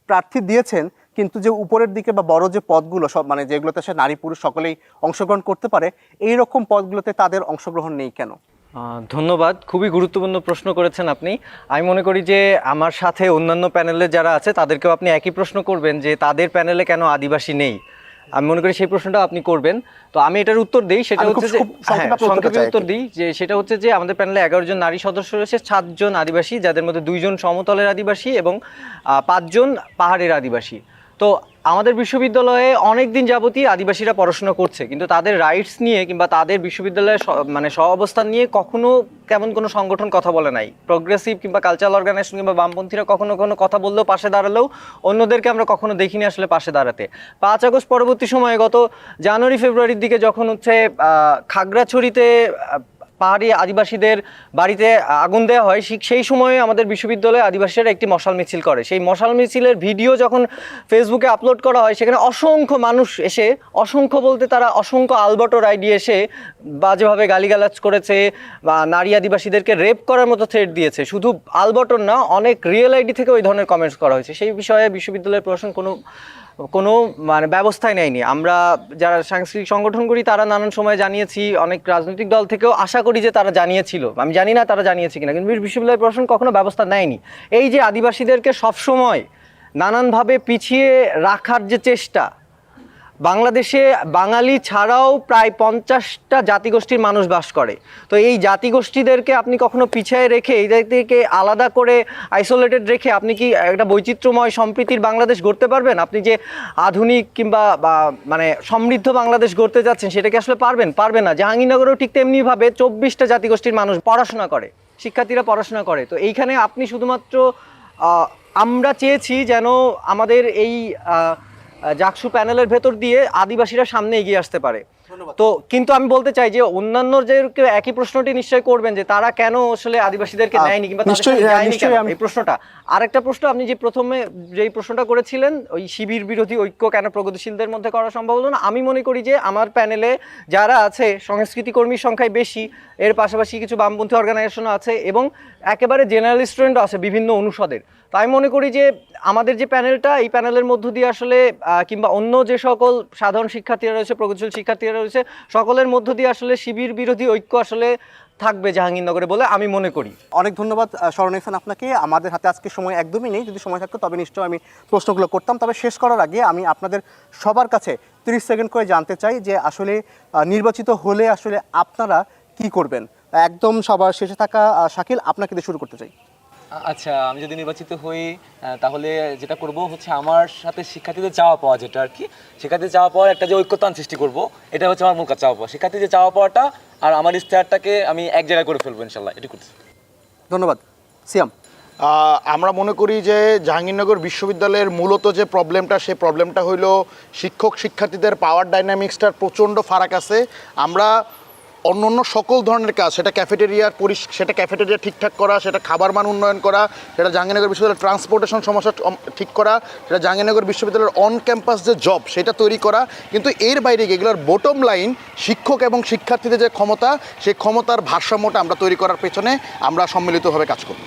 প্রার্থী দিয়েছেন, কিন্তু যে উপরের দিকে বা বড় যে পদগুলো সব, মানে যেগুলোতে সে নারী পুরুষ সকলেই অংশগ্রহণ করতে পারে, এই রকম পদগুলোতে তাদের অংশগ্রহণ নেই কেন? ধন্যবাদ, খুবই গুরুত্বপূর্ণ প্রশ্ন করেছেন আপনি। আমি মনে করি যে আমার সাথে অন্যান্য প্যানেলে যারা আছে তাদেরকেও আপনি একই প্রশ্ন করবেন যে তাদের প্যানেলে কেন আদিবাসী নেই। আমি মনে করি সেই প্রশ্নটা আপনি করবেন। তো আমি এটার উত্তর দিই, সেটা হচ্ছে যে সংক্ষেপে উত্তর দিই যে সেটা হচ্ছে যে আমাদের প্যানেলে 11 জন নারী সদস্য রয়েছে, 7 জন আদিবাসী, যাদের মধ্যে 2 জন সমতলের আদিবাসী এবং 5 জন পাহাড়ের আদিবাসী। তো আমাদের বিশ্ববিদ্যালয়ে অনেক দিন যাবতই আদিবাসীরা পড়াশোনা করছে, কিন্তু তাদের রাইটস নিয়ে কিংবা তাদের বিশ্ববিদ্যালয়ের মানে সহাবস্থান নিয়ে কখনো তেমন কোনো সংগঠন কথা বলে নাই। প্রোগ্রেসিভ কিংবা কালচারাল অর্গানাইজেশন কিংবা বামপন্থীরা কখনো কোনো কথা বললেও, পাশে দাঁড়ালেও অন্যদেরকে আমরা কখনো দেখিনি আসলে পাশে দাঁড়াতে। 5 আগস্ট পরবর্তী সময়ে গত জানুয়ারি ফেব্রুয়ারির দিকে যখন হচ্ছে খাগড়াছড়িতে পাহাড়ি আদিবাসীদের বাড়িতে আগুন দেওয়া হয়, সেই সময়ে আমাদের বিশ্ববিদ্যালয়ে আদিবাসীরা একটি মশাল মিছিল করে। সেই মশাল মিছিলের ভিডিও যখন ফেসবুকে আপলোড করা হয়, সেখানে অসংখ্য মানুষ এসে, অসংখ্য বলতে তারা অসংখ্য আলবার্টো রাইডি এসে বাজেভাবে গালিগালাজ করেছে বা নারী আদিবাসীদেরকে রেপ করার মতো থ্রেট দিয়েছে। শুধু আলবার্টোর না, অনেক রিয়েল আইডি থেকে ওই ধরনের কমেন্টস করা হয়েছে। সেই বিষয়ে বিশ্ববিদ্যালয়ের প্রশাসন কোনো মানে ব্যবস্থাই নেয়নি। আমরা যারা সাংস্কৃতিক সংগঠন করি তারা নানান সময় জানিয়েছি, অনেক রাজনৈতিক দল থেকেও আশা করি যে তারা জানিয়েছিল, আমি জানি না তারা জানিয়েছে কিনা, কিন্তু বিশ্ববিদ্যালয় প্রশাসন কখনো ব্যবস্থা নেয়নি। এই যে আদিবাসীদেরকে সবসময় নানানভাবে পিছিয়ে রাখার যে চেষ্টা, বাংলাদেশে বাঙালি ছাড়াও প্রায় 50টা জাতিগোষ্ঠীর মানুষ বাস করে। তো এই জাতিগোষ্ঠীদেরকে আপনি কখনো পিছিয়ে রেখে, এদেরকে আলাদা করে আইসোলেটেড রেখে আপনি কি একটা বৈচিত্র্যময় সম্প্রীতির বাংলাদেশ গড়তে পারবেন? আপনি যে আধুনিক কিংবা মানে সমৃদ্ধ বাংলাদেশ গড়তে যাচ্ছেন, সেটা কি আসলে পারবেন না। জাহাঙ্গীরনগরেও ঠিক তেমনিভাবে 24টা জাতিগোষ্ঠীর মানুষ পড়াশোনা করে, শিক্ষার্থীরা পড়াশোনা করে। তো এইখানে আপনি শুধুমাত্র আমরা চেয়েছি যেন আমাদের এই জাকসু প্যানেলের ভেতর দিয়ে আদিবাসীরা সামনে এগিয়ে আসতে পারে। তো কিন্তু আমি বলতে চাই যে অন্যান্য যে একই প্রশ্নটি নিশ্চয়ই করবেন যে তারা কেন আসলে আদিবাসীদেরকে নেয়নি কিংবা এই প্রশ্নটা। আরেকটা প্রশ্ন, আপনি যে প্রথমে যেই প্রশ্নটা করেছিলেন, ওই শিবির বিরোধী ঐক্য কেন প্রগতিশীলদের মধ্যে করা সম্ভব হলো না, আমি মনে করি যে আমার প্যানেলে যারা আছে সংস্কৃতি কর্মীর সংখ্যায় বেশি, এর পাশাপাশি কিছু বামপন্থী অর্গানাইজেশনও আছে এবং একেবারে জেনারেল স্টুডেন্টও আছে বিভিন্ন অনুষদের। তো আমি মনে করি যে আমাদের যে প্যানেলটা, এই প্যানেলের মধ্য দিয়ে আসলে কিংবা অন্য যে সকল সাধারণ শিক্ষার্থীরা রয়েছে, প্রগতিশীল শিক্ষার্থীরা রয়েছে, সকলের মধ্য দিয়ে আসলে শিবির বিরোধী ঐক্য আসলে থাকবে জাহাঙ্গীরনগরে বলে আমি মনে করি। অনেক ধন্যবাদ শরণ এহসান আপনাকে। আমাদের হাতে আজকে সময় একদমই নেই, যদি সময় থাকতো তবে নিশ্চয়ই আমি প্রশ্নগুলো করতাম। তবে শেষ করার আগে আমি আপনাদের সবার কাছে 30 সেকেন্ড করে জানতে চাই যে আসলে নির্বাচিত হলে আসলে আপনারা কি করবেন। একদম সবার শেষে থাকা শাকিল, আপনাকে দিয়ে শুরু করতে চাই। আচ্ছা, আমি যদি নির্বাচিত হই তাহলে যেটা করব হচ্ছে আমার সাথে শিক্ষার্থীদের চাওয়া পাওয়া, যেটা আর কি শিক্ষার্থীদের চাওয়া পাওয়ার একটা যে ঐক্যতান সৃষ্টি করব, এটা হচ্ছে আমার মূল কাজ, চাওয়া পাওয়া। শিক্ষার্থীদের চাওয়া পাওয়াটা আর আমার ইশতেহারটাকে আমি এক জায়গায় করে ফেলবো ইনশাল্লাহ, এটি করছি। ধন্যবাদ। সিয়াম। আমরা মনে করি যে জাহাঙ্গীরনগর বিশ্ববিদ্যালয়ের মূলত যে প্রবলেমটা, সেই প্রবলেমটা হইল শিক্ষক শিক্ষার্থীদের পাওয়ার ডাইনামিক্সটার প্রচণ্ড ফারাক আছে। আমরা অন্য সকল ধরনের কাজ, সেটা ক্যাফেটেরিয়া ঠিকঠাক করা, সেটা খাবার মান উন্নয়ন করা, সেটা জাহাঙ্গীরনগর বিশ্ববিদ্যালয়ের ট্রান্সপোর্টেশন সমস্যা ঠিক করা, সেটা জাহাঙ্গীরনগর বিশ্ববিদ্যালয়ের অন ক্যাম্পাস যে জব সেটা তৈরি করা, কিন্তু এর বাইরে এগুলোর বটম লাইন শিক্ষক এবং শিক্ষার্থীদের যে ক্ষমতা, সেই ক্ষমতার ভারসাম্যটা আমরা তৈরি করার পেছনে আমরা সম্মিলিতভাবে কাজ করব।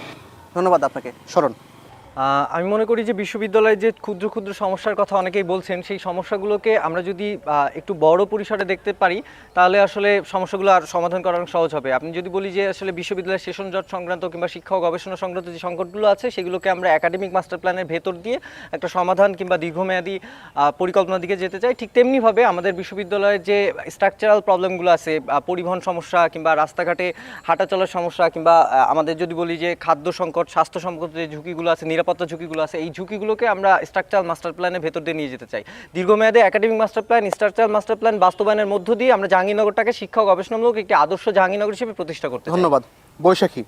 ধন্যবাদ আপনাকে। শরণ। আমি মনে করি যে বিশ্ববিদ্যালয়ে যে ক্ষুদ্র ক্ষুদ্র সমস্যার কথা অনেকেই বলছেন, সেই সমস্যাগুলোকে আমরা যদি একটু বড় পরিসরে দেখতে পারি তাহলে আসলে সমস্যাগুলো আর সমাধান করা অনেক সহজ হবে। আপনি যদি বলি যে আসলে বিশ্ববিদ্যালয়ের সেশন জট সংক্রান্ত কিংবা শিক্ষা ও গবেষণা সংক্রান্ত যে সংকটগুলো আছে সেগুলোকে আমরা একাডেমিক মাস্টার প্ল্যানের ভেতর দিয়ে একটা সমাধান কিংবা দীর্ঘমেয়াদী পরিকল্পনার দিকে যেতে চাই, ঠিক তেমনিভাবে আমাদের বিশ্ববিদ্যালয়ের যে স্ট্রাকচারাল প্রবলেমগুলো আছে, পরিবহন সমস্যা কিংবা রাস্তাঘাটে হাঁটা চলার সমস্যা কিংবা আমাদের যদি বলি যে খাদ্য সংকট, স্বাস্থ্য সংকট যে ঝুঁকিগুলো আছে, নিরাপত্তা ঝুঁকিগুলো আছে, এই ঝুঁকিগুলোকে আমরা স্ট্রাকচারাল মাস্টার প্ল্যানের ভেতর দিয়ে নিয়ে যেতে চাই। দীর্ঘমেয়াদে academic master plan, structural master plan বাস্তবায়নের মধ্য দিয়ে আমরা জাহাঙ্গীরনগরটাকে শিক্ষা ও গবেষণামূলক একটি আদর্শ জাহাঙ্গীরনগর হিসেবে প্রতিষ্ঠা করতে চাই। ধন্যবাদ। বৈশাখী?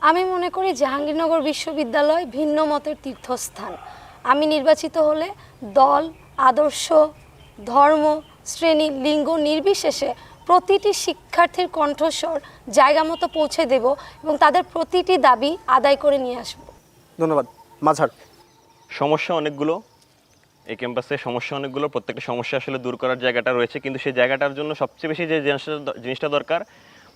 আমি মনে করি জাহাঙ্গীরনগর বিশ্ববিদ্যালয় ভিন্ন মতের তীর্থস্থান। আমি নির্বাচিত হলে দল, আদর্শ, ধর্ম, শ্রেণী, লিঙ্গ নির্বিশেষে প্রতিটি শিক্ষার্থীর কণ্ঠস্বর জায়গা মতো পৌঁছে দেব এবং তাদের প্রতিটি দাবি আদায় করে নিয়ে আসব। ধন্যবাদ। মাঝার? সমস্যা অনেকগুলো, এই ক্যাম্পাসে সমস্যা অনেকগুলো, প্রত্যেকটা সমস্যা আসলে দূর করার জায়গাটা রয়েছে, কিন্তু সেই জায়গাটার জন্য সবচেয়ে বেশি যে জিনিসটা দরকার,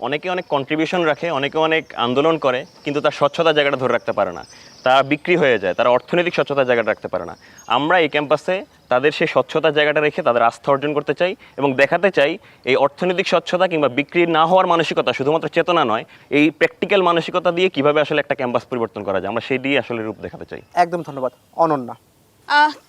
অনেকে অনেক কন্ট্রিবিউশন রাখে, অনেকে অনেক আন্দোলন করে, কিন্তু তার স্বচ্ছতার জায়গাটা ধরে রাখতে পারে না, তারা বিক্রি হয়ে যায়, তারা অর্থনৈতিক স্বচ্ছতার জায়গাটা রাখতে পারে না। আমরা এই ক্যাম্পাসে তাদের সেই স্বচ্ছতার জায়গাটা রেখে তাদের আস্থা অর্জন করতে চাই এবং দেখাতে চাই এই অর্থনৈতিক স্বচ্ছতা কিংবা বিক্রি না হওয়ার মানসিকতা শুধুমাত্র চেতনা নয়, এই প্র্যাকটিক্যাল মানসিকতা দিয়ে কিভাবে আসলে একটা ক্যাম্পাস পরিবর্তন করা যায়, আমরা সেই দিয়ে আসলে রূপ দেখাতে চাই। একদম ধন্যবাদ। অনন্যা?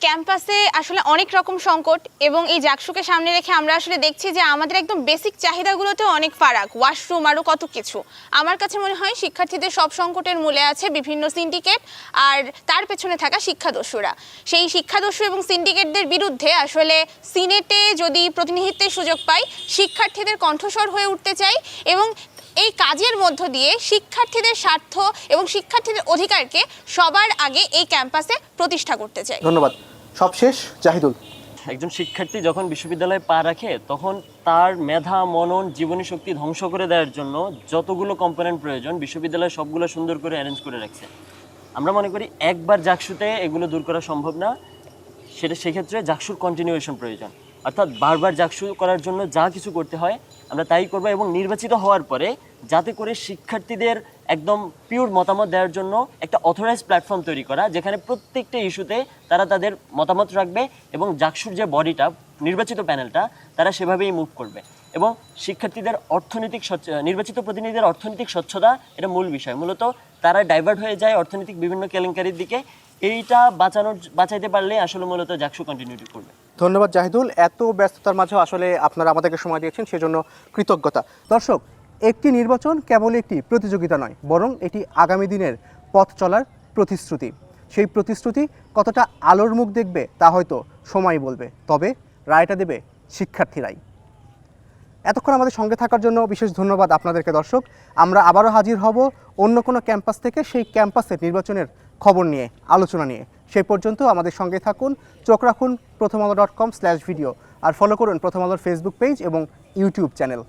ক্যাম্পাসে আসলে অনেক রকম সংকট এবং এই জাকসুকে সামনে রেখে আমরা আসলে দেখছি যে আমাদের একদম বেসিক চাহিদাগুলোতে অনেক ফারাক, ওয়াশরুম আরও কত কিছু। আমার কাছে মনে হয় শিক্ষার্থীদের সব সংকটের মূলে আছে বিভিন্ন সিন্ডিকেট আর তার পেছনে থাকা শিক্ষাদস্যুরা। সেই শিক্ষাদস্যু এবং সিন্ডিকেটদের বিরুদ্ধে আসলে সিনেটে যদি প্রতিনিধিত্বের সুযোগ পাই, শিক্ষার্থীদের কণ্ঠস্বর হয়ে উঠতে চাই এবং এই কাজের মধ্য দিয়ে শিক্ষার্থীদের স্বার্থ এবং শিক্ষার্থীদের অধিকারকে সবার আগে এই ক্যাম্পাসে প্রতিষ্ঠা করতে চাই। ধন্যবাদ। সবশেষ জাহিদুল? একজন শিক্ষার্থী যখন বিশ্ববিদ্যালয়ে পা রাখে তখন তার মেধা, মনন, জীবনী শক্তি ধ্বংস করে দেওয়ার জন্য যতগুলো কম্পোনেন্ট প্রয়োজন বিশ্ববিদ্যালয় সবগুলো সুন্দর করে অ্যারেঞ্জ করে রাখছে। আমরা মনে করি একবার জাকসুতে এগুলো দূর করা সম্ভব না, সেক্ষেত্রে জাকসুর কন্টিনিউয়েশন প্রয়োজন, অর্থাৎ বারবার জাকসু করার জন্য যা কিছু করতে হয় আমরা তাই করবো এবং নির্বাচিত হওয়ার পরে যাতে করে শিক্ষার্থীদের একদম পিওর মতামত দেওয়ার জন্য একটা অথরাইজ প্ল্যাটফর্ম তৈরি করা, যেখানে প্রত্যেকটা ইস্যুতে তারা তাদের মতামত রাখবে এবং জাকসুর যে বডিটা, নির্বাচিত প্যানেলটা, তারা সেভাবেই মুভ করবে এবং শিক্ষার্থীদের নির্বাচিত প্রতিনিধিদের অর্থনৈতিক স্বচ্ছতা এটা মূল বিষয়। মূলত তারা ডাইভার্ট হয়ে যায় অর্থনৈতিক বিভিন্ন কেলেঙ্কারির দিকে, এইটা বাঁচাইতে পারলে আসলে মূলত জাকসু কন্টিনিউটি করবে। ধন্যবাদ জাহিদুল। এত ব্যস্ততার মাঝেও আসলে আপনারা আমাদেরকে সময় দিয়েছেন, সেজন্য কৃতজ্ঞতা। দর্শক, একটি নির্বাচন কেবল একটি প্রতিযোগিতা নয়, বরং এটি আগামী দিনের পথ চলার প্রতিশ্রুতি। সেই প্রতিশ্রুতি কতটা আলোর মুখ দেখবে তা হয়তো সময় বলবে, তবে রায়টা দেবে শিক্ষার্থীরাই। এতক্ষণ আমাদের সঙ্গে থাকার জন্য বিশেষ ধন্যবাদ আপনাদেরকে। দর্শক, আমরা আবারও হাজির হব অন্য কোনো ক্যাম্পাস থেকে সেই ক্যাম্পাসের নির্বাচনের খবর নিয়ে, আলোচনা নিয়ে। সেই পর্যন্ত আমাদের সঙ্গে থাকুন, চোখ রাখুন প্রথমআলো.com/ভিডিও আর ফলো করুন প্রথম আলোর ফেসবুক পেজ এবং ইউটিউব চ্যানেল।